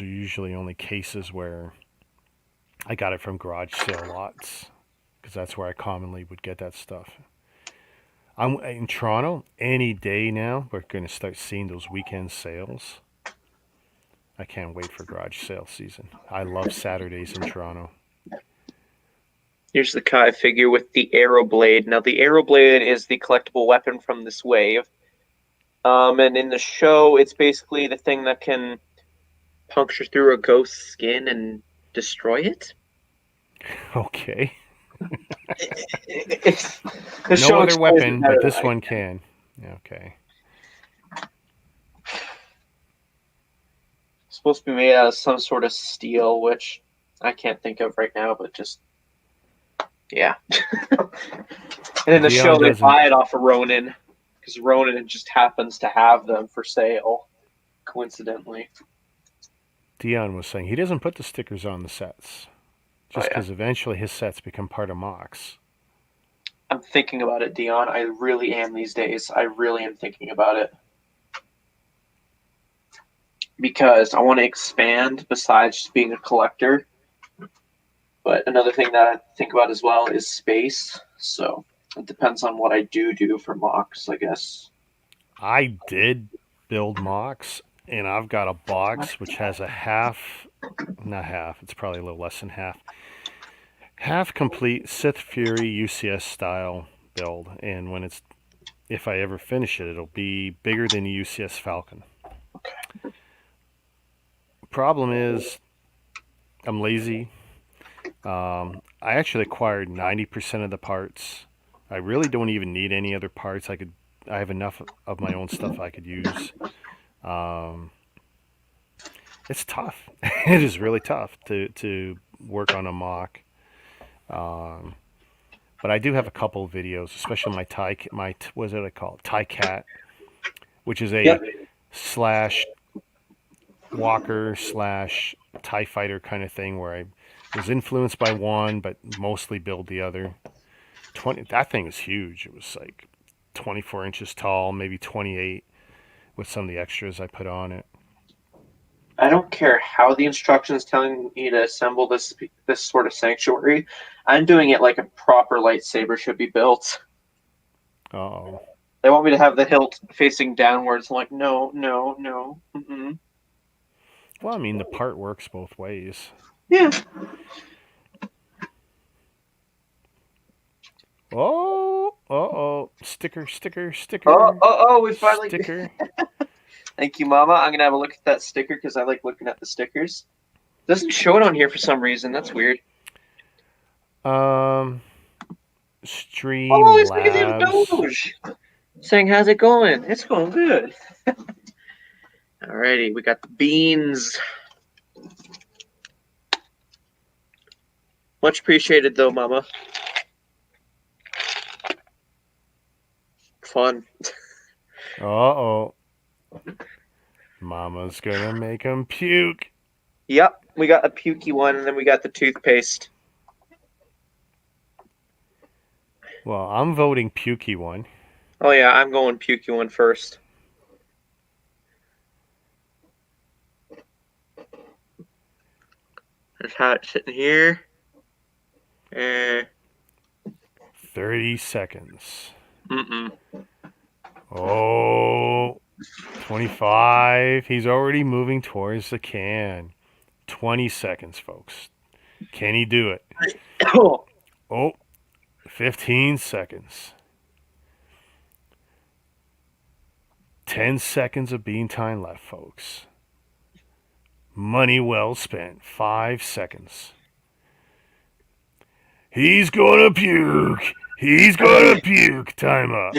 usually only cases where I got it from garage sale lots, because that's where I commonly would get that stuff. I'm in Toronto any day now. We're going to start seeing those weekend sales. I can't wait for garage sale season. I love Saturdays in Toronto. Here's the Kai figure with the Aeroblade. Now, the Aeroblade is the collectible weapon from this wave. And in the show, it's basically the thing that can puncture through a ghost's skin and destroy it. Okay. No other weapon, but this one can. Okay. It's supposed to be made out of some sort of steel, which I can't think of right now, but just, yeah. And in the show, they buy it off of Ronin, because Ronin just happens to have them for sale, coincidentally. Dion was saying he doesn't put the stickers on the sets, just because eventually his sets become part of MOCs. I'm thinking about it, Dion. I really am these days. I really am thinking about it. Because I want to expand besides just being a collector. But another thing that I think about as well is space. So it depends on what I do for MOCs, I guess. I did build MOCs, and I've got a box which has a not half, it's probably a little less than half complete Sith Fury UCS style build. And if I ever finish it, it'll be bigger than the UCS Falcon. Okay. Problem is, I'm lazy. I actually acquired 90% of the parts. I really don't even need any other parts. I have enough of my own stuff I could use. It's tough. It is really tough to work on a MOC. But I do have a couple of videos, especially what is it I call it? Tie Cat, which is a slash walker slash TIE fighter kind of thing, where I was influenced by one, but mostly build the other. That thing is huge. It was like 24 inches tall, maybe 28, with some of the extras I put on it. I don't care how the instructions telling me to assemble this sort of sanctuary. I'm doing it like a proper lightsaber should be built. Oh. They want me to have the hilt facing downwards. I'm like, no. Mm-mm. Well, I mean, the part works both ways. Yeah. Oh. Sticker. Oh, we finally... Sticker. Thank you, Mama. I'm going to have a look at that sticker because I like looking at the stickers. It doesn't show it on here for some reason. That's weird. Stream Labs. Saying, how's it going? It's going good. Alrighty, we got the beans. Much appreciated, though, Mama. Fun. Uh-oh. Mama's gonna make him puke. Yep, we got a pukey one, and then we got the toothpaste. Well, I'm voting pukey one. Oh yeah, I'm going pukey one first. There's how it's sitting here. 30 seconds. Mm-mm. Oh, 25. He's already moving towards the can. 20 seconds, folks. Can he do it? Oh, 15 seconds. 10 seconds of bean time left, folks. Money well spent. 5 seconds. He's gonna puke. He's gonna puke. Time up.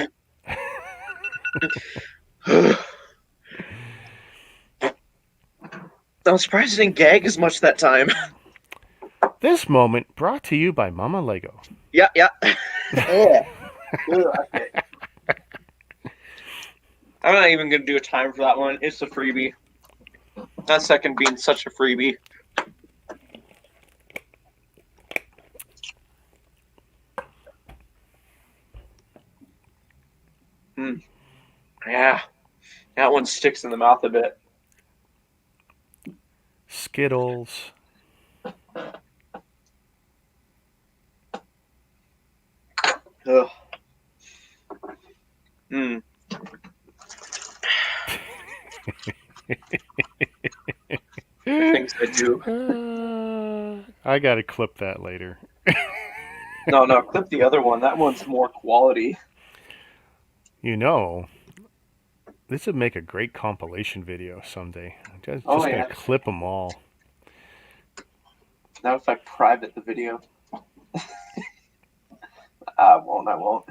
I'm surprised I didn't gag as much that time. This moment brought to you by Mama Lego. Yeah. Yeah. Okay. I'm not even gonna do a time for that one. It's a freebie. That second being such a freebie. Yeah. That one sticks in the mouth a bit. Skittles. Ugh. Things I do. I gotta clip that later. No, clip the other one. That one's more quality. You know, this would make a great compilation video someday. Just gonna clip them all. Now if I private the video. I won't.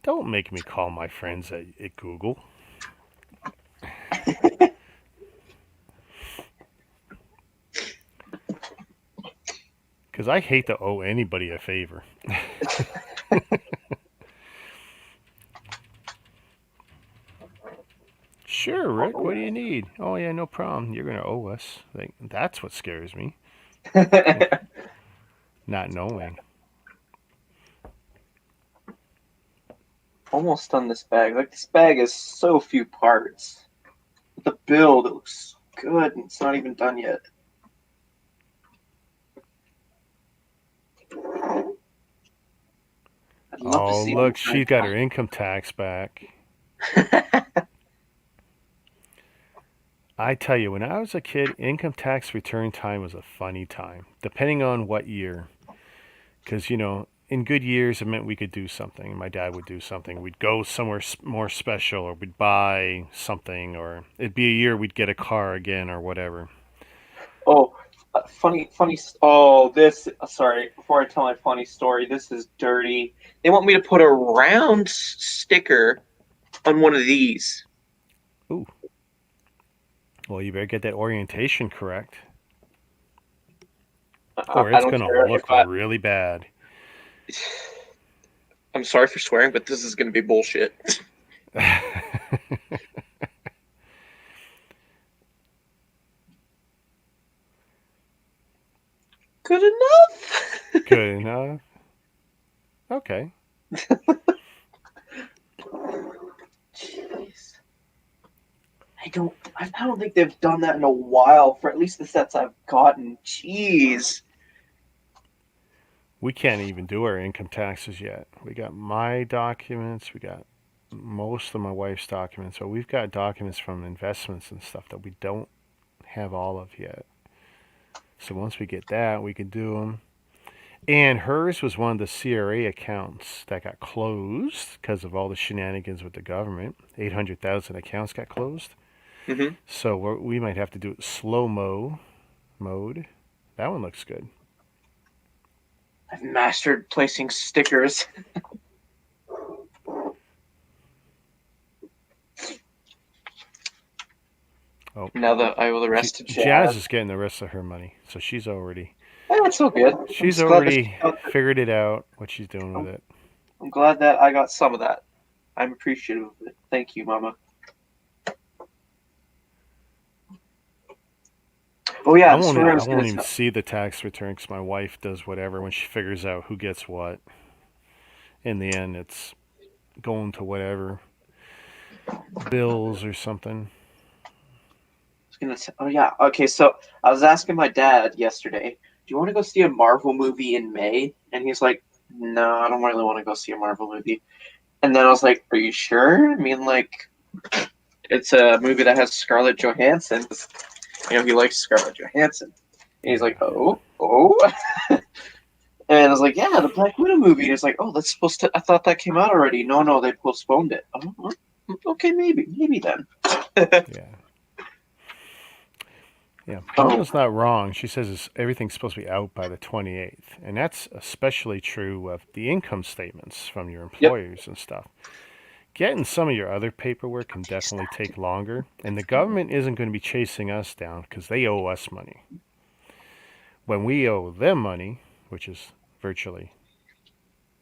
Don't make me call my friends at Google. Because I hate to owe anybody a favor. Sure, Rick, what do you need? Oh, yeah, no problem. You're going to owe us. That's what scares me. Not knowing. Almost done this bag. Like, this bag is so few parts. The build, it looks good, and it's not even done yet. Oh, look, she got her income tax back. I tell you, when I was a kid, income tax return time was a funny time, depending on what year. Because, you know, in good years, it meant we could do something. My dad would do something. We'd go somewhere more special, or we'd buy something, or it'd be a year we'd get a car again, or whatever. Oh, funny. Oh, sorry. Before I tell my funny story, this is dirty. They want me to put a round sticker on one of these. Ooh. Well, you better get that orientation correct. Or it's going to look really bad. I'm sorry for swearing, but this is going to be bullshit. Good enough. Good enough. Okay. Jeez. I don't think they've done that in a while for at least the sets I've gotten. Jeez. We can't even do our income taxes yet. We got my documents. We got most of my wife's documents. So we've got documents from investments and stuff that we don't have all of yet. So once we get that, we can do them. And hers was one of the CRA accounts that got closed because of all the shenanigans with the government. 800,000 accounts got closed. Mm-hmm. So we might have to do it slow-mo mode. That one looks good. I've mastered placing stickers. Oh, now that I will the rest of Jazz is getting the rest of her money, so she's already. Yeah, that's so good. She's already figured it out what she's doing with it. I'm glad that I got some of that. I'm appreciative of it. Thank you, Mama. Oh yeah, I won't even see the tax return because my wife does whatever when she figures out who gets what. In the end, it's going to whatever Bills or something. Oh yeah, okay. So I was asking my dad yesterday, "Do you want to go see a Marvel movie in May?" And he's like, "No, I don't really want to go see a Marvel movie." And then I was like, "Are you sure? I mean, like, it's a movie that has Scarlett Johansson. You know, he likes Scarlett Johansson." And he's like, "Oh." And I was like, "Yeah, the Black Widow movie." And he's like, "Oh, that's supposed to. I thought that came out already." No, they postponed it. Oh, okay, maybe then. Yeah. Yeah, Mama's not wrong. She says everything's supposed to be out by the 28th. And that's especially true of the income statements from your employers and stuff. Getting some of your other paperwork can definitely take longer. And the government isn't going to be chasing us down because they owe us money. When we owe them money, which is virtually,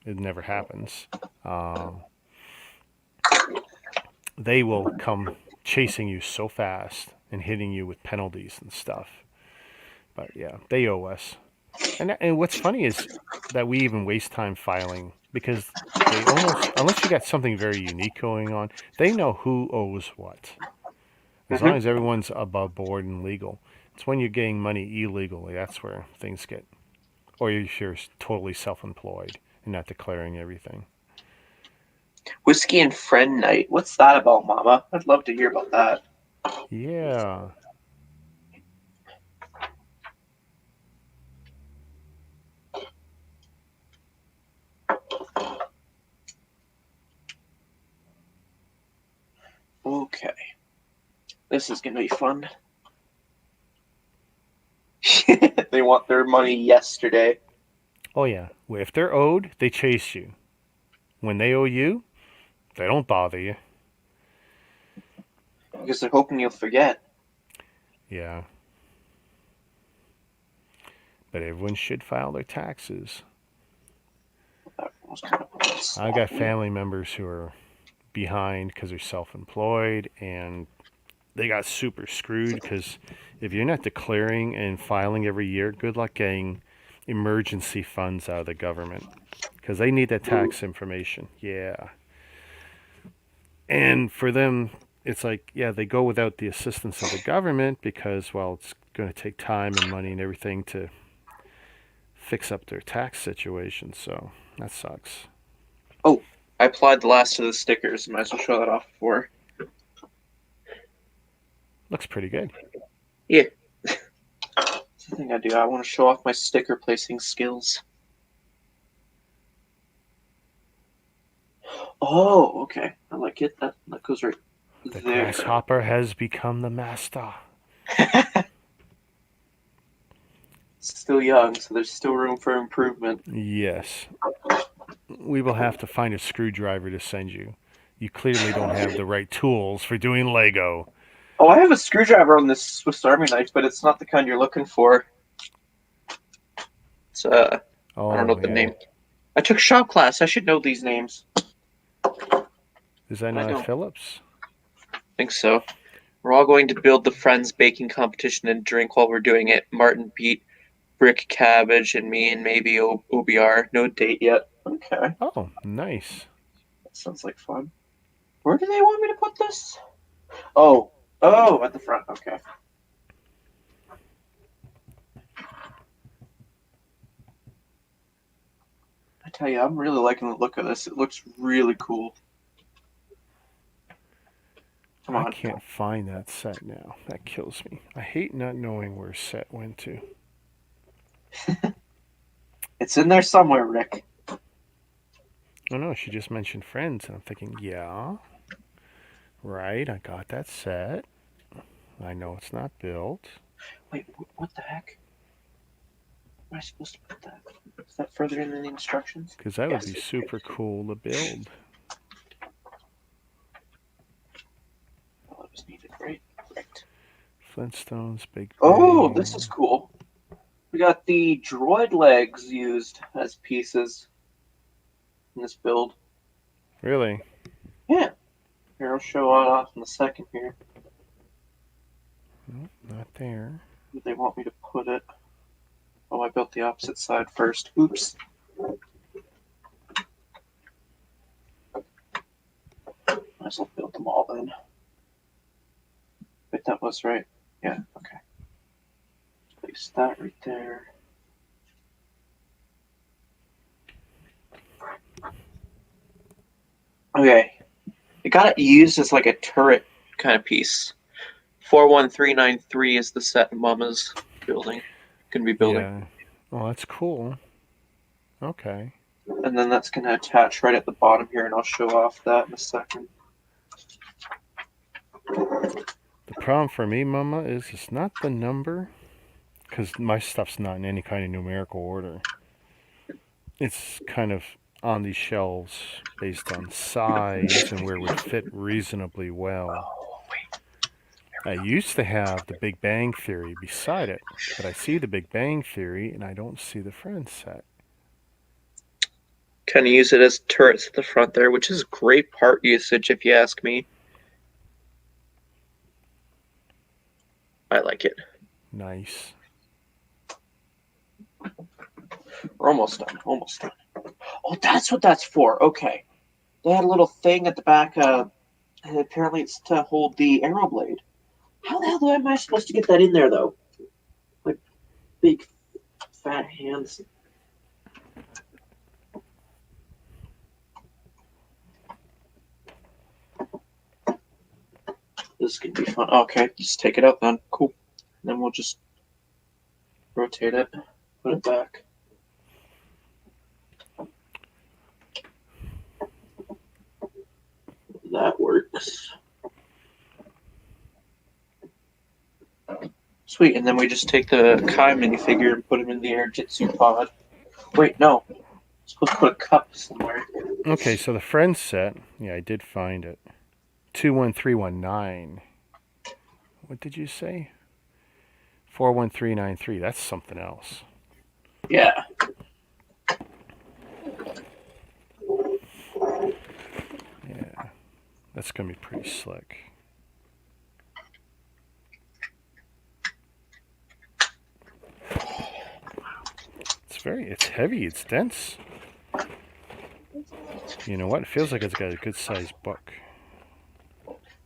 it never happens, they will come chasing you so fast and hitting you with penalties and stuff. But yeah, they owe us. And what's funny is that we even waste time filing because they almost, unless you got something very unique going on, they know who owes what. As long as everyone's above board and legal. It's when you're getting money illegally, that's where things get, or if you're totally self-employed and not declaring everything. Whiskey and Friend Night. What's that about, Mama? I'd love to hear about that. Yeah. Okay. This is going to be fun. They want their money yesterday. Oh, yeah. If they're owed, they chase you. When they owe you, they don't bother you. Because they're hoping you'll forget. Yeah. But everyone should file their taxes. I've got family members who are behind because they're self-employed, and they got super screwed because if you're not declaring and filing every year, good luck getting emergency funds out of the government because they need that tax information. Yeah. And for them, it's like, yeah, they go without the assistance of the government because, well, it's going to take time and money and everything to fix up their tax situation. So that sucks. Oh, I applied the last of the stickers. Might as well show that off before. Looks pretty good. Yeah. That's the thing I do. I want to show off my sticker placing skills. Oh, okay. I like it. That goes right the there. Grasshopper has become the master. Still young, so there's still room for improvement. Yes. We will have to find a screwdriver to send you. You clearly don't have the right tools for doing Lego. Oh, I have a screwdriver on this Swiss Army knife, but it's not the kind you're looking for. It's I don't know the name. I took shop class. I should know these names. Is that not Phillips? I think so. We're all going to build the Friends baking competition and drink while we're doing it. Martin beat Brick Cabbage and me and maybe OBR. No date yet. Okay. Oh, nice. That sounds like fun. Where do they want me to put this? Oh, at the front. Okay. I tell you, I'm really liking the look of this. It looks really cool. Come on. I can't find that set now. That kills me. I hate not knowing where set went to. It's in there somewhere, Rick. Oh no, she just mentioned Friends, and I'm thinking, yeah, right, I got that set. I know it's not built. Wait, what the heck? Where am I supposed to put that? Is that further in the instructions? Because that would be super cool to build. Oh, it was needed, right? Flintstones, Big Bang. Oh, this is cool. We got the Droid Legs used as pieces in this build. Really? Yeah. Here, I'll show it off in a second here. Nope, not there. Where they want me to put it. Oh, I built the opposite side first. Oops. Might as well build them all then. Wait, that was right. Yeah, okay. Place that right there. Okay. It got used as like a turret kind of piece. 41393 is the set Mama's building. Gonna be building. Yeah. Oh, that's cool. Okay. And then that's gonna attach right at the bottom here, and I'll show off that in a second. The problem for me, Mama, is it's not the number, because my stuff's not in any kind of numerical order. It's kind of on these shelves based on size and where it would fit reasonably well. I used to have the Big Bang Theory beside it, but I see the Big Bang Theory and I don't see the Friends set. Kind of use it as turrets at the front there, which is great part usage if you ask me. I like it. Nice. We're almost done. Almost done. Oh, that's what that's for. Okay. They had a little thing at the back. And apparently it's to hold the Aeroblade. How the hell am I supposed to get that in there, though? Like, big, fat hands. This is going to be fun. Okay, just take it out then. Cool. And then we'll just rotate it. Put it back. That works. Sweet, and then we just take the Kai minifigure and put him in the Air Jitsu pod. Wait, no. I'm supposed to put a cup somewhere. Okay, so the Friends set, yeah, I did find it. 21319. What did you say? 41393. That's something else. Yeah. Yeah. That's going to be pretty slick. It's heavy, it's dense. You know what? It feels like it's got a good sized book.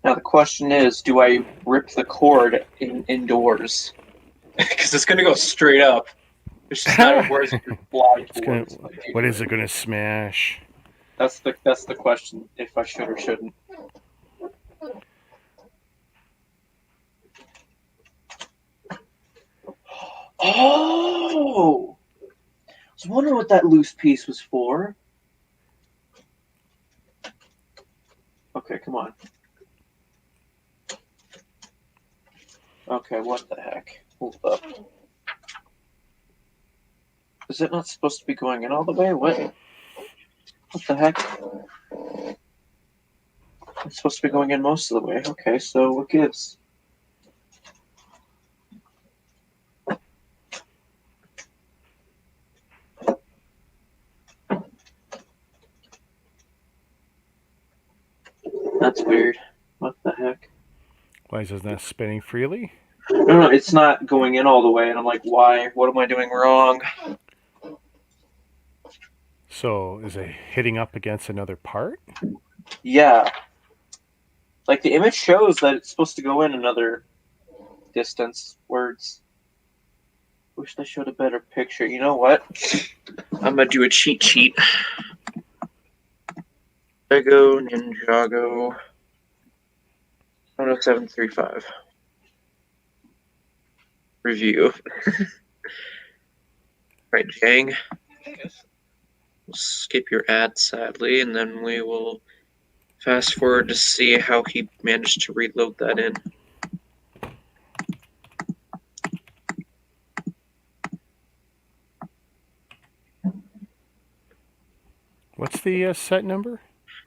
Now the question is, do I rip the cord indoors? Because it's going to go straight up. It's just not a worse fly towards. What is it going to smash? That's the question, if I should or shouldn't. Oh! I was wondering what that loose piece was for. Okay, come on. Okay, what the heck? Hold up. Is it not supposed to be going in all the way? What the heck? It's supposed to be going in most of the way. Okay, so what gives? That's weird. What the heck? Why is it not spinning freely? No, it's not going in all the way, and I'm like, why? What am I doing wrong? So, is it hitting up against another part? Yeah. Like, the image shows that it's supposed to go in another distance. Words. Wish they showed a better picture. You know what? I'm gonna do a cheat sheet. Lego Ninjago 10735. Review. Right, Jang. We'll skip your ad, sadly, and then we will fast forward to see how he managed to reload that in. What's the set number?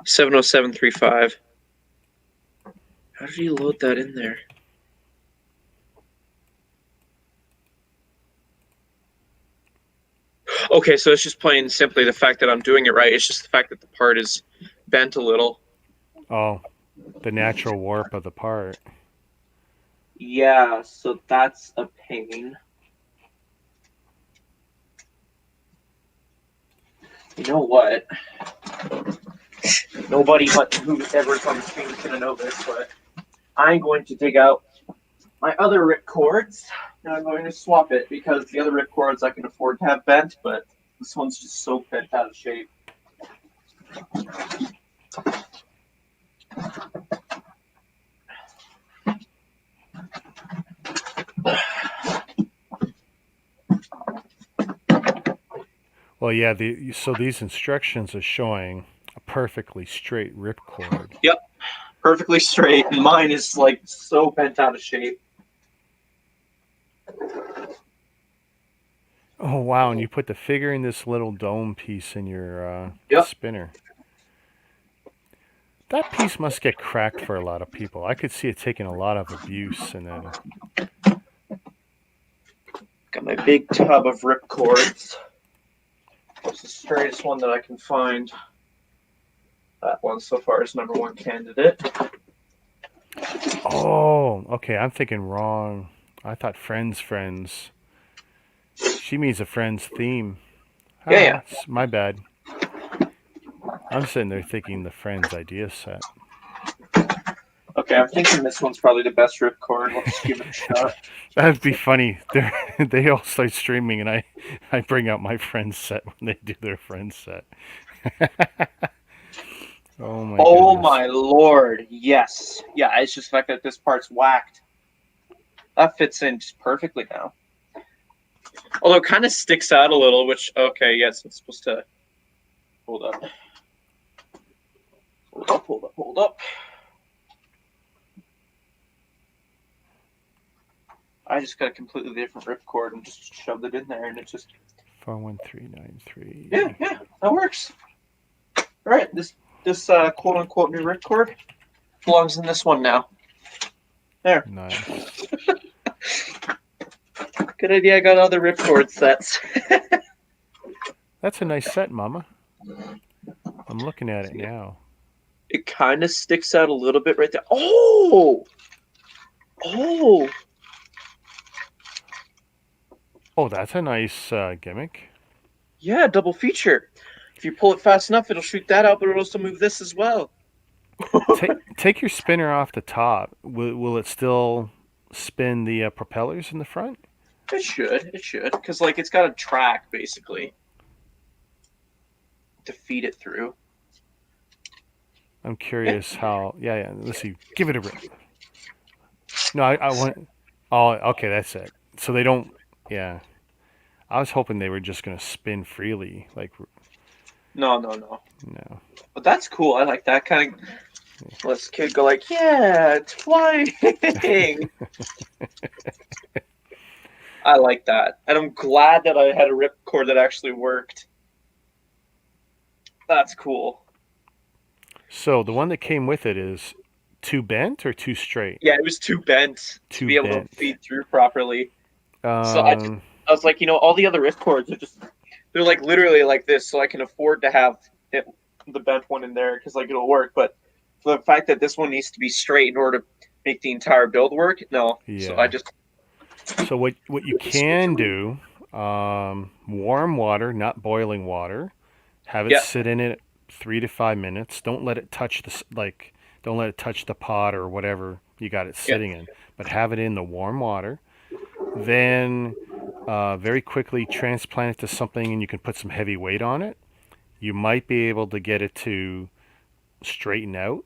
70735. How did he load that in there? Okay, so it's just plain simply the fact that I'm doing it right. It's just the fact that the part is bent a little. Oh, the natural warp of the part. Yeah, so that's a pain. You know what? Nobody but whoever's on the screen is going to know this, but I'm going to dig out my other ripcords, and I'm going to swap it because the other ripcords I can afford to have bent, but this one's just so bent out of shape. Well, yeah. So these instructions are showing a perfectly straight ripcord. Yep, perfectly straight. And mine is like so bent out of shape. Oh wow! And you put the figure in this little dome piece in your spinner. That piece must get cracked for a lot of people. I could see it taking a lot of abuse, and then got my big tub of ripcords. It's the straightest one that I can find. That one so far is #1 candidate. Oh, okay. I'm thinking wrong. I thought Friends. She means a Friends theme. Oh, Yeah. My bad. I'm sitting there thinking the Friends idea set. Okay, I'm thinking this one's probably the best ripcord. Let's give it a shot. That'd be funny. They all start streaming, and I bring out my Friends set when they do their Friends set. Oh my lord, yes. Yeah, it's just the fact that this part's whacked. That fits in just perfectly now. Although it kind of sticks out a little, which, okay, yes, it's supposed to... Hold up. Hold up. I just got a completely different ripcord and just shoved it in there, and it just... 41393. Yeah, that works. All right, this quote-unquote new ripcord belongs in this one now. There. Nice. Good idea, I got other ripcord sets. That's a nice set, Mama. I'm looking at it now. It kind of sticks out a little bit right there. Oh! Oh, that's a nice gimmick. Yeah, double feature. If you pull it fast enough, it'll shoot that out, but it'll also move this as well. Take your spinner off the top. Will it still spin the propellers in the front? It should, because like it's got a track basically to feed it through. I'm curious how. Yeah. Let's see. Give it a rip. No, I want. Oh, okay, that's it. So they don't. Yeah. I was hoping they were just gonna spin freely, like. No. No. But that's cool. I like that kind of. Let's kid go like, yeah, it's flying. I like that, and I'm glad that I had a ripcord that actually worked. That's cool. So the one that came with it is too bent or too straight? Yeah, it was too bent to be able to feed through properly. So I was like, all the other ripcords they're like literally like this, so I can afford to have the bent one in there because like it'll work. But for the fact that this one needs to be straight in order to make the entire build work, no. Yeah. So I just. So what you can do, warm water, not boiling water, have it sit in it 3 to 5 minutes. Don't let it touch don't let it touch the pot or whatever you got it sitting in, but have it in the warm water. Then very quickly transplant it to something, and you can put some heavy weight on it. You might be able to get it to straighten out.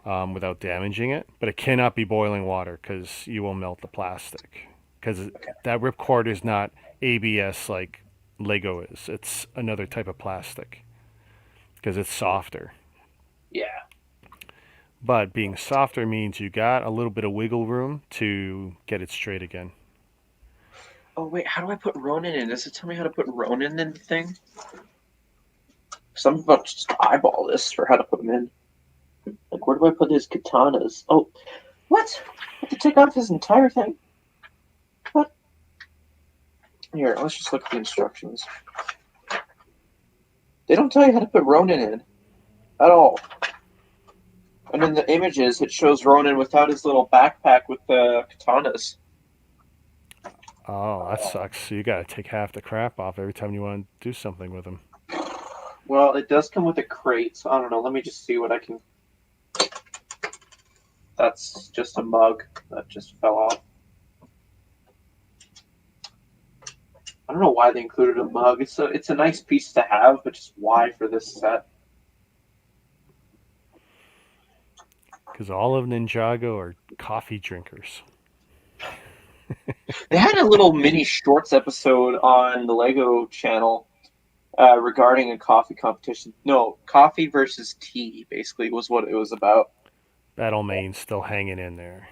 Without damaging it, but it cannot be boiling water because you will melt the plastic. Because that ripcord is not ABS like Lego is. It's another type of plastic because it's softer. Yeah. But being softer means you got a little bit of wiggle room to get it straight again. Oh wait, how do I put Ronin in? Does it tell me how to put Ronin in the thing? Because I'm about to just eyeball this for how to put them in. Like, where do I put his katanas? Oh, what? I have to take off his entire thing? What? Here, let's just look at the instructions. They don't tell you how to put Ronin in. At all. And in the images, it shows Ronin without his little backpack with the katanas. Oh, that sucks. So you got to take half the crap off every time you want to do something with him. Well, it does come with a crate, so I don't know. Let me just see what I can... That's just a mug that just fell off. I don't know why they included a mug. It's a nice piece to have, but just why for this set? Because all of Ninjago are coffee drinkers. They had a little mini shorts episode on the Lego channel regarding a coffee competition. No, coffee versus tea, basically, was what it was about. Battlemane's still hanging in there.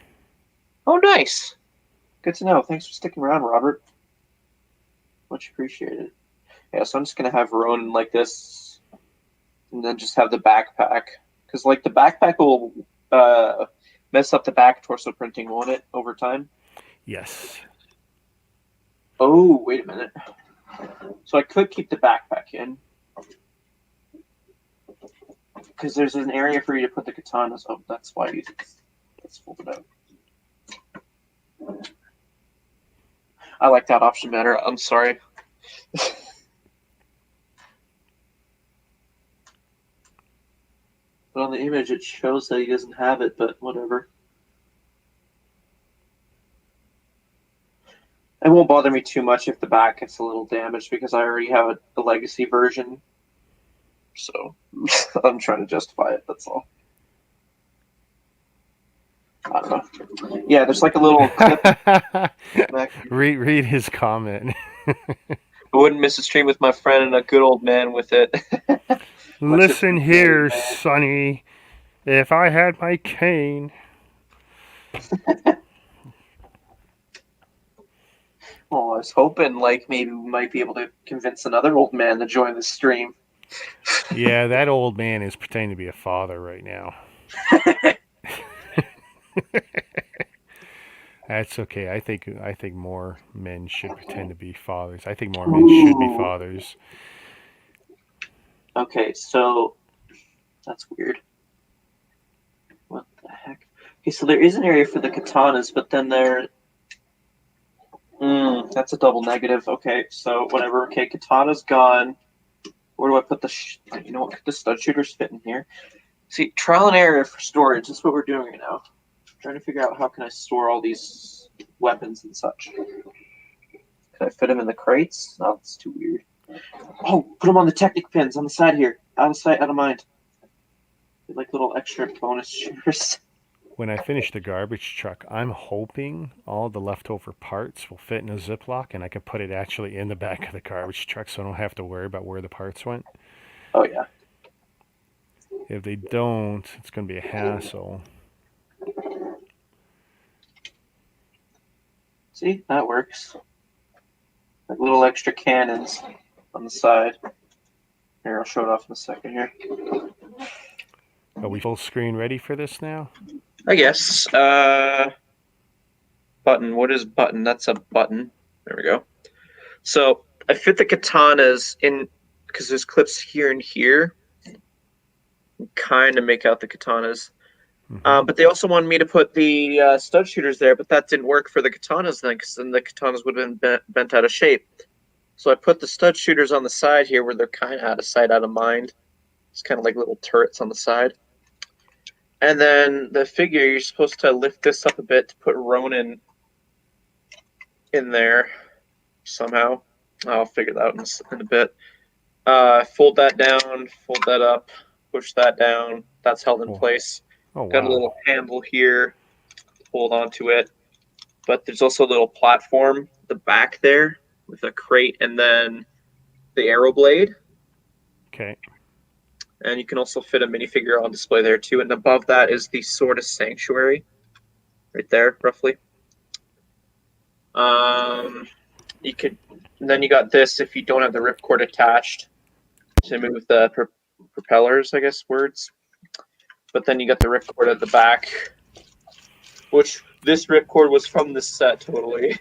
Oh, nice. Good to know. Thanks for sticking around, Robert. Much appreciated. Yeah, so I'm just going to have Ronin like this, and then just have the backpack. Because, like, the backpack will mess up the back torso printing, won't it, over time? Yes. Oh, wait a minute. So I could keep the backpack in. Because there's an area for you to put the katanas. Oh, that's why you... Let's fold it out. I like that option better. I'm sorry. But on the image, it shows that he doesn't have it, but whatever. It won't bother me too much if the back gets a little damaged because I already have a legacy version. So I'm trying to justify it, that's all. I don't know. Yeah, there's like a little clip back here. Read his comment. I wouldn't miss a stream with my friend and a good old man with it. Listen here, Sonny. If I had my cane. Oh, I was hoping like maybe we might be able to convince another old man to join the stream. Yeah, that old man is pretending to be a father right now. That's okay. I think more men should pretend to be fathers. I think more men should be fathers. Okay, so that's weird. What the heck? Okay, so there is an area for the katanas, but then there... that's a double negative. Okay, so whatever. Okay, katana's gone. Where do I put the... you know what? Could the stud shooters fit in here? See, trial and error for storage. That's what we're doing right now. Trying to figure out how can I store all these weapons and such. Can I fit them in the crates? No, that's too weird. Oh, put them on the Technic pins on the side here. Out of sight, out of mind. They're like little extra bonus shooters. When I finish the garbage truck, I'm hoping all the leftover parts will fit in a Ziploc and I can put it actually in the back of the garbage truck so I don't have to worry about where the parts went. Oh, yeah. If they don't, it's going to be a hassle. See, that works. Like little extra cannons on the side. Here, I'll show it off in a second here. Are we full screen ready for this now? I guess. Button. What is button? That's a button. There we go. So I fit the katanas in because there's clips here and here. Kind of make out the katanas. But they also wanted me to put the stud shooters there, but that didn't work for the katanas then, because then the katanas would have been bent out of shape. So I put the stud shooters on the side here where they're kind of out of sight, out of mind. It's kind of like little turrets on the side. And then the figure, you're supposed to lift this up a bit to put Ronin in there somehow. I'll figure that out in a bit. Fold that down, fold that up, push that down. That's held in place. Oh, wow. Got a little handle here, hold on to it. But there's also a little platform, the back there, with a crate and then the Aeroblade. Okay. And you can also fit a minifigure on display there too. And above that is the Sword of Sanctuary, right there, roughly. You could. Then you got this if you don't have the ripcord attached to move the propellers, I guess words. But then you got the ripcord at the back, which this ripcord was from this set totally.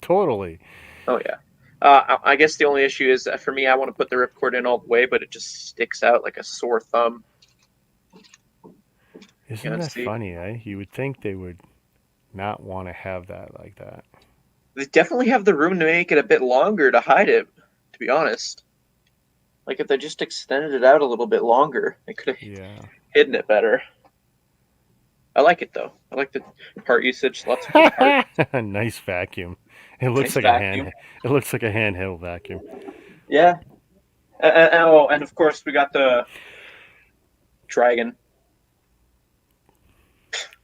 Totally. Oh yeah. I guess the only issue is that for me, I want to put the ripcord in all the way, but it just sticks out like a sore thumb. Isn't that funny, eh? You would think they would not want to have that like that. They definitely have the room to make it a bit longer to hide it, to be honest. Like, if they just extended it out a little bit longer, they could have hidden it better. I like it, though. I like the part usage. Lots of good parts. Nice vacuum. It looks Nice like vacuum. It looks like a handheld vacuum. Yeah. And of course, we got the dragon.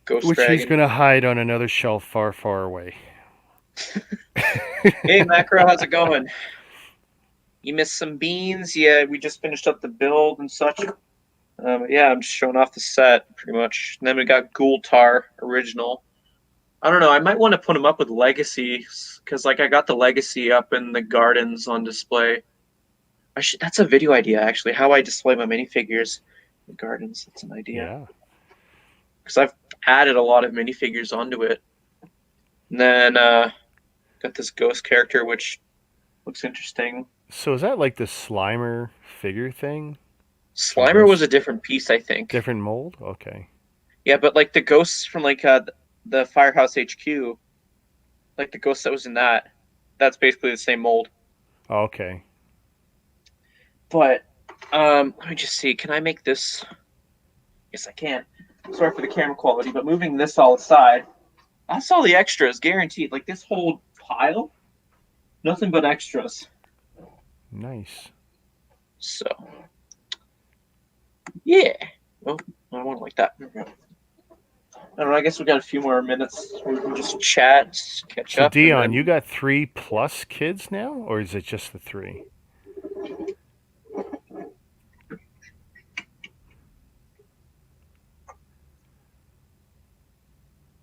Ghost Which dragon. he's going to hide on another shelf far, far away. Hey, Macro, how's it going? You missed some beans? Yeah, we just finished up the build and such. Yeah, I'm just showing off the set, pretty much. And then we got Gultar original. I don't know. I might want to put them up with Legacy, because like I got the Legacy up in the gardens on display. That's a video idea, actually. How I display my minifigures in the gardens. That's an idea. Yeah. Because I've added a lot of minifigures onto it. And then got this ghost character, which looks interesting. So is that like the Slimer figure thing? Slimer was a different piece, I think. Different mold? Okay. Yeah, but like the ghosts from like the Firehouse HQ, like the ghost that was in that's basically the same mold. Okay. But let me just see. Can I make this? Yes, I can. Sorry for the camera quality, but moving this all aside, that's all the extras, guaranteed. Like this whole pile, nothing but extras. Nice. So, yeah. Oh, I don't want it like that. I don't know. I guess we got a few more minutes. We can just chat, catch up. So Dion, you got 3+ kids now, or is it just the 3?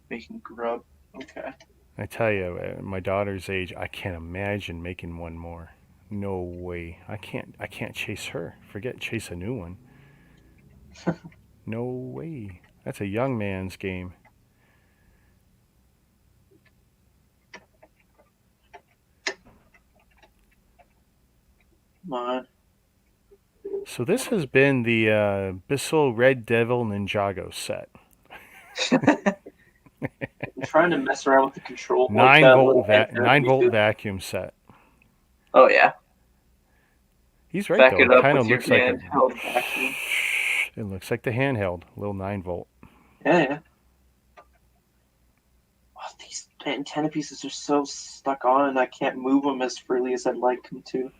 Making grub. Okay. I tell you, at my daughter's age, I can't imagine making one more. No way. I can't chase her. Forget chase a new one. No way. That's a young man's game. Come on. So this has been the Bissell Red Devil Ninjago set. I'm trying to mess around with the control. 9-volt vacuum set. Oh yeah. He's right though. It kind of looks like it looks like the handheld, little 9-volt. Yeah. Oh, these antenna pieces are so stuck on, and I can't move them as freely as I'd like them to. I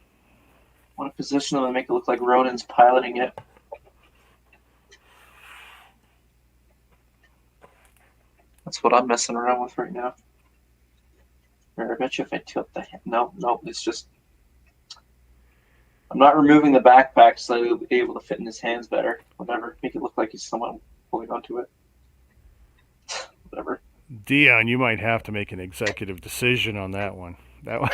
want to position them and make it look like Ronin's piloting it. That's what I'm messing around with right now. I bet you if I tilt the hand, no, it's just. I'm not removing the backpack so he'll be able to fit in his hands better. Whatever, make it look like he's someone holding onto it. Whatever. Dion, you might have to make an executive decision on that one. That one.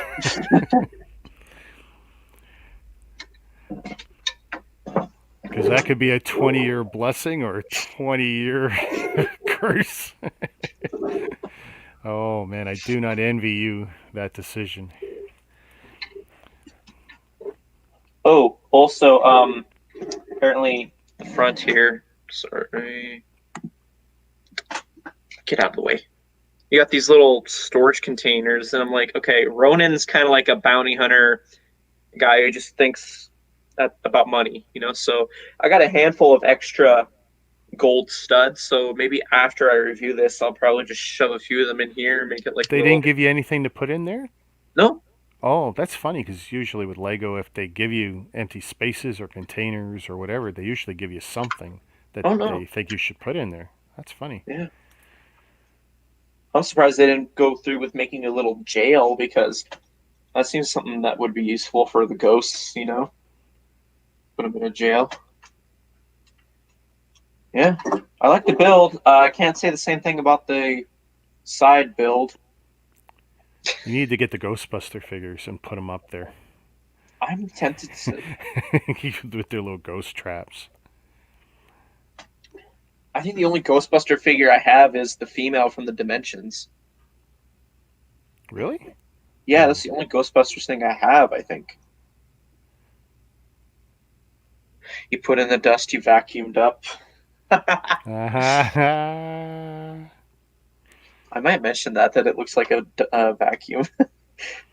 Because that could be a 20-year blessing or a 20-year curse. Oh, man, I do not envy you that decision. Oh, also, apparently the front here, sorry. Get out of the way. You got these little storage containers, and I'm like, okay, Ronin's kind of like a bounty hunter guy who just thinks about money, So I got a handful of extra gold studs, so maybe after I review this, I'll probably just shove a few of them in here and make it like. They didn't give you anything to put in there? No. Oh, that's funny, because usually with Lego, if they give you empty spaces or containers or whatever, they usually give you something that they think you should put in there. That's funny. Yeah. I'm surprised they didn't go through with making a little jail, because that seems something that would be useful for the ghosts, Put them in a jail. Yeah, I like the build. I can't say the same thing about the side build. You need to get the Ghostbuster figures and put them up there. I'm tempted to. With their little ghost traps. I think the only Ghostbuster figure I have is the female from the Dimensions. Really? Yeah, that's the only Ghostbusters thing I have, I think. You put in the dust you vacuumed up. I might mention that it looks like a vacuum.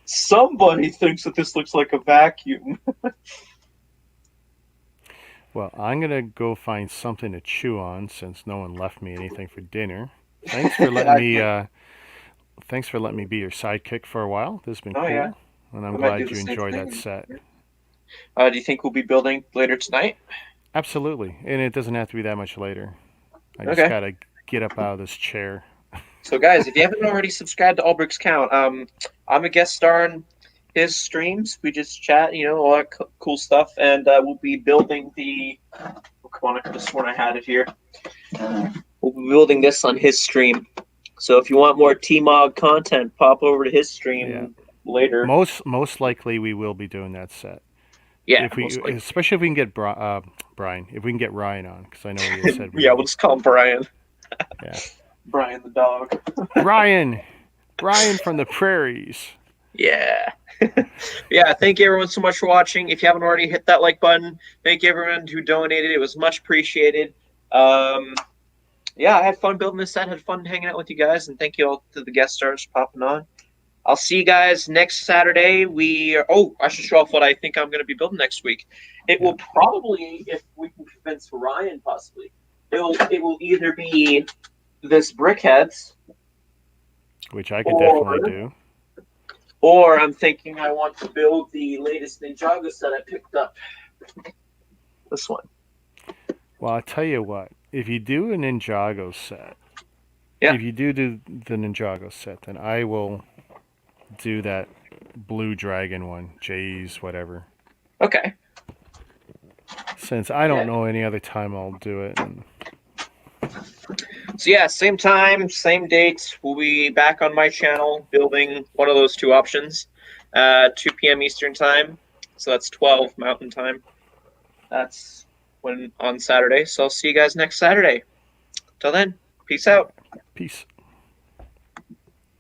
Somebody thinks that this looks like a vacuum. Well, I'm gonna go find something to chew on since no one left me anything for dinner. Thanks for letting me. Thanks for letting me be your sidekick for a while. This has been cool, Yeah. and I'm glad you enjoyed that set. Do you think we'll be building later tonight? Absolutely, and it doesn't have to be that much later. I just gotta get up out of this chair. So, guys, if you haven't already subscribed to Ulbricht's Count, I'm a guest star on his streams. We just chat, all that cool stuff, and we'll be building the. Oh, come on! I could have sworn I had it here. We'll be building this on his stream. So, if you want more T-Mog content, pop over to his stream later. Most likely, we will be doing that set. Yeah, especially if we can get Brian, if we can get Ryan on, because I know he said. We'll just call him Brian. Yeah. Brian the dog. Brian from the prairies. Yeah. Yeah, thank you everyone so much for watching. If you haven't already, hit that like button. Thank you everyone who donated. It was much appreciated. I had fun building this set. Had fun hanging out with you guys. And thank you all to the guest stars for popping on. I'll see you guys next Saturday. I should show off what I think I'm going to be building next week. It will probably, if we can convince Ryan possibly, it will either be this Brickheads, which I could definitely do, or I'm thinking I want to build the latest Ninjago set I picked up. This one. Well, I'll tell you what. If you do a Ninjago set, if you do the Ninjago set, then I will do that blue dragon one, Jay's whatever. Okay. Since I don't know any other time I'll do it. So yeah, same time, same date. We'll be back on my channel building one of those two options. 2 p.m. Eastern time. So that's 12 Mountain time. That's on Saturday. So I'll see you guys next Saturday. Till then, peace out. Peace.